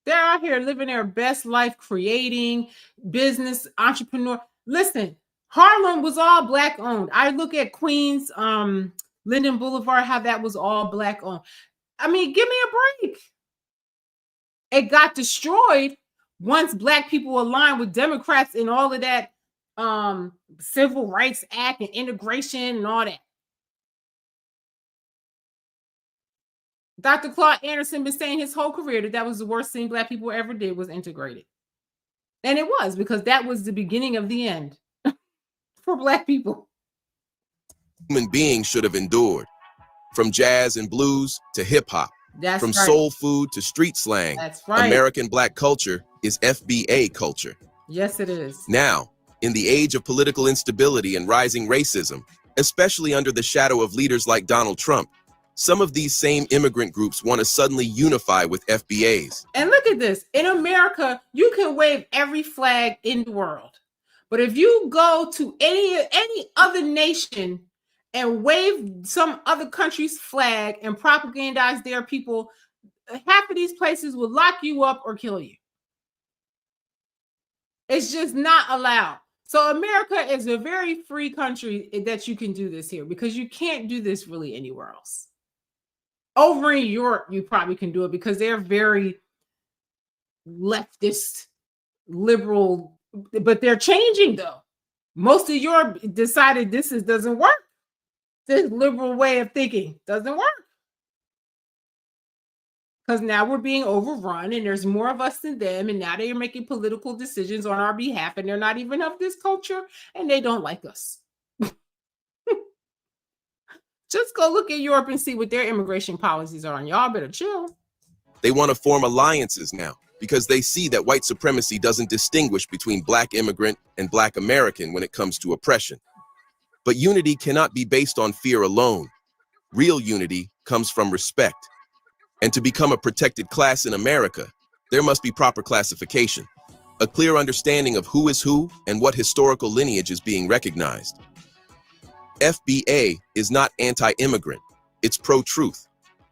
They're out here living their best life, creating business, entrepreneur. Listen, Harlem was all Black owned. I look at Queens, Linden Boulevard, how that was all Black owned. I mean, give me a break. It got destroyed once Black people aligned with Democrats and all of that Civil Rights Act and integration and all that. Dr. Claude Anderson been saying his whole career that was the worst thing Black people ever did was integrated. And it was, because that was the beginning of the end for Black people. Human beings should have endured, from jazz and blues to hip hop. That's From right. soul food to street slang, That's right. American Black culture is FBA culture. Yes, it is. Now, in the age of political instability and rising racism, especially under the shadow of leaders like Donald Trump, some of these same immigrant groups want to suddenly unify with FBAs. And look at this. In America, you can wave every flag in the world. But if you go to any other nation and wave some other country's flag and propagandize their people, half of these places will lock you up or kill you. It's just not allowed. So America is a very free country that you can do this here, because you can't do this really anywhere else. Over in Europe, you probably can do it because they're very leftist, liberal, but they're changing though. Most of Europe decided this doesn't work. This liberal way of thinking doesn't work. Because now we're being overrun and there's more of us than them. And now they're making political decisions on our behalf and they're not even of this culture and they don't like us. Just go look at Europe and see what their immigration policies are, and y'all better chill. They want to form alliances now because they see that white supremacy doesn't distinguish between Black immigrant and Black American when it comes to oppression. But unity cannot be based on fear alone. Real unity comes from respect. And to become a protected class in America, there must be proper classification, a clear understanding of who is who and what historical lineage is being recognized. FBA is not anti-immigrant, it's pro-truth.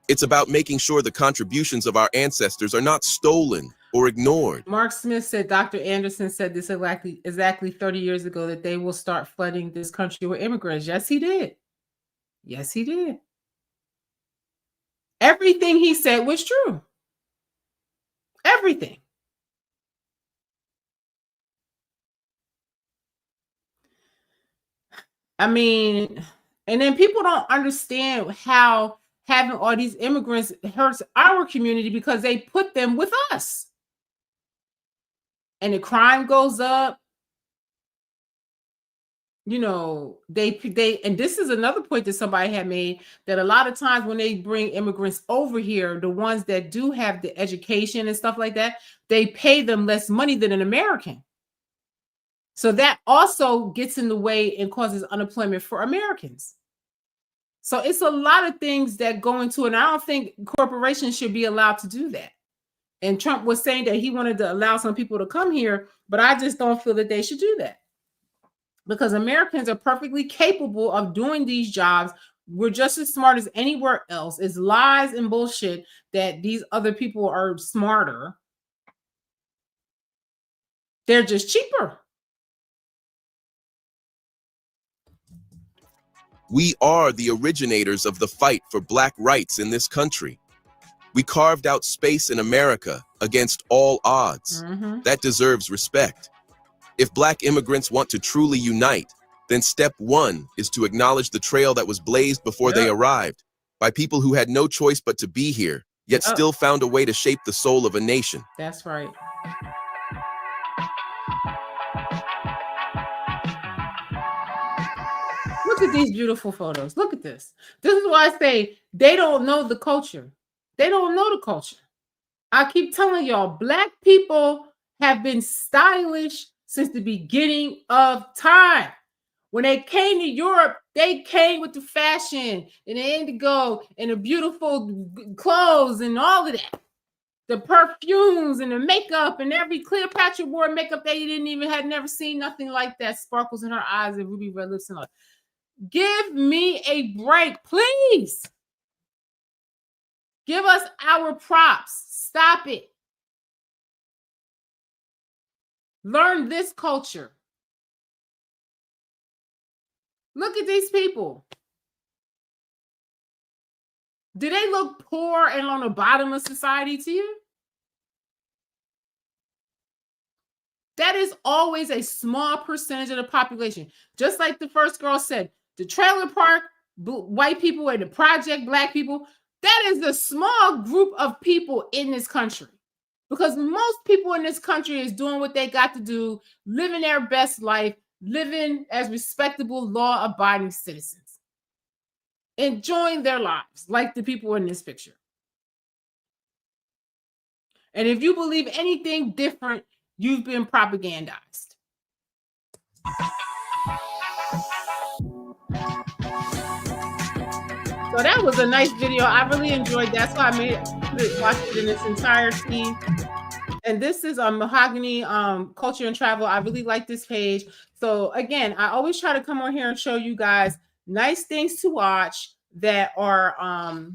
It's about making sure the contributions of our ancestors are not stolen or ignored. Mark Smith said Dr. Anderson said this exactly 30 years ago, that they will start flooding this country with immigrants. Yes, he did. Yes, he did. Everything he said was true. Everything. I mean, and then people don't understand how having all these immigrants hurts our community because they put them with us. And the crime goes up. You know, they and this is another point that somebody had made, that a lot of times when they bring immigrants over here, the ones that do have the education and stuff like that, they pay them less money than an American. So that also gets in the way and causes unemployment for Americans. So it's a lot of things that go into it. And I don't think corporations should be allowed to do that. And Trump was saying that he wanted to allow some people to come here, but I just don't feel that they should do that. Because Americans are perfectly capable of doing these jobs. We're just as smart as anywhere else. It's lies and bullshit that these other people are smarter. They're just cheaper. We are the originators of the fight for Black rights in this country. We carved out space in America against all odds. That deserves respect. If Black immigrants want to truly unite, then step one is to acknowledge the trail that was blazed before they arrived, by people who had no choice but to be here, yet still found a way to shape the soul of a nation. That's right. Look at these beautiful photos. Look at this. This is why I say they don't know the culture. They don't know the culture. I keep telling y'all, Black people have been stylish since the beginning of time. When they came to Europe, they came with the fashion and the indigo and the beautiful clothes and all of that. The perfumes and the makeup, and every Cleopatra wore makeup they had never seen nothing like that. Sparkles in her eyes and ruby red lips and all. Give me a break, please. Give us our props. Stop it. Learn this culture. Look at these people. Do they look poor and on the bottom of society to you? That is always a small percentage of the population. Just like the first girl said, the trailer park, white people, and the project, Black people, that is the small group of people in this country. Because most people in this country is doing what they got to do, living their best life, living as respectable, law-abiding citizens, enjoying their lives like the people in this picture. And if you believe anything different, you've been propagandized. So that was a nice video. I really enjoyed that. So I watched it in its entirety. And this is a Mahogany Culture and Travel. I really like this page. So again, I always try to come on here and show you guys nice things to watch that are a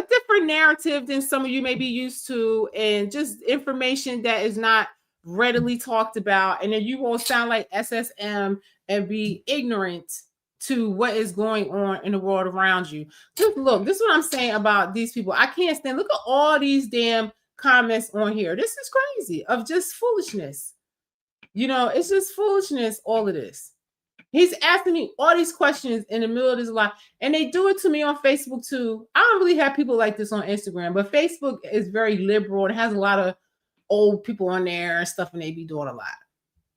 different narrative than some of you may be used to, and just information that is not readily talked about. And then you won't sound like SSM and be ignorant to what is going on in the world around you. Just look, this is what I'm saying about these people. I can't stand, look at all these damn comments on here. This is crazy of just foolishness. It's just foolishness, all of this. He's asking me all these questions in the middle of this live, and they do it to me on Facebook too. I don't really have people like this on Instagram, but Facebook is very liberal and has a lot of old people on there and stuff, and they be doing a lot.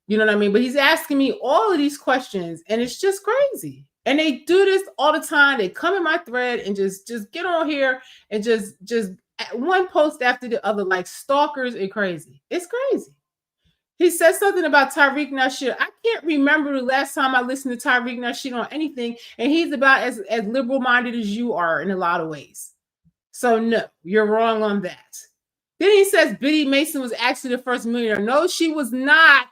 You know what I mean? But he's asking me all of these questions, and it's just crazy. And they do this all the time. They come in my thread and just get on here and just one post after the other, like stalkers and crazy. It's crazy. He said something about Tariq Nasheed. I can't remember the last time I listened to Tariq Nasheed on anything, and he's about as liberal-minded as you are in a lot of ways. So no, you're wrong on that. Then he says Biddy Mason was actually the first millionaire. No, she was not.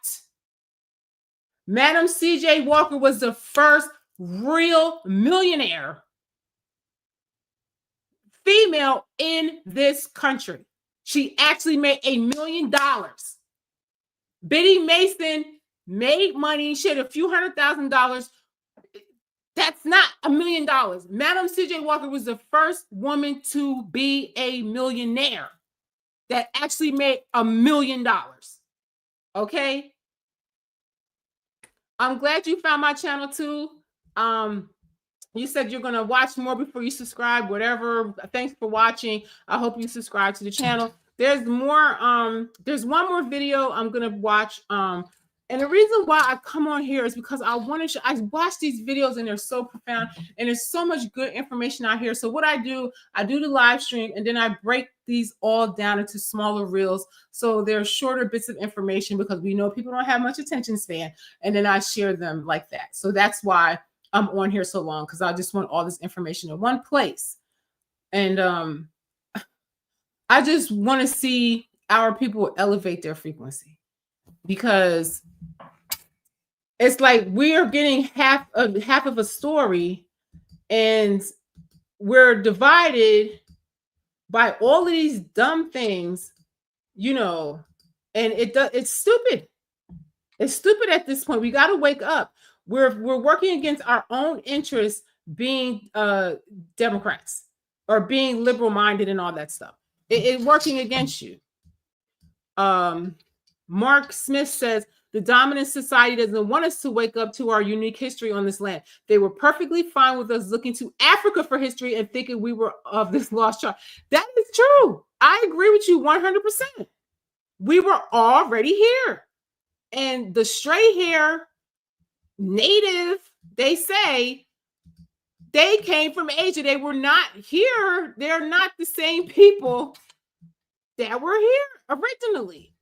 Madam C.J. Walker was the first real millionaire female in this country. She actually made $1 million. Biddy Mason made money. She had a few $100,000. That's not $1 million. Madam C.J. Walker was the first woman to be a millionaire that actually made $1 million. Okay? I'm glad you found my channel too. You said you're going to watch more before you subscribe, whatever. Thanks for watching. I hope you subscribe to the channel. There's more. There's one more video I'm going to watch. And the reason why I come on here is because I want to I watch these videos and they're so profound and there's so much good information out here. So what I do the live stream and then I break these all down into smaller reels. So they're shorter bits of information because we know people don't have much attention span. And then I share them like that. So that's why I'm on here so long, because I just want all this information in one place. And I just want to see our people elevate their frequency, because it's like we're getting half of a story and we're divided by all of these dumb things, and it's stupid. It's stupid at this point. We got to wake up. We're working against our own interests, being Democrats or being liberal minded and all that stuff. It working against you. Mark Smith says the dominant society doesn't want us to wake up to our unique history on this land. They were perfectly fine with us looking to Africa for history and thinking we were of this lost tribe. That is true. I agree with you 100%. We were already here. And the straight hair native, they say, they came from Asia. They were not here. They're not the same people that were here originally.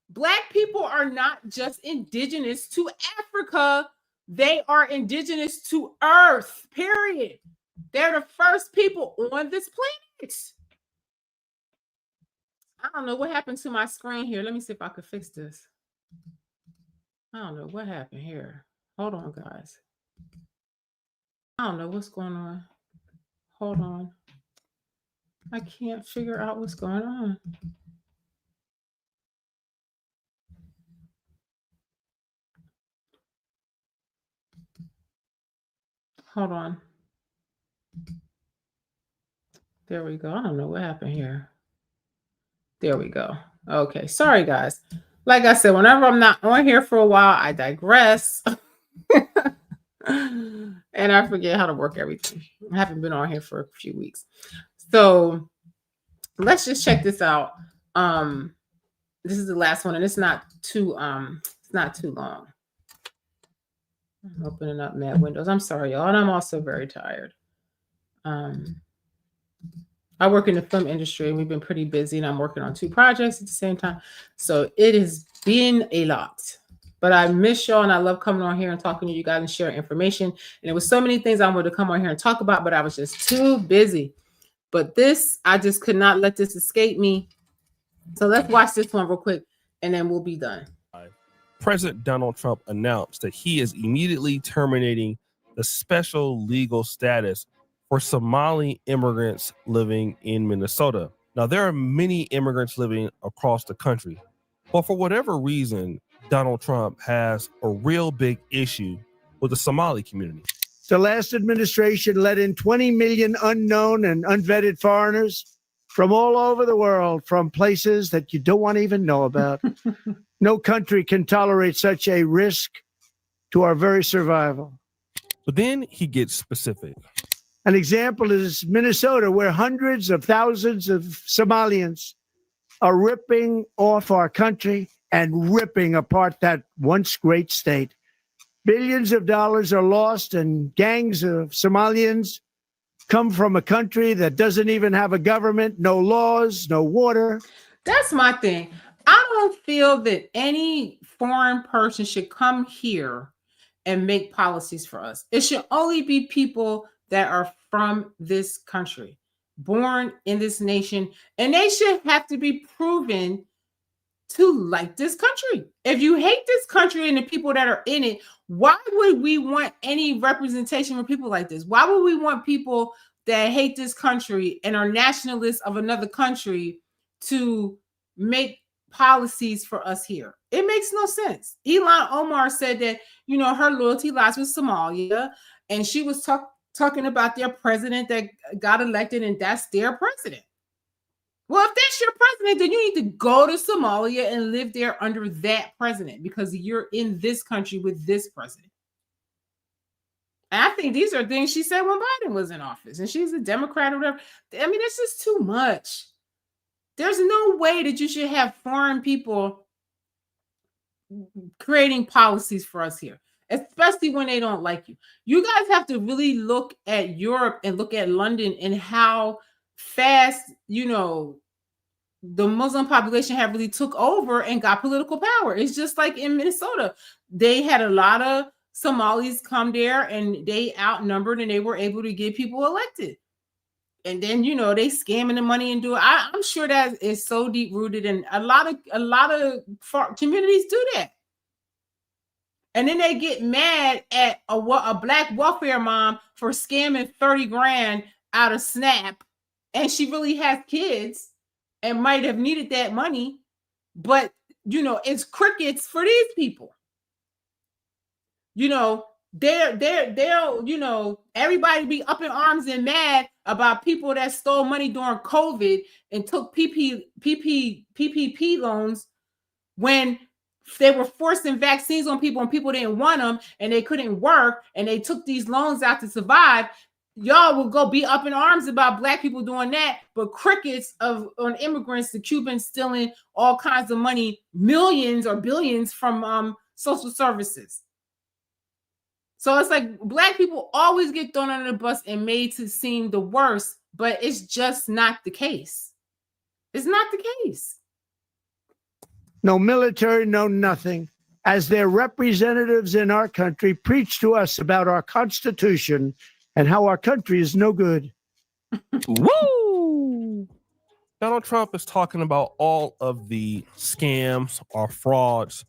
Black people are not just indigenous to Africa. They are indigenous to Earth, period. They're the first people on this planet. I don't know what happened to my screen here. Let me see if I could fix this. I don't know what happened here. Hold on, guys. I don't know what's going on. Hold on. I can't figure out what's going on. Hold on. There we go. I don't know what happened here. There we go. Okay. Sorry, guys. Like I said, whenever I'm not on here for a while, I digress. And I forget how to work everything. I haven't been on here for a few weeks. So let's just check this out. This is the last one, and it's not too long. I'm opening up mad windows. I'm sorry, y'all. And I'm also very tired. I work in the film industry, and we've been pretty busy, and I'm working on 2 projects at the same time. So it has been a lot. But I miss y'all, and I love coming on here and talking to you guys and sharing information. And there was so many things I wanted to come on here and talk about, but I was just too busy. But this, I just could not let this escape me. So let's watch this one real quick, and then we'll be done. President Donald Trump announced that he is immediately terminating the special legal status for Somali immigrants living in Minnesota. Now, there are many immigrants living across the country, but for whatever reason, Donald Trump has a real big issue with the Somali community. The last administration let in 20 million unknown and unvetted foreigners from all over the world, from places that you don't want to even know about. No country can tolerate such a risk to our very survival. But then he gets specific. An example is Minnesota, where hundreds of thousands of Somalians are ripping off our country and ripping apart that once great state. Billions of dollars are lost, and gangs of Somalians come from a country that doesn't even have a government, no laws, no water. That's my thing. I don't feel that any foreign person should come here and make policies for us. It should only be people that are from this country, born in this nation, and they should have to be proven to like this country. If you hate this country and the people that are in it, why would we want any representation for people like this? Why would we want people that hate this country and are nationalists of another country to make policies for us here? It makes no sense. Ilhan Omar said that, her loyalty lies with Somalia, and she was talking about their president that got elected, and that's their president. Well, if that's your president, then you need to go to Somalia and live there under that president, because you're in this country with this president. And I think these are things she said when Biden was in office, and she's a Democrat or whatever. I mean, it's just too much. There's no way that you should have foreign people creating policies for us here, especially when they don't like you. You guys have to really look at Europe and look at London and how fast, the Muslim population have really took over and got political power. It's just like in Minnesota. They had a lot of Somalis come there, and they outnumbered, and they were able to get people elected. And then, they scamming the money and do it. I'm sure that is so deep rooted, and a lot of communities do that. And then they get mad at a black welfare mom for scamming 30 grand out of SNAP, and she really has kids and might have needed that money, but it's crickets for these people. they'll, you know, everybody be up in arms and mad about people that stole money during COVID and took PPP loans when they were forcing vaccines on people and people didn't want them and they couldn't work and they took these loans out to survive. Y'all will go be up in arms about black people doing that, but crickets on immigrants, the Cubans stealing all kinds of money, millions or billions from social services. So it's like black people always get thrown under the bus and made to seem the worst, but it's just not the case. It's not the case. No military, no nothing. As their representatives in our country preach to us about our Constitution and how our country is no good. Woo! Donald Trump is talking about all of the scams or frauds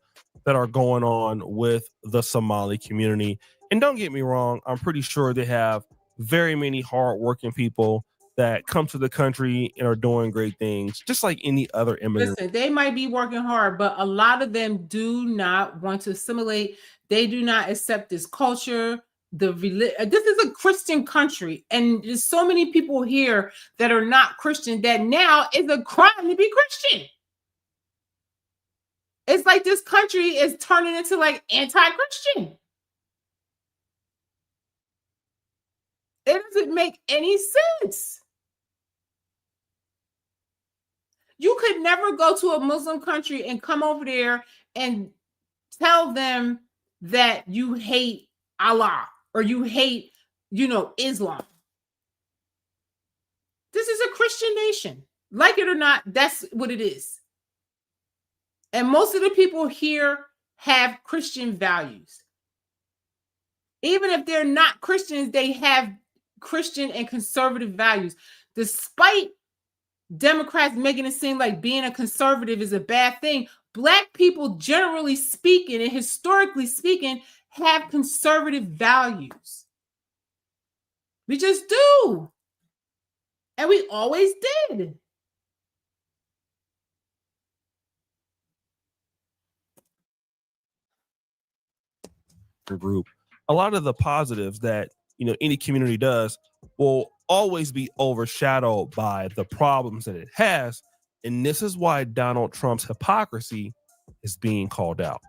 that are going on with the Somali community. And don't get me wrong, I'm pretty sure they have very many hardworking people that come to the country and are doing great things, just like any other immigrant. Listen, they might be working hard, but a lot of them do not want to assimilate. They do not accept this culture. This is a Christian country, and there's so many people here that are not Christian that now it's a crime to be Christian. It's like this country is turning into like anti-Christian. It doesn't make any sense. You could never go to a Muslim country and come over there and tell them that you hate Allah or you hate, you know, Islam. This is a Christian nation. Like it or not, that's what it is. And most of the people here have Christian values. Even if they're not Christians, they have Christian and conservative values. Despite Democrats making it seem like being a conservative is a bad thing, Black people, generally speaking and historically speaking, have conservative values. We just do. And we always did. Group, a lot of the positives that, you know, any community does will always be overshadowed by the problems that it has. And this is why Donald Trump's hypocrisy is being called out.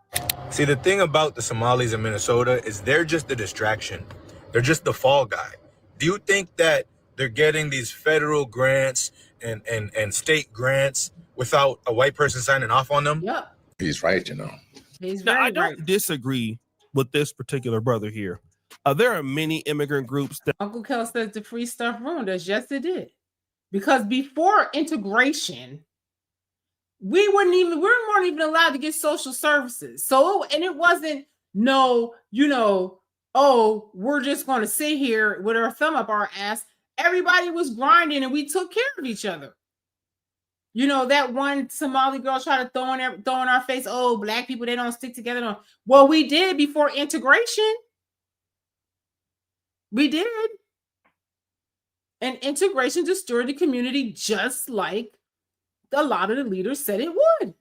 See, the thing about the Somalis in Minnesota is they're just the distraction. They're just the fall guy. Do you think that they're getting these federal grants and state grants without a white person signing off on them? Yeah. He's right, you know. He's now, very I don't right. disagree with this particular brother here. There are many immigrant groups that Uncle Kel says the free stuff ruined us. Yes, it did. Because before integration, we weren't even allowed to get social services. So, and it wasn't no, you know, oh, we're just going to sit here with our thumb up our ass. Everybody was grinding and we took care of each other. You know, that one Somali girl tried to throw in our face, oh, Black people, they don't stick together. No. Well, we did before integration. We did. And integration destroyed the community just like a lot of the leaders said it would.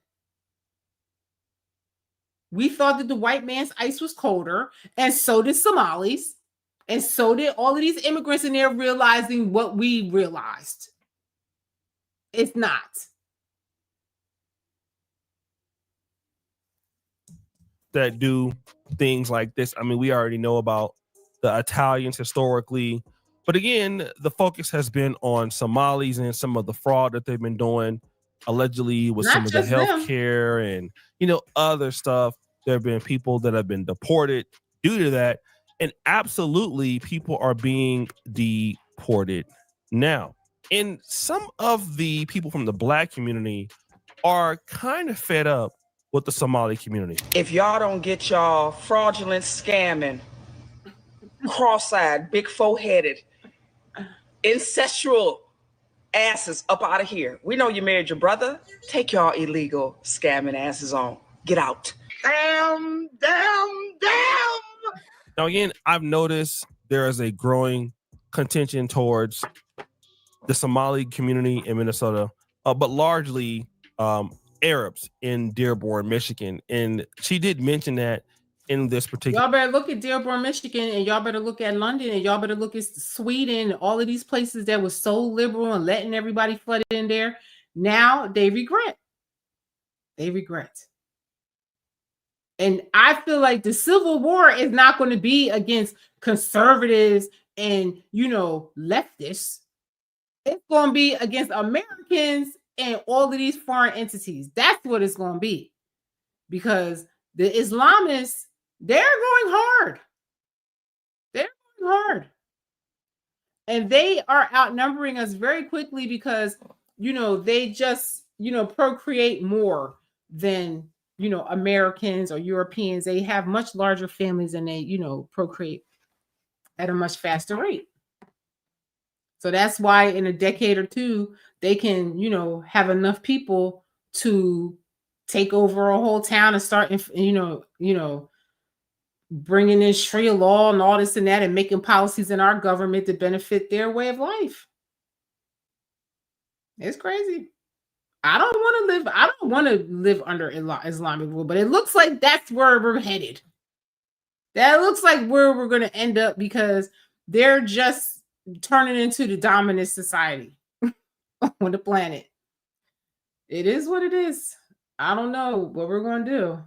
We thought that the white man's ice was colder, and so did Somalis, and so did all of these immigrants, and they're realizing what we realized. It's not. That do things like this. I mean, we already know about the Italians historically, but again, the focus has been on Somalis and some of the fraud that they've been doing, allegedly with Not some of the just them. healthcare and, you know, other stuff. There have been people that have been deported due to that, and absolutely people are being deported now. And some of the people from the Black community are kind of fed up with the Somali community. If y'all don't get y'all fraudulent scamming, cross-eyed, big four-headed, incestual asses up out of here. We know you married your brother. Take y'all illegal scamming asses on. Get out. Damn. Now, again, I've noticed there is a growing contention towards the Somali community in Minnesota, but largely Arabs in Dearborn, Michigan. And she did mention that in this particular. Y'all better look at Dearborn, Michigan, and y'all better look at London, and y'all better look at Sweden, all of these places that was so liberal and letting everybody flood in there. Now they regret. They regret. And I feel like the Civil War is not going to be against conservatives and, leftists. It's going to be against Americans and all of these foreign entities. That's what it's going to be. Because the Islamists, they're going hard. They're going hard. And they are outnumbering us very quickly because, they just, procreate more than, Americans or Europeans. They have much larger families and they, procreate at a much faster rate. So that's why in a decade or two, they can, have enough people to take over a whole town and start, bringing in Sharia law and all this and that and making policies in our government to benefit their way of life. It's crazy. I don't want to live under Islamic rule, but it looks like that's where we're headed. That looks like where we're going to end up because they're just turning into the dominant society on the planet. It is what it is. I don't know what we're going to do.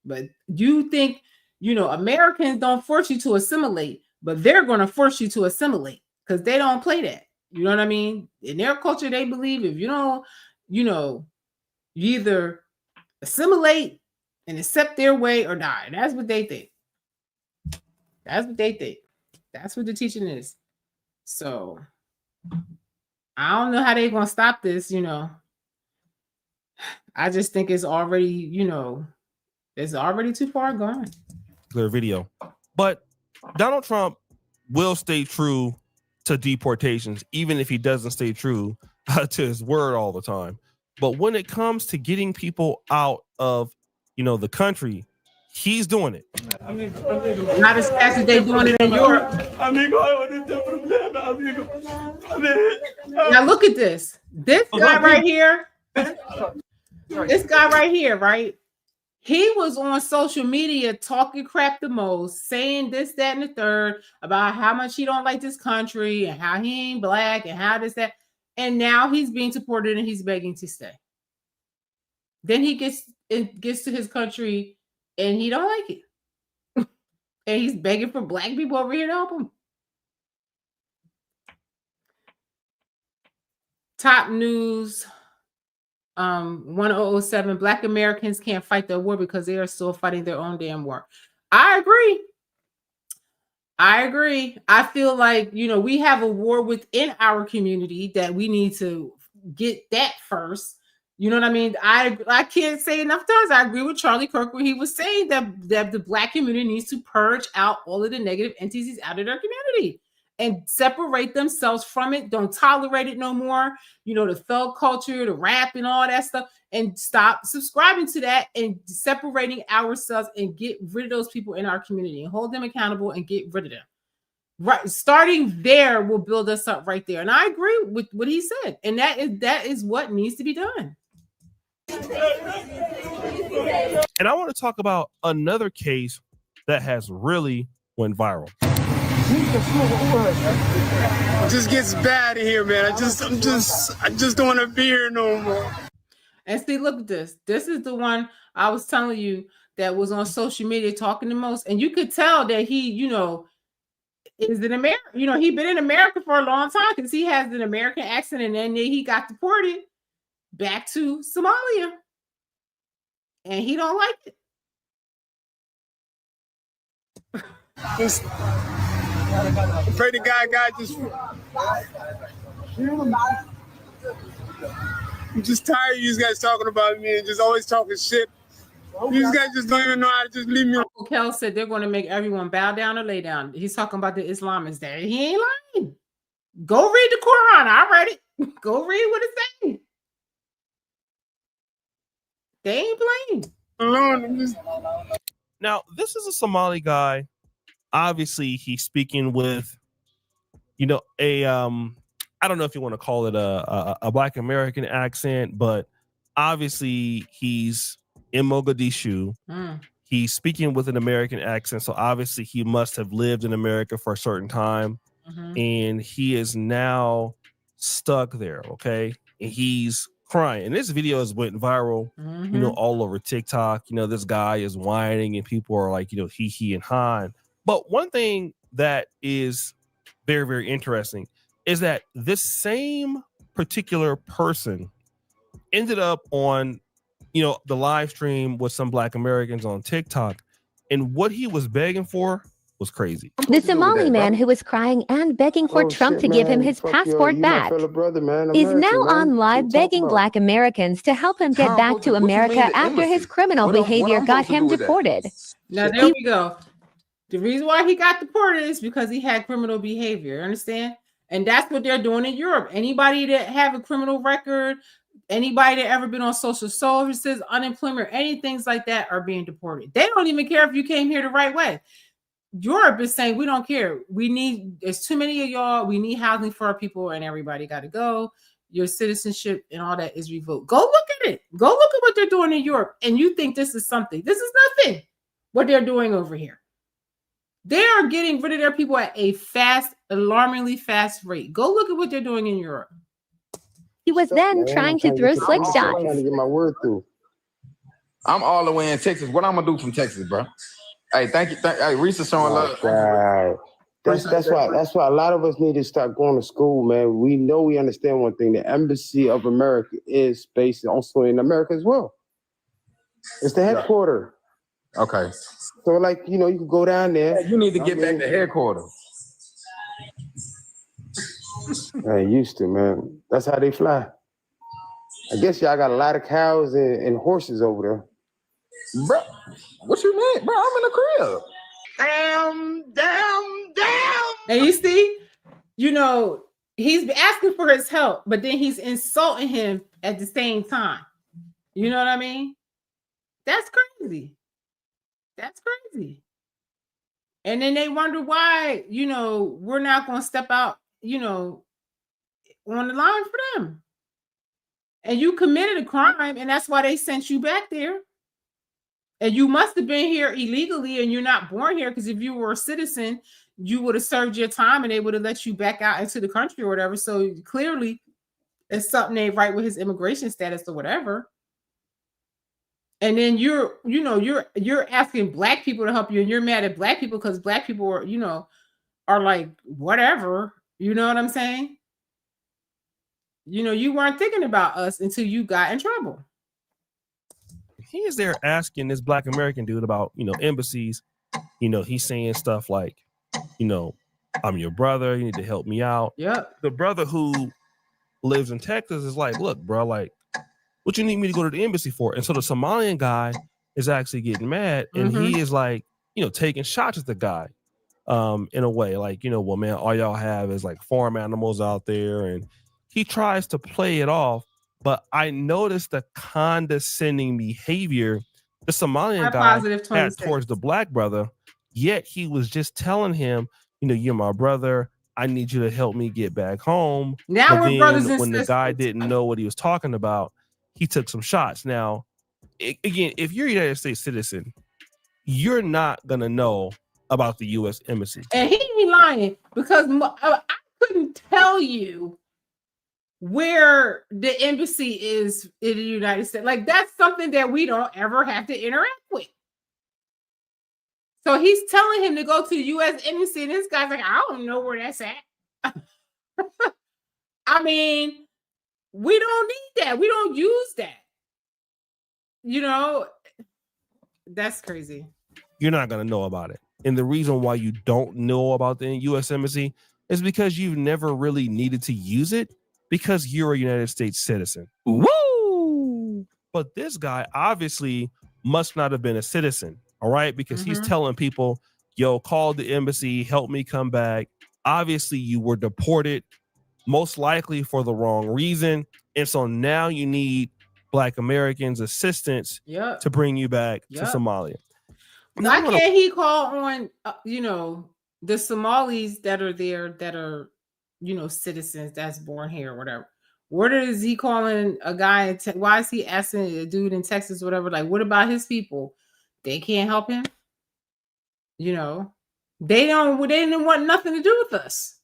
But you think, Americans don't force you to assimilate, but they're going to force you to assimilate because they don't play that. You know what I mean? In their culture, they believe if you don't, you either assimilate and accept their way or die. That's what they think. That's what they think. That's what the teaching is. So I don't know how they're going to stop this, I just think it's already, it's already too far gone. Clear video. But Donald Trump will stay true to deportations, even if he doesn't stay true to his word all the time. But when it comes to getting people out of, the country, he's doing it. Not as fast as they're doing it in Europe. Now look at this. This guy right here. This guy right here, right? He was on social media talking crap the most, saying this, that, and the third about how much he don't like this country and how he ain't black and how this, that. And now he's being deported and he's begging to stay. Then he gets to his country and he don't like it. And he's begging for black people over here to help him. Top news. 1007, Black Americans can't fight the war because they are still fighting their own damn war. I agree. I feel like, we have a war within our community that we need to get that first. You know what I mean? I can't say enough times. I agree with Charlie Kirk when he was saying that the Black community needs to purge out all of the negative entities out of their community and separate themselves from it. Don't tolerate it no more. The thug culture, the rap and all that stuff, and stop subscribing to that and separating ourselves and get rid of those people in our community and hold them accountable and get rid of them. Right. Starting there will build us up right there. And I agree with what he said. And that is what needs to be done. And I want to talk about another case that has really went viral. It just gets bad in here, man. I just don't want to be here no more. And see, look at this. This is the one I was telling you that was on social media talking the most. And you could tell that he, is in America. He's been in America for a long time because he has an American accent. And then he got deported back to Somalia. And he don't like it. Pray to God just. I'm just tired of you guys talking about me and just always talking shit. You guys just don't even know how to just leave me alone. Uncle Kel said they're going to make everyone bow down or lay down. He's talking about the Islamists there. He ain't lying. Go read the Quran. I read it. Go read what it says. They ain't playing. Now, this is a Somali guy. Obviously, he's speaking with, a I don't know if you want to call it a Black American accent, but obviously he's in Mogadishu. He's speaking with an American accent, so obviously he must have lived in America for a certain time, and he is now stuck there. Okay, and he's crying. And this video has went viral, all over TikTok. This guy is whining, and people are like, he and Han. But one thing that is very, very interesting is that this same particular person ended up on the live stream with some Black Americans on TikTok, and what he was begging for was crazy. The Somali man who was crying and begging for Trump to give him his passport back is now on live begging Black Americans to help him get back to America after his criminal behavior got him deported. Now there we go. The reason why he got deported is because he had criminal behavior. Understand? And that's what they're doing in Europe. Anybody that have a criminal record, anybody that ever been on social services, unemployment, anything like that are being deported. They don't even care if you came here the right way. Europe is saying, we don't care. There's too many of y'all. We need housing for our people, and everybody got to go. Your citizenship and all that is revoked. Go look at it. Go look at what they're doing in Europe. And you think this is something. This is nothing what they're doing over here. They are getting rid of their people at a alarmingly fast rate. Go look at what they're doing in Europe. He was then trying to throw slick shots. I'm trying to get my word through. I'm all the way in Texas. What I'm gonna do from Texas, bro? Hey, thank you. Hey, Reese's showing love. God. That's why a lot of us need to start going to school, man. We understand one thing. The Embassy of America is based also in America as well. It's the headquarters. Okay. So, like, you can go down there. You need to get back to headquarters. I used to, man. That's how they fly. I guess y'all got a lot of cows and horses over there. Bro, what you mean? Bro, I'm in the crib. Damn. And you see, he's asking for his help, but then he's insulting him at the same time. You know what I mean? That's crazy. That's crazy. And then they wonder why, we're not going to step out, on the line for them. And you committed a crime, and that's why they sent you back there. And you must have been here illegally, and you're not born here, because if you were a citizen, you would have served your time and they would have let you back out into the country or whatever. So clearly it's something ain't right with his immigration status or whatever. And then you're asking Black people to help you, and you're mad at Black people because Black people are like, whatever. You know what I'm saying? You weren't thinking about us until you got in trouble. He is there asking this Black American dude about, embassies. He's saying stuff like, I'm your brother. You need to help me out. Yeah. The brother who lives in Texas is like, look, bro, like, what you need me to go to the embassy for? And so the Somalian guy is actually getting mad, and he is like, taking shots at the guy, in a way, like, well, man, all y'all have is like farm animals out there, and he tries to play it off. But I noticed the condescending behavior the Somalian guy had towards the Black brother, yet he was just telling him, you're my brother. I need you to help me get back home. Now we're brothers and sisters. When the guy didn't know what he was talking about, he took some shots. Now, again, if you're a United States citizen, you're not going to know about the U.S. Embassy. And he ain't lying, because I couldn't tell you where the embassy is in the United States. Like, that's something that we don't ever have to interact with. So he's telling him to go to the U.S. embassy, and this guy's like, I don't know where that's at. I mean, we don't need that. We don't use that. That's crazy. You're not going to know about it. And the reason why you don't know about the U.S. Embassy is because you've never really needed to use it, because you're a United States citizen. Woo! But this guy obviously must not have been a citizen, all right? Because he's telling people, yo, call the embassy, help me come back. Obviously, you were deported, most likely for the wrong reason. And so now you need Black Americans' assistance to bring you back to Somalia. Why can't he call on, the Somalis that are there, that are, citizens that's born here or whatever? What is he calling a guy? Why is he asking a dude in Texas or whatever? Like, what about his people they can't help him. You know, they didn't want nothing to do with us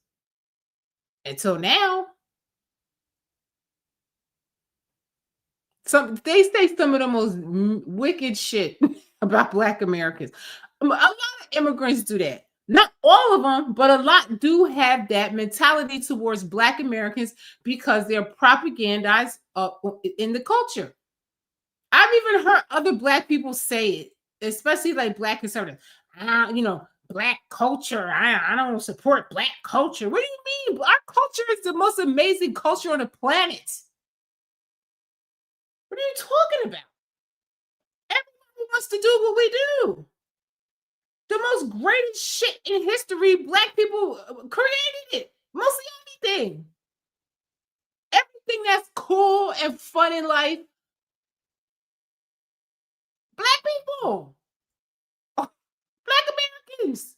until now. They say some of the most wicked shit about Black Americans. A lot of immigrants do that. Not all of them, but a lot do have that mentality towards Black Americans because they're propagandized in the culture. I've even heard other Black people say it, especially like Black conservatives. Black culture. I don't support Black culture. What do you mean? Our culture is the most amazing culture on the planet. What are you talking about? Everyone wants to do what we do. The most greatest shit in history, Black people created it. Mostly everything. Everything that's cool and fun in life. Black people. Black Americans.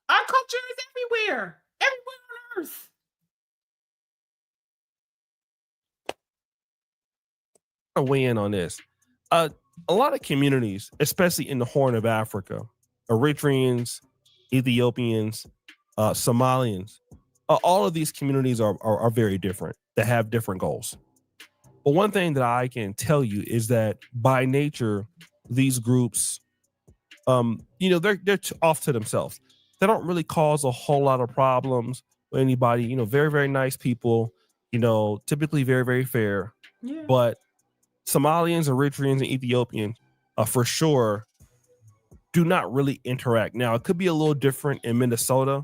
Our culture is everywhere. Everywhere on earth. To weigh in on this. A lot of communities, especially in the Horn of Africa, Eritreans, Ethiopians, Somalians, all of these communities are very different. They have different goals. But one thing that I can tell you is that by nature, these groups, they're off to themselves. They don't really cause a whole lot of problems with anybody. Very, very nice people. Typically very, very fair. Yeah. But Somalians, Eritreans, and Ethiopians, for sure, do not really interact. Now, it could be a little different in Minnesota,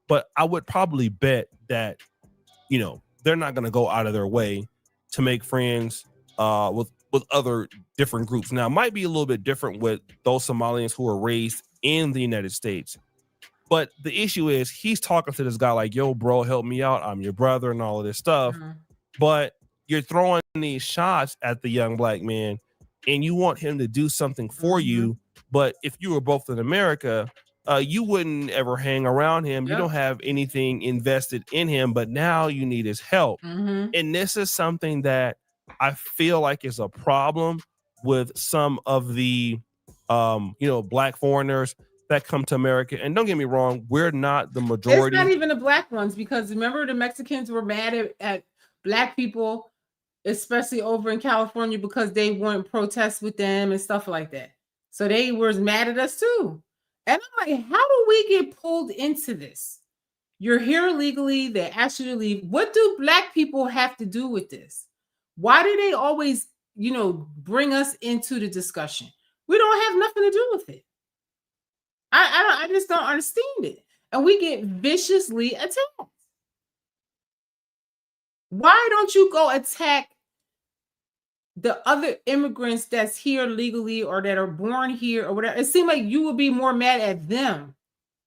but I would probably bet that, they're not going to go out of their way to make friends with other different groups. Now, it might be a little bit different with those Somalians who are raised in the United States. But the issue is he's talking to this guy like, yo, bro, help me out. I'm your brother and all of this stuff. Mm-hmm. But you're throwing these shots at the young Black man and you want him to do something for you. But if you were both in America, you wouldn't ever hang around him. Yep. You don't have anything invested in him, but now you need his help. Mm-hmm. And this is something that I feel like is a problem with some of the, Black foreigners that come to America. And don't get me wrong, we're not the majority. It's not even the Black ones, because remember the Mexicans were mad at Black people, especially over in California, because they wouldn't protest with them and stuff like that. So they were mad at us too. And I'm like, how do we get pulled into this? You're here illegally, they ask you to leave. What do Black people have to do with this? Why do they always, bring us into the discussion? We don't have nothing to do with it. I just don't understand it. And we get viciously attacked. Why don't you go attack the other immigrants that's here legally or that are born here or whatever? It seems like you would be more mad at them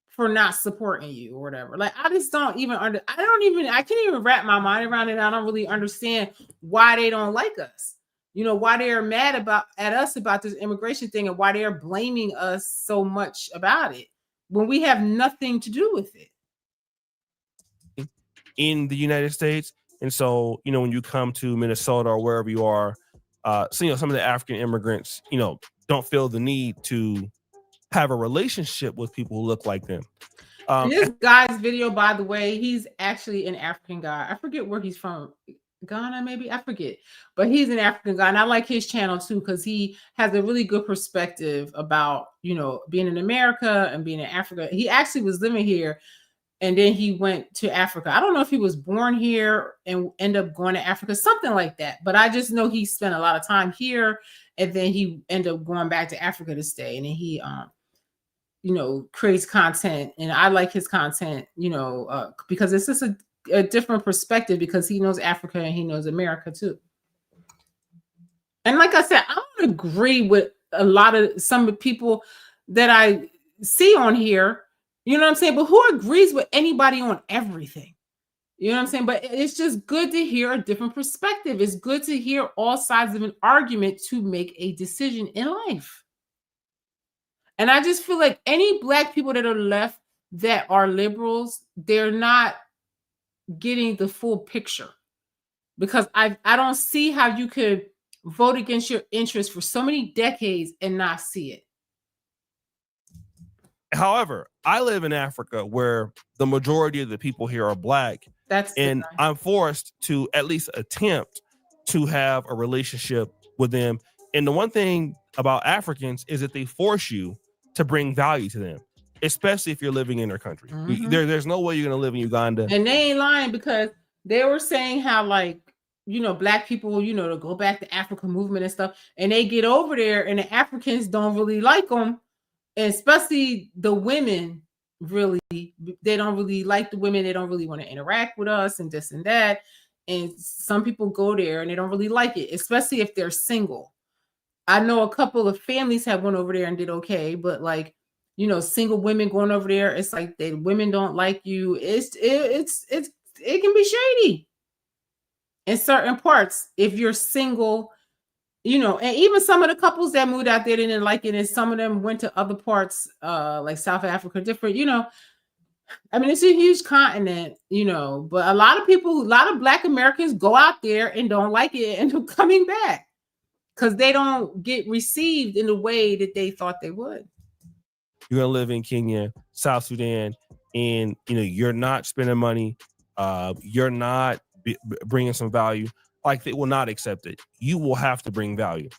for not supporting you or whatever. Like, I just don't even I can't even wrap my mind around it. I don't really understand why they don't like us. Why they are mad at us about this immigration thing and why they are blaming us so much about it when we have nothing to do with it. In the United States. And so, when you come to Minnesota or wherever you are, some of the African immigrants, don't feel the need to have a relationship with people who look like them. This guy's video, by the way, he's actually an African guy. I forget where he's from. Ghana, maybe? I forget. But he's an African guy. And I like his channel too, because he has a really good perspective about, being in America and being in Africa. He actually was living here and then he went to Africa. I don't know if he was born here and ended up going to Africa, something like that. But I just know he spent a lot of time here and then he ended up going back to Africa to stay. And then he, creates content. And I like his content, because it's just a different perspective because he knows Africa and he knows America too. And like I said, I don't agree with a lot of some people that I see on here. You know what I'm saying? But who agrees with anybody on everything? You know what I'm saying? But it's just good to hear a different perspective. It's good to hear all sides of an argument to make a decision in life. And I just feel like any Black people that are left that are liberals, they're not getting the full picture. Because I don't see how you could vote against your interests for so many decades and not see it. However, I live in Africa where the majority of the people here are black. And I'm forced to at least attempt to have a relationship with them. And the one thing about Africans is that they force you to bring value to them, especially if you're living in their country. There's no way you're going to live in Uganda. And they ain't lying, because they were saying how, like, black people, to go back to Africa movement and stuff, and they get over there and the Africans don't really like them, and especially the women. Really, they don't really like the women. They don't really want to interact with us and this and that. And some people go there and they don't really like it, especially if they're single. I know a couple of families have went over there and did okay, but like, single women going over there, it's like the women don't like you. It can be shady in certain parts if you're single. And even some of the couples that moved out there didn't like it, and some of them went to other parts, like South Africa, different, I mean, it's a huge continent, but a lot of Black Americans go out there and don't like it and end up coming back because they don't get received in the way that they thought they would. You're going to live in Kenya, South Sudan, and, you're not spending money. You're not bringing some value. Like, they will not accept it. You will have to bring value.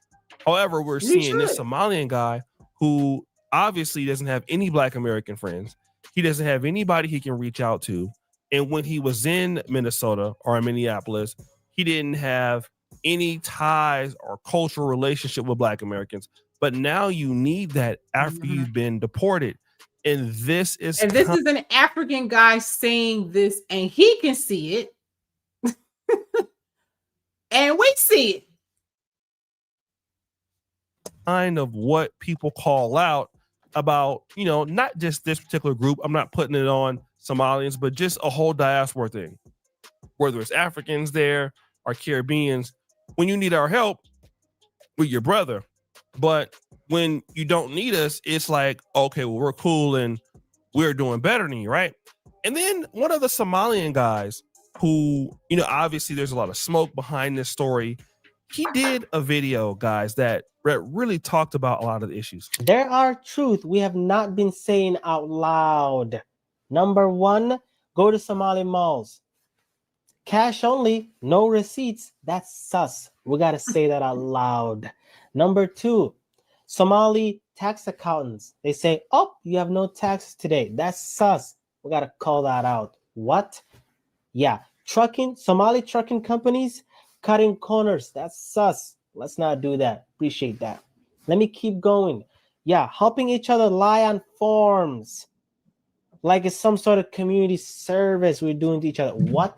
However, we're seeing this Somalian guy who obviously doesn't have any Black American friends. He doesn't have anybody he can reach out to. And when he was in Minnesota or in Minneapolis, he didn't have any ties or cultural relationship with Black Americans. But now you need that after you've been deported. And this is an African guy saying this, and he can see it. And we see it. Kind of what people call out about, not just this particular group. I'm not putting it on Somalians, but just a whole diaspora thing. Whether it's Africans there or Caribbeans, when you need our help, we're your brother. But when you don't need us, it's like, okay, well, we're cool and we're doing better than you, right? And then one of the Somalian guys who, obviously there's a lot of smoke behind this story. He did a video, guys, that really talked about a lot of the issues. There are truth we have not been saying out loud. Number one, go to Somali malls. Cash only, no receipts. That's sus. We got to say that out loud. Number two, Somali tax accountants. They say, oh, you have no taxes today. That's sus. We got to call that out. What? Yeah. Somali trucking companies cutting corners. That's sus. Let's not do that. Appreciate that. Let me keep going. Yeah. Helping each other lie on forms. Like it's some sort of community service we're doing to each other. What?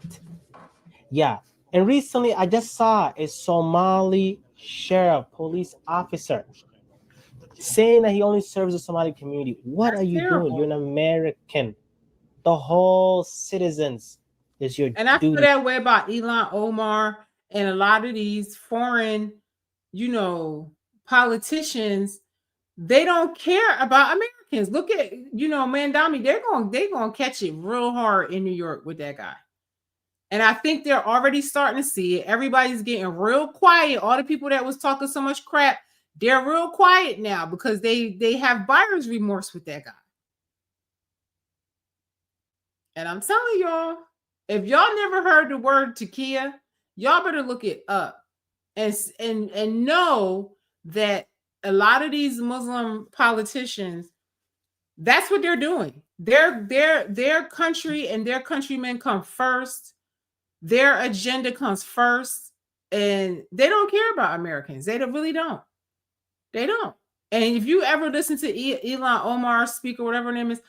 Yeah. And recently I just saw a Somali sheriff, police officer saying that he only serves the Somali community. What are you doing? You're an American. The whole citizens is your And I feel that way about Elon Omar and a lot of these foreign, politicians. They don't care about Americans. Look at, Mandami. They're going to catch it real hard in New York with that guy. And I think they're already starting to see it. Everybody's getting real quiet. All the people that was talking so much crap, they're real quiet now because they have buyer's remorse with that guy. And I'm telling y'all, if y'all never heard the word Takia, y'all better look it up and know that a lot of these Muslim politicians, that's what they're doing. Their country and their countrymen come first. Their agenda comes first, and they don't care about Americans. They really don't. They don't. And if you ever listen to Elon Omar speak or whatever her name is,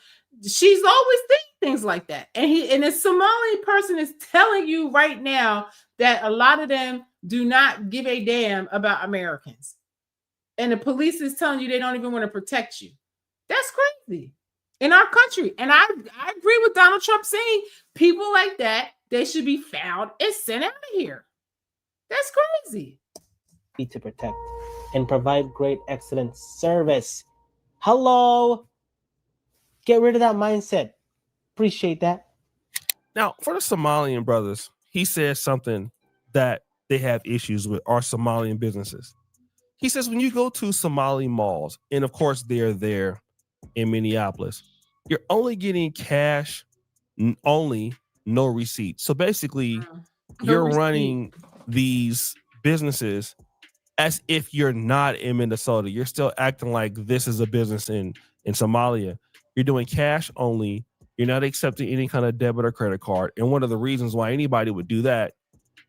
she's always thinking things like that. And a Somali person is telling you right now that a lot of them do not give a damn about Americans. And the police is telling you they don't even want to protect you. That's crazy in our country. And I agree with Donald Trump saying people like that, they should be found and sent out of here. That's crazy. To protect and provide great, excellent service. Hello. Get rid of that mindset. Appreciate that. Now, for the Somalian brothers, he says something that they have issues with are Somalian businesses. He says when you go to Somali malls, and of course they're there in Minneapolis. You're only getting cash only, no receipt. So basically, you're running these businesses as if you're not in Minnesota. You're still acting like this is a business in Somalia. You're doing cash only. You're not accepting any kind of debit or credit card. And one of the reasons why anybody would do that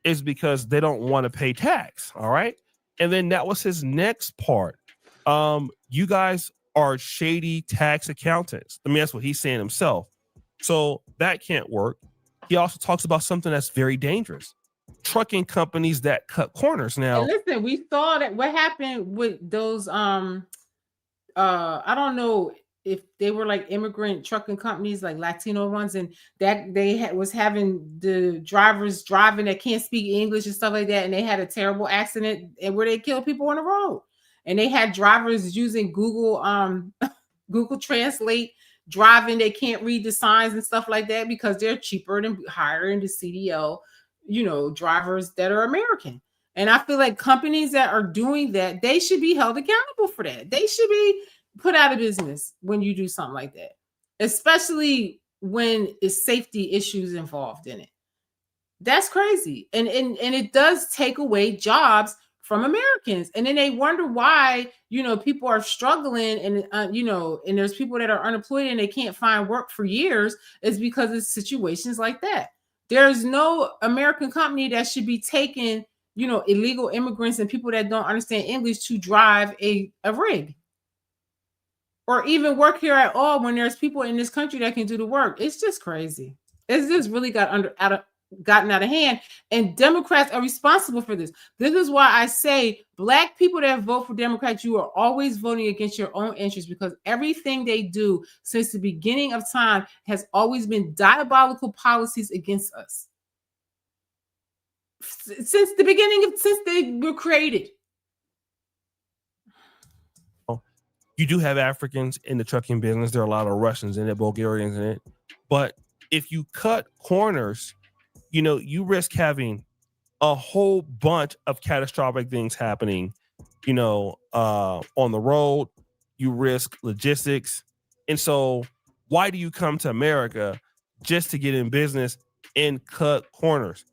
is because they don't want to pay tax. All right. And then that was his next part. You guys are shady tax accountants. I mean, that's what he's saying himself. So that can't work. He also talks about something that's very dangerous. Trucking companies that cut corners. Now, and listen, we saw that what happened with those I don't know if they were like immigrant trucking companies, like Latino ones, and that they was having the drivers driving that can't speak English and stuff like that, and they had a terrible accident and where they killed people on the road, and they had drivers using Google Google Translate driving. They can't read the signs and stuff like that because they're cheaper than hiring the CDL, drivers that are American. And I feel like companies that are doing that, they should be held accountable for that. They should be put out of business when you do something like that, especially when it's safety issues involved in it. That's crazy. And it does take away jobs from Americans. And then they wonder why, people are struggling and, and there's people that are unemployed and they can't find work for years, is because of situations like that. There's no American company that should be taking, illegal immigrants and people that don't understand English to drive a rig or even work here at all when there's people in this country that can do the work. It's just crazy. It's just really gotten out of hand, and Democrats are responsible for this. This is why I say Black people that vote for Democrats, you are always voting against your own interests, because everything they do since the beginning of time has always been diabolical policies against us. Since they were created. you do have Africans in the trucking business. There are a lot of Russians in it, Bulgarians in it. But if you cut corners, you risk having a whole bunch of catastrophic things happening, on the road. You risk logistics. And so why do you come to America just to get in business and cut corners?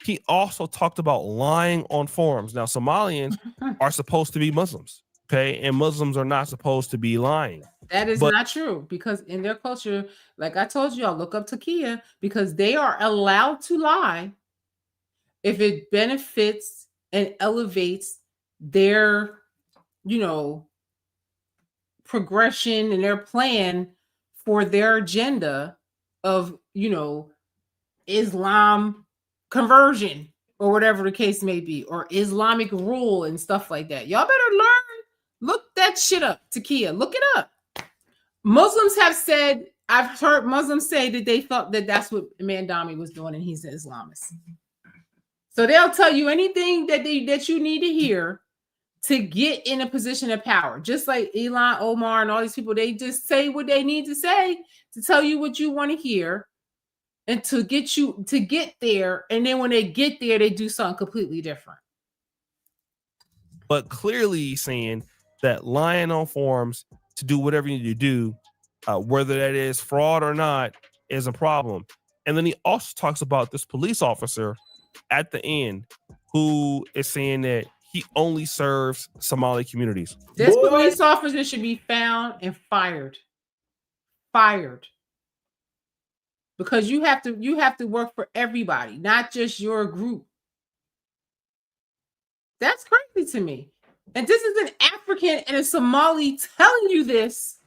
He also talked about lying on forums. Now, Somalians are supposed to be Muslims, okay? And Muslims are not supposed to be lying. That is not true, because in their culture, like I told you, I'll look up Turkey, because they are allowed to lie if it benefits and elevates their, progression and their plan for their agenda of, Islam conversion or whatever the case may be, or Islamic rule and stuff like that. Y'all better learn. Look that shit up, Takia. Look it up. Muslims have said, I've heard Muslims say that they thought that that's what Mandami was doing, and he's an Islamist. So they'll tell you anything that you need to hear to get in a position of power. Just like Elon, Omar, and all these people, they just say what they need to say to tell you what you want to hear and to get there. And then when they get there, they do something completely different. But clearly saying that lying on forums to do whatever you need to do, whether that is fraud or not, is a problem. And then he also talks about this police officer at the end who is saying that he only serves Somali communities. This police officer should be found and fired. Fired. Because you have to work for everybody, not just your group. That's crazy to me. And this is an African and a Somali telling you this.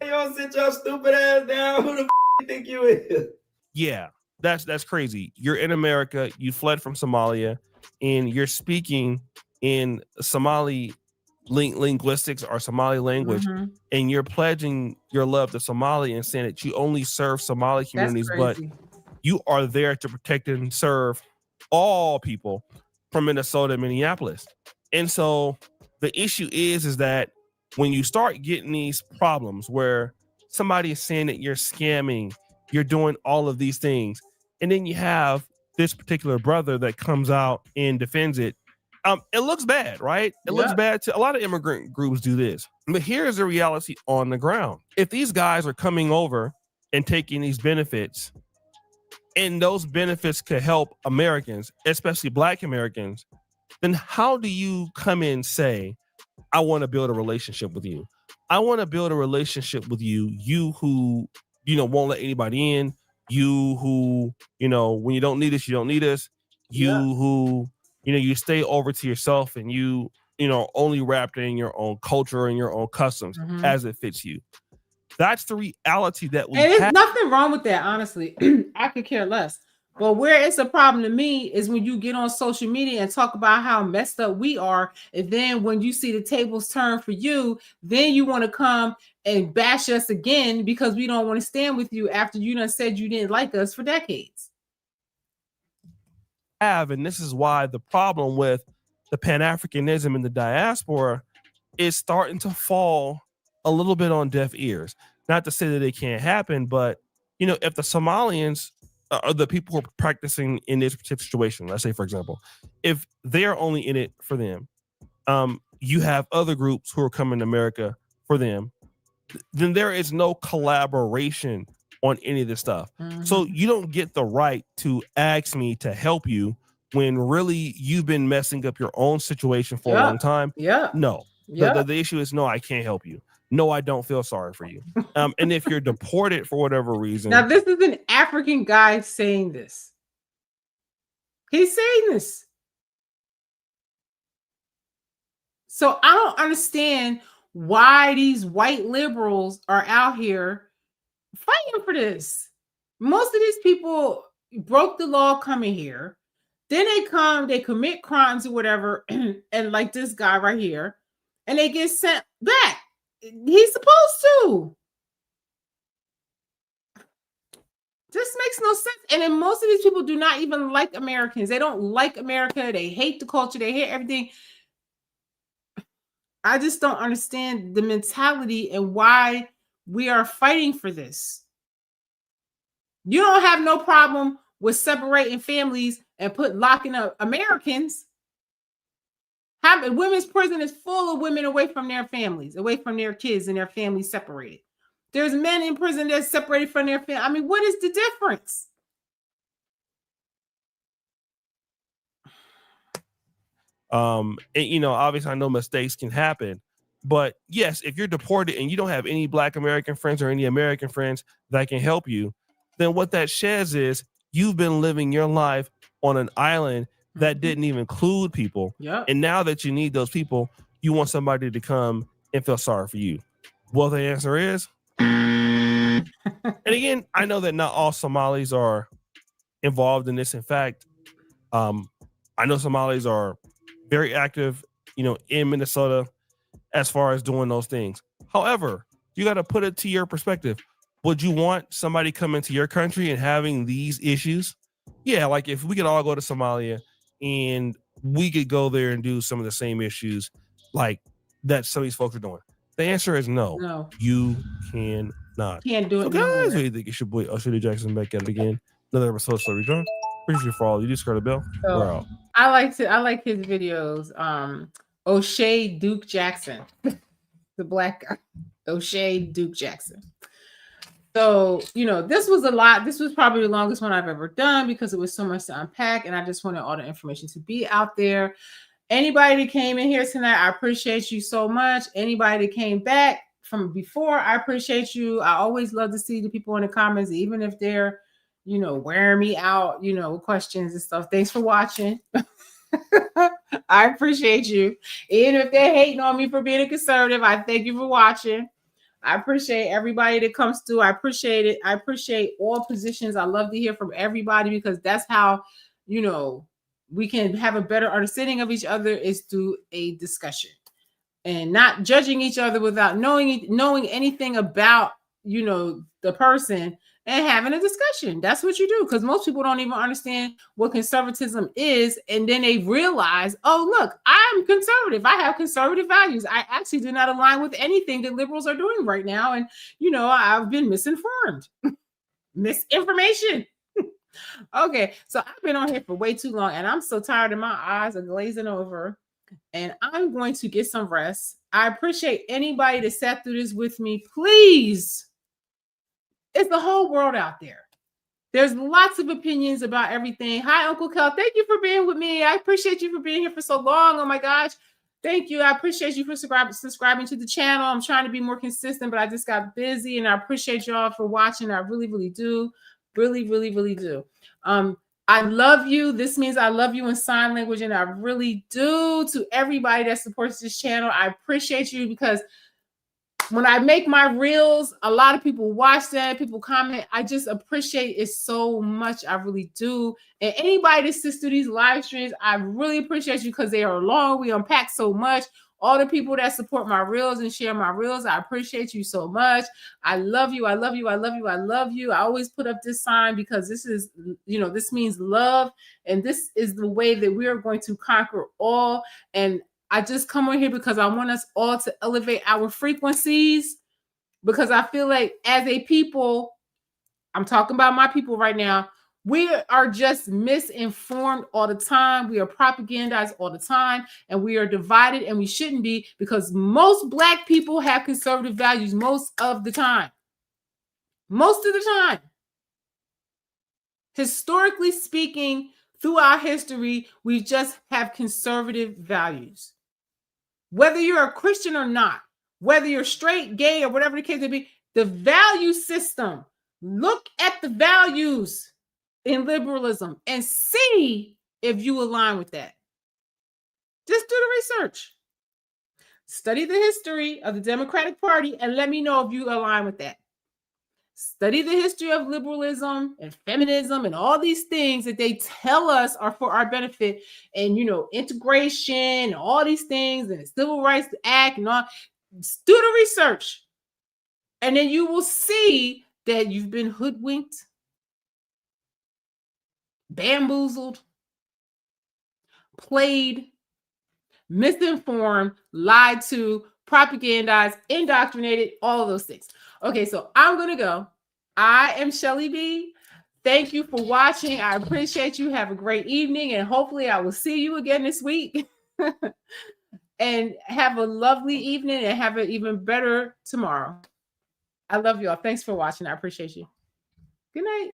Y'all sit your stupid ass down. Who the you think you is? Yeah, that's crazy. You're in America, you fled from Somalia, and you're speaking in Somali linguistics or Somali language, and you're pledging your love to Somali and saying that you only serve Somali communities, but you are there to protect and serve all people from Minnesota and Minneapolis. And so the issue is that when you start getting these problems where somebody is saying that you're scamming, you're doing all of these things, and then you have this particular brother that comes out and defends it, It looks bad, right? It looks bad to a lot of immigrant groups do this. But here's the reality on the ground. If these guys are coming over and taking these benefits, and those benefits could help Americans, especially Black Americans, then how do you come in and say, I want to build a relationship with you? I want to build a relationship with you, you who, won't let anybody in, you who, when you don't need us, you don't need us, you who, you stay over to yourself and you, only wrapped in your own culture and your own customs as it fits you. That's the reality that we have. And have. there's nothing wrong with that, honestly. I could care less. But where it's a problem to me is when you get on social media and talk about how messed up we are, and then when you see the tables turn for you, then you want to come and bash us again because we don't want to stand with you after you done said you didn't like us for decades. And this is why the problem with the Pan-Africanism and the diaspora is starting to fall a little bit on deaf ears. Not to say that it can't happen, but if the Somalians are the people who are practicing in this particular situation, let's say, for example, if they're only in it for them, you have other groups who are coming to America for them, then there is no collaboration on any of this stuff. So you don't get the right to ask me to help you when really you've been messing up your own situation for a long time. No. The issue is, no, I can't help you. No, I don't feel sorry for you. And if you're deported for whatever reason. Now, this is an African guy saying this. He's saying this. So I don't understand why these white liberals are out here fighting for this. Most of these people broke the law coming here. Then they commit crimes or whatever, and like this guy right here, and they get sent back. He's supposed to. This makes no sense. And then most of these people do not even like Americans. They don't like America. They hate the culture. They hate everything. I just don't understand the mentality and why we are fighting for this. You don't have no problem with separating families and locking up Americans. Women's prison is full of women away from their families, away from their kids and their families separated. There's men in prison that's separated from their family. I mean, what is the difference? And, obviously I know mistakes can happen, but yes, if you're deported and you don't have any Black American friends or any American friends that can help you, then what that says is you've been living your life on an island that didn't even include people. And now that you need those people, you want somebody to come and feel sorry for you. Well, the answer is, and again, I know that not all Somalis are involved in this. In fact, I know Somalis are very active, in Minnesota as far as doing those things. However, you got to put it to your perspective. Would you want somebody coming to your country and having these issues? Yeah, like if we could all go to Somalia and we could go there and do some of the same issues like that some of these folks are doing. The answer is no. No. You cannot. Can't do it. So guys, what do you think? It's your boy Usher Jackson back at it again. Another episode of Story John. Appreciate you for all. You just got a bell. So, we're out. I like his videos. O'Shea Duke Jackson, the black guy. O'Shea Duke Jackson. So, this was a lot. This was probably the longest one I've ever done because it was so much to unpack, and I just wanted all the information to be out there. Anybody that came in here tonight, I appreciate you so much. Anybody that came back from before, I appreciate you. I always love to see the people in the comments, even if they're, wearing me out, with questions and stuff. Thanks for watching. I appreciate you. Even if they're hating on me for being a conservative, I thank you for watching. I appreciate everybody that comes through. I appreciate it. I appreciate all positions. I love to hear from everybody because that's how, we can have a better understanding of each other is through a discussion and not judging each other without knowing anything about, the person and having a discussion. That's what you do because most people don't even understand what conservatism is. And then they realize, oh, look, I'm conservative. I have conservative values. I actually do not align with anything that liberals are doing right now. And, I've been misinformed. Misinformation. Okay, so I've been on here for way too long and I'm so tired and my eyes are glazing over and I'm going to get some rest. I appreciate anybody that sat through this with me. Please, it's the whole world out there. There's lots of opinions about everything. Hi, Uncle Kel. Thank you for being with me. I appreciate you for being here for so long. Oh my gosh. Thank you. I appreciate you for subscribing to the channel. I'm trying to be more consistent, but I just got busy and I appreciate y'all for watching. I really, really do. Really, really, really do. I love you. This means I love you in sign language, and I really do. To everybody that supports this channel, I appreciate you because when I make my reels, a lot of people watch them, people comment. I just appreciate it so much. I really do. And anybody that sits through these live streams, I really appreciate you because they are long. We unpack so much. All the people that support my reels and share my reels, I appreciate you so much. I love you. I love you. I love you. I love you. I always put up this sign because this is, this means love. And this is the way that we are going to conquer all. And I just come on here because I want us all to elevate our frequencies, because I feel like as a people, I'm talking about my people right now, we are just misinformed all the time. We are propagandized all the time, and we are divided, and we shouldn't be, because most Black people have conservative values most of the time. Most of the time. Historically speaking, throughout history, we just have conservative values. Whether you're a Christian or not, whether you're straight, gay, or whatever the case may be, the value system, look at the values in liberalism and see if you align with that. Just do the research. Study the history of the Democratic Party and let me know if you align with that. Study the history of liberalism and feminism and all these things that they tell us are for our benefit, and integration and all these things and the Civil Rights Act and all. Do the research, and then you will see that you've been hoodwinked, bamboozled, played, misinformed, lied to, propagandized, indoctrinated, all of those things. Okay, so I'm going to go. I am Shelly B. Thank you for watching. I appreciate you. Have a great evening, and hopefully I will see you again this week. And have a lovely evening and have an even better tomorrow. I love y'all. Thanks for watching. I appreciate you. Good night.